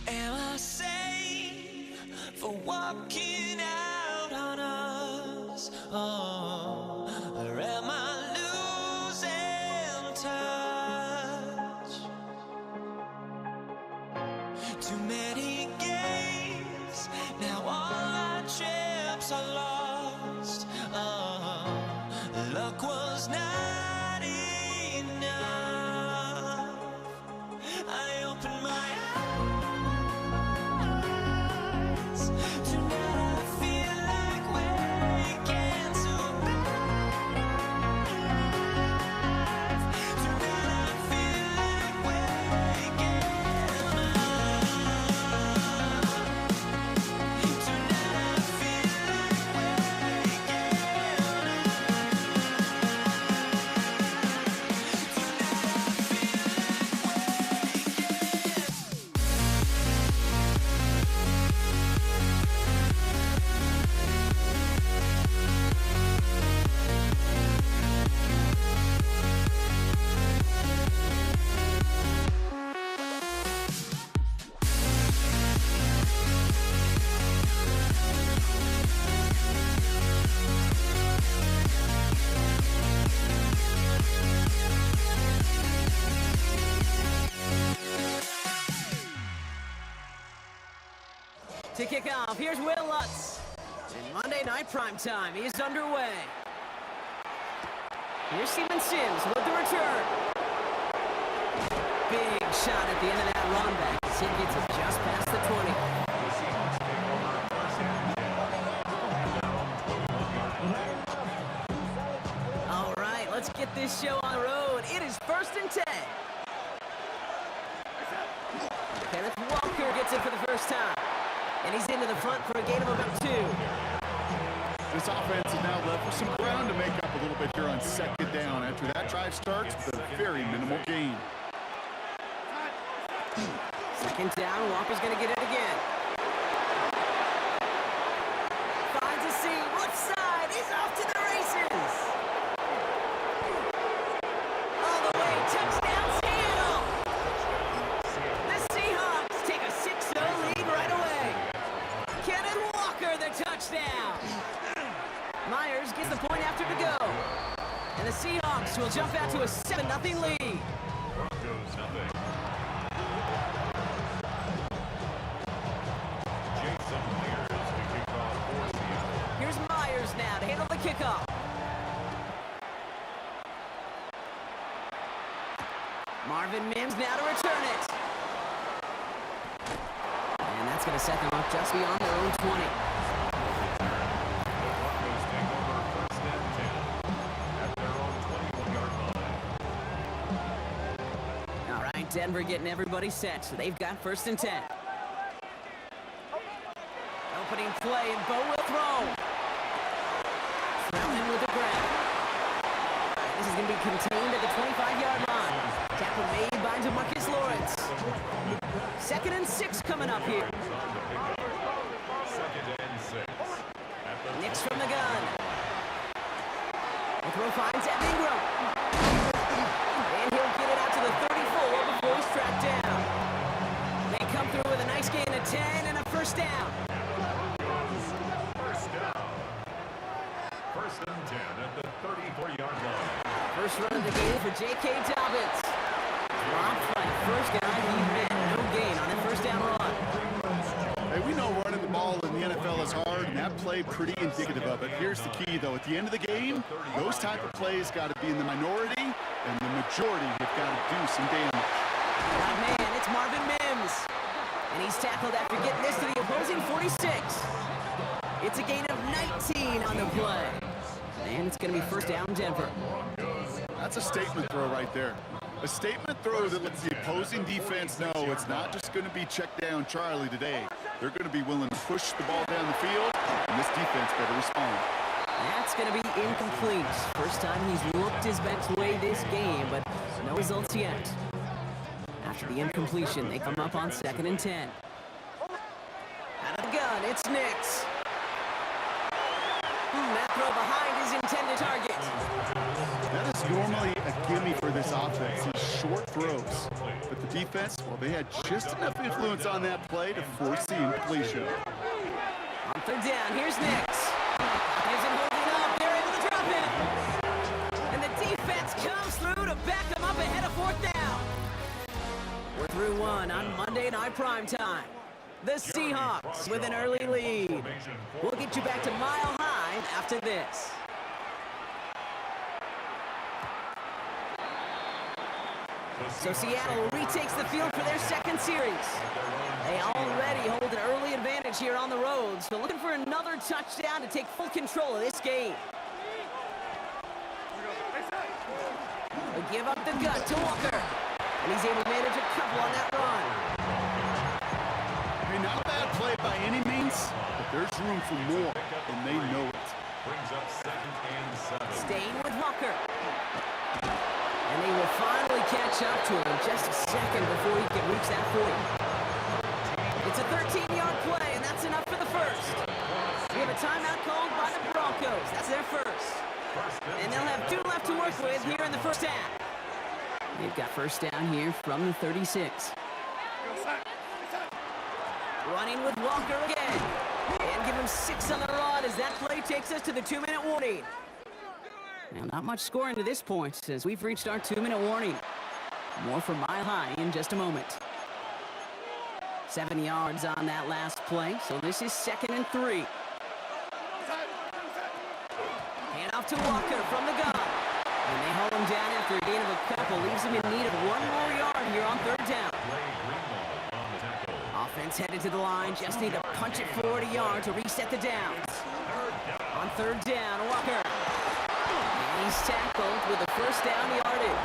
Am I safe for walking out on us? Oh, or am I losing touch? Too many games, now all our chips are lost. Oh, luck was not enough. I opened my eyes. To kick off, here's Will Lutz. In Monday Night Primetime, he is underway. Here's Steven Sims with the return. Big shot at the end of that run back as he gets it just past the 20. All right, let's get this show on the road. It is 1st and 10. Kenneth Walker gets it for the first time. And he's into the front for a gain of about 2. This offense is now left with some ground to make up a little bit here on 2nd down. After that drive starts with a very minimal gain. 2nd down, Walker's going to get it again. Finds a seam, left side, he's off to the races. All the way, touchdown Seattle. The Seahawks take a 6-0 lead right away. Seahawks will jump out to a 7-0 lead. Broncos nothing. Jason Myers to kick off for Seattle. Here's Myers now to handle the kickoff. Marvin Mims now to return it. And that's going to set them up just beyond their own 20. Broncos take over first and 10 at their own 21-yard line. All right, Denver getting everybody set, so they've got first and 10. Opening play, and Bo will throw. Troutman with the grab. This is going to be contained at the 25-yard line. Tackle made by DeMarcus Lawrence. 2nd and 6 coming up here. Second and 6. Nix from the gun. The throw finds Evan Ingram. And he'll get it out to the 34 before he's tracked down. They come through with a nice gain of 10 and a first down. First down. First and 10 at the 34-yard line. First run of the game for J.K. Dobbins. Dropped by the first guy he met. No gain on that first down run. Hey, we know running the ball in the NFL is hard, and that play pretty indicative of it. Here's the key, though. At the end of the game, those type of plays got to be in the minority, and the majority have got to do some damage. Right man, it's Marvin Mims. And he's tackled after getting this to the opposing 46. It's a gain of 19 on the play. And it's going to be first down Denver. That's a statement throw right there. A statement throw that lets the opposing defense know it's not just going to be check down Charlie today. They're going to be willing to push the ball down the field, and this defense better respond. That's going to be incomplete. First time he's looked his best way this game, but no results yet. After the incompletion, they come up on 2nd and 10. Out of the gun, it's Nix. That throw behind his intended target. That is normally a gimme for this offense, these short throws. But the defense, well, they had just enough influence on that play to force the incompletion. On 3rd down, here's Nix. Isn't holding up, they're able to drop it. And the defense comes through to back them up ahead of 4th down. We're through one on Monday Night Primetime. The Seahawks with an early lead. We'll get you back to Mile High after this. So Seattle retakes the field for their second series. They already hold an early advantage here on the road, so looking for another touchdown to take full control of this game. They give up the gut to Walker, and he's able to manage a couple on that run. I mean, not a bad play by any means, but there's room for more, and they know it. Brings up 2nd and 7. Staying with Walker. And they will finally catch up to him in just a second before he can reach that 40. It's a 13-yard play, and that's enough for the first. We have a timeout called by the Broncos. That's their first. And they'll have 2 left to work with here in the first half. They've got first down here from the 36. Running with Walker again. And give him 6 on the rod as that play takes us to the 2-minute warning. Now, not much scoring to this point as we've reached our 2-minute warning. More from Mile High in just a moment. 7 yards on that last play, so this is 2nd and 3. Hand off to Walker from the gun. And they hold him down after a gain of a couple. Leaves him in need of 1 more yard here on 3rd down. Offense headed to the line. Just need to punch it 40 yards to reset the downs. On 3rd down, Walker. And he's tackled with the first down yardage.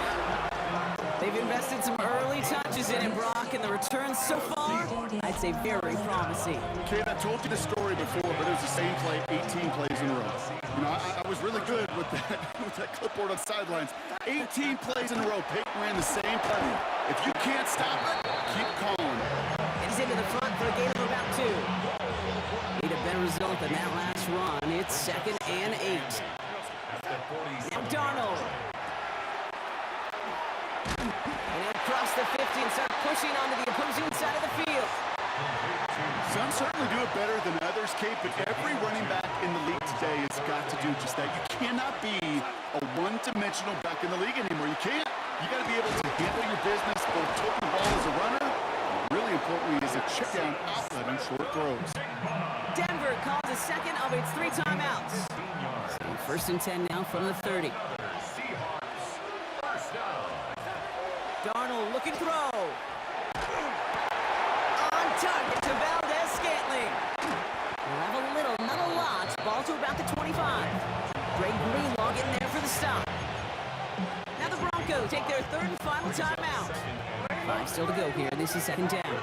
They've invested some early touches in him, Brock, and the returns so far, I'd say very promising. Kate, I told you the story before, but it was the same play 18 plays in a row. You know, I was really good with that clipboard on sidelines. 18 plays in a row. Peyton ran the same play. If you can't stop it, keep calling. He's into the front for a gain of about 2. Need a better result than that last run. It's 2nd and 8. Now Darnold. And he'll cross the 50 and start pushing onto the opposing side of the field. Some certainly do it better than others, Kate, but every running back in the league today has got to do just that. You cannot be a one-dimensional back in the league anymore. You can't. You got to be able to handle your business, both toting the ball as a runner, and really importantly is a check down outlet on short throws. Denver calls a second of its 3 timeouts. So first and 10 now from the 30. Darnold looking throw. On target to Valdez-Scantling. We'll have a little, not a lot. Ball to about the 25. Greg Greenlaw getting there for the stop. Now the Broncos take their 3rd and final timeout. 5 still to go here. This is 2nd down.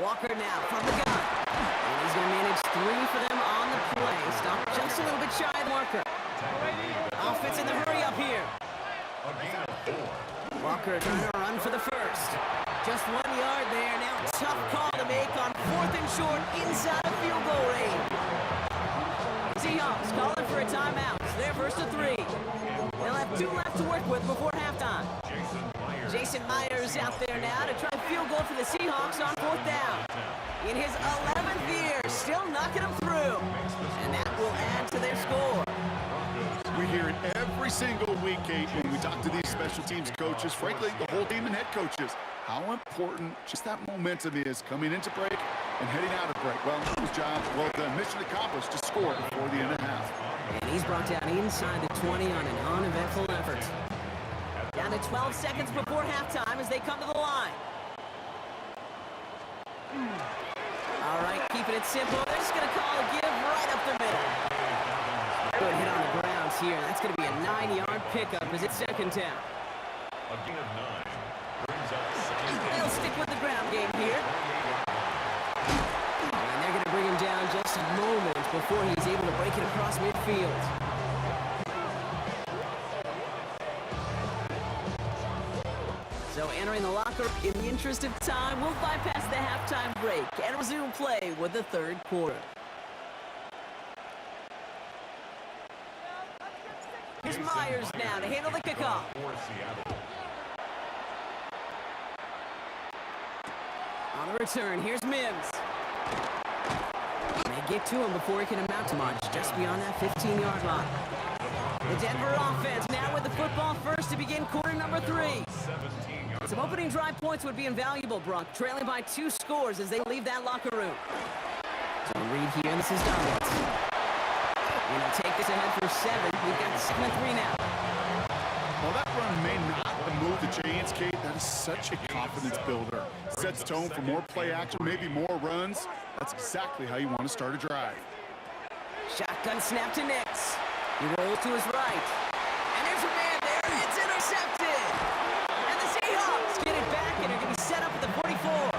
Walker now from the gun. And he's going to manage 3 for them on the play. Stop just a little bit shy of the marker. Offense in the hurry up here. Walker trying to run for the first. Just 1 yard there. Now tough call to make on 4th and short inside of field goal range. Seahawks calling for a timeout. It's their first of 3. They'll have 2 left to work with before halftime. Jason Myers out there now to try a field goal for the Seahawks on 4th down. In his 11th year, still knocking them through. And that will add to their score. We hear it every single week, Kate, when we talk to these special teams coaches, frankly, the whole team and head coaches, how important just that momentum is coming into break and heading out of break. Well, his job, well done. Mission accomplished to score before the end of half. And he's brought down inside the 20 on an uneventful effort. Down to 12 seconds before halftime as they come to the line. All right, keeping it simple. They're just going to call a give right up the middle. Good hit on the grounds here. That's going to be a 9-yard pickup as it's 2nd down. A gain of 9 brings up 2nd. They'll stick with the ground game here. And they're going to bring him down just a moment before he's able to break it across midfield. So entering the locker in the interest of time, we'll bypass the halftime break and resume play with the 3rd quarter. Here's Myers now to handle the kickoff. On the return, here's Mims. They get to him before he can amount to much, just beyond that 15-yard line. The Denver offense now with the football first to begin quarter number 3. Some opening drive points would be invaluable, Brock, trailing by 2 scores as they leave that locker room. So Reed here, and this is Dominance. And they'll take this ahead for 7. We've got 2nd and 3 now. While that run may not have moved the chains, Kate, that is such a confidence builder. Sets tone for more play action, maybe more runs. That's exactly how you want to start a drive. Shotgun snap to Nix. He rolls to his right. And there's a man there. It's intercepted. And the Seahawks get it back, and they're going to be set up at the 44.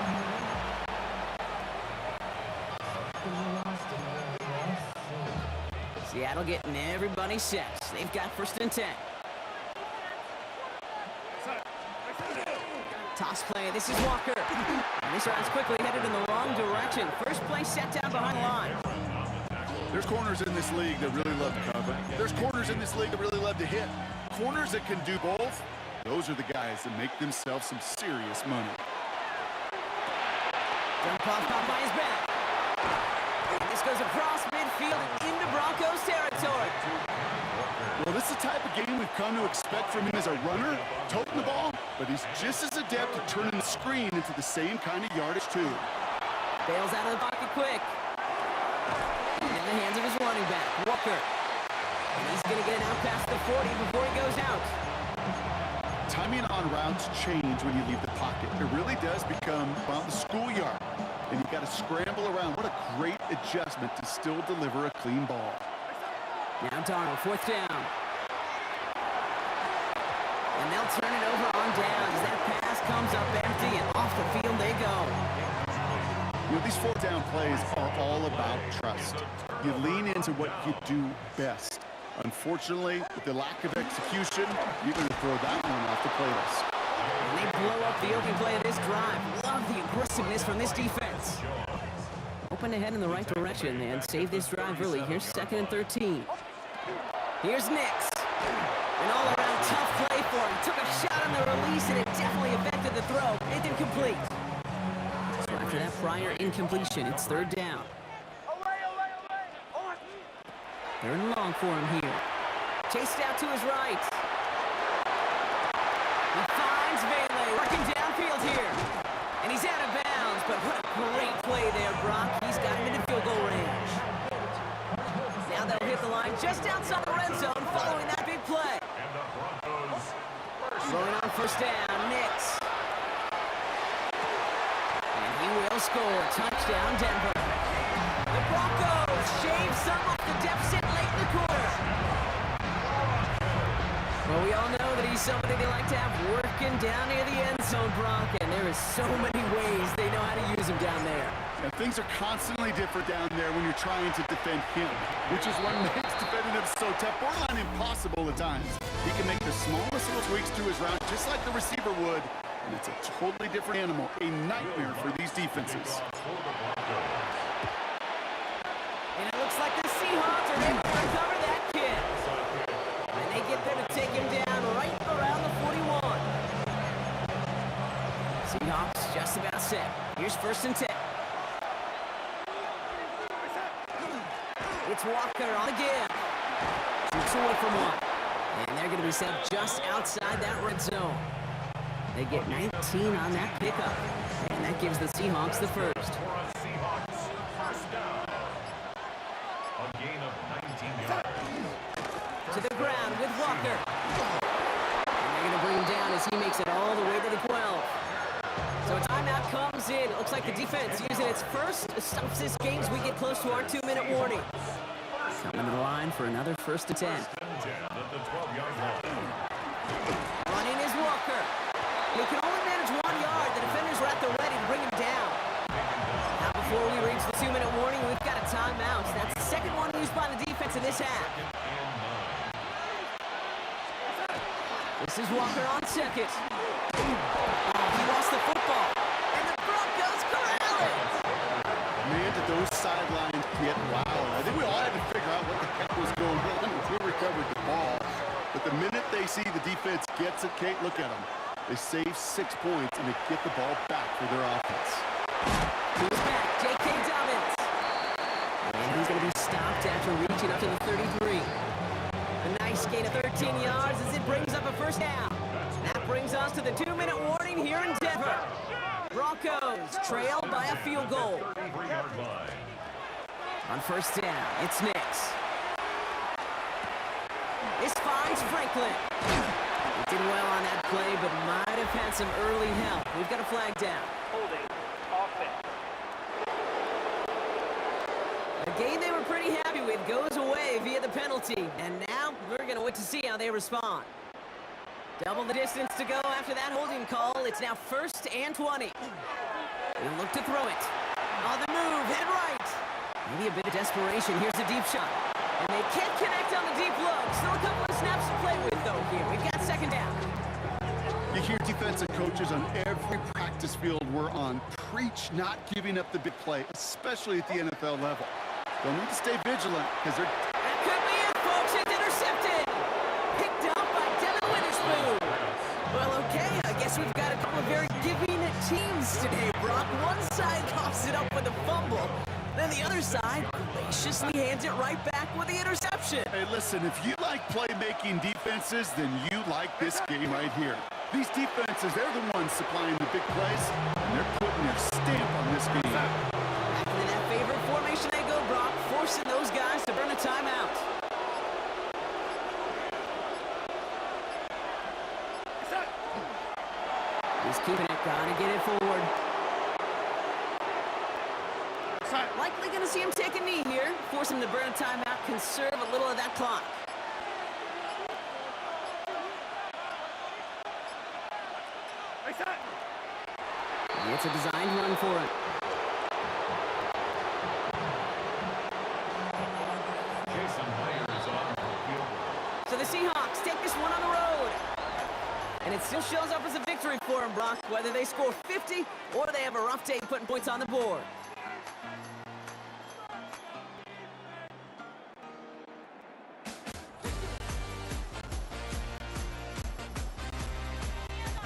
Seattle getting everybody set. They've got 1st and 10. Toss play. This is Walker. And this round's quickly headed in the wrong direction. First play set down behind the line. There's corners in this league that really love to cover. There's corners in this league that really love to hit. Corners that can do both, those are the guys that make themselves some serious money. Jump off caught by his back. And this goes across midfield and into Broncos territory. Well, this is the type of game we've come to expect from him as a runner, toting the ball, but he's just as adept at turning the screen into the same kind of yardage, too. Bails out of the pocket quick. In the hands of his running back, Walker. And he's going to get it out past the 40 before he goes out. Timing on routes change when you leave the pocket. It really does become, well, the schoolyard. And you got to scramble around. What a great adjustment to still deliver a clean ball. Now Darnold, 4th down. And they'll turn it over on down as that pass comes up empty, and off the field they go. You know, these 4th down plays are all about trust. You lean into what you do best. Unfortunately, with the lack of execution, you're going to throw that one off the playlist. And they blow up the open play of this drive. Love the aggressiveness from this defense. Open ahead in the right direction and save this drive early. Here's 2nd and 13. Here's Nix. An all-around tough play for him. Took a shot on the release, and it definitely affected the throw. It's incomplete. So after that prior incompletion, it's 3rd down. Third and long for him here. Chased out to his right. He finds Vele working downfield here. And he's out of bounds, but what a great play there, Brock. He's got him into field goal range. Now they'll hit the line just outside the red zone following that big play. And the Broncos Throwing on first down, Nix. And he will score. Touchdown, Denver. The Broncos shave some of the deficit late in the quarter. Well, we all know that he's somebody they like to have working down near the end zone, Brock, and there is so many ways they know how to use him down there. And things are constantly different down there when you're trying to defend him, which is what makes defending him so tough, borderline impossible at times. He can make the smallest little tweaks to his route, just like the receiver would, and it's a totally different animal, a nightmare for these defenses. And it looks like the Seahawks are able to recover that kid. And they get there to take him down right around the 41. Seahawks just about set. Here's first and 10. It's Walker on the give. Shoots away from one. And they're going to be set just outside that red zone. They get 19 on that pickup. And that gives the Seahawks the first. Seahawks first down. A gain of 19 yards. To the ground with Walker. And they're going to bring him down as he makes it all the way to the 12. So a timeout comes in. It looks like the defense using its first stops this game as we get close to our 2-minute warning. Coming to the line for another first and 10. At the 12-yard line. Running is Walker. He can only manage 1 yard. The defenders are at the ready to bring him down. Now before we reach the 2-minute warning, we've got a timeout. That's the second one used by the defense in this half. This is Walker on second. He lost the football. And the Broncos corral it. Man, did those sidelines get wild. I think we all had to figure out what the heck was going on with who recovered the ball. But the minute they see the defense gets it, Kate, look at them. They save 6 points, and they get the ball back for their offense. Who's back? J.K. Dobbins. And he's going to be stopped after reaching up to the 33. A nice gain of 13 yards as it brings up a first down. That brings us to the 2-minute warning here in Denver. Broncos trail by a field goal. On first down, it's Nix. This finds Franklin. He did well on that play, but might have had some early help. We've got a flag down. Holding. Offense. A game they were pretty happy with goes away via the penalty. And now we're going to wait to see how they respond. Double the distance to go after that holding call. It's now first and 20. He'll look to throw it. On the move, head right. Maybe a bit of desperation. Here's a deep shot. And they can't connect on the deep look. Still a couple of snaps to play with, though, here. We've got second down. You hear defensive coaches on every practice field we're on preach not giving up the big play, especially at the NFL level. They'll need to stay vigilant because they're... That could be it, folks. It's intercepted. Picked up by Devin Witherspoon. Well, okay, I guess we've got a couple of very giving teams today, Brock. One side coughs it up with a fumble. Then the other side graciously hands it right back with the interception. Hey, listen, if you like playmaking defenses, then you like this game right here. These defenses, they're the ones supplying the big plays, and they're putting their stamp on this game. Back into that favorite formation they go, Brock, forcing those guys to burn a timeout. He's keeping it, trying to get it forward. Likely going to see him take a knee here. Force him to burn a timeout, conserve a little of that clock. It's a designed run for it. Jason Myers on for field goal. So the Seahawks take this one on the road. And it still shows up as a victory for them, Brock, whether they score 50 or they have a rough day putting points on the board.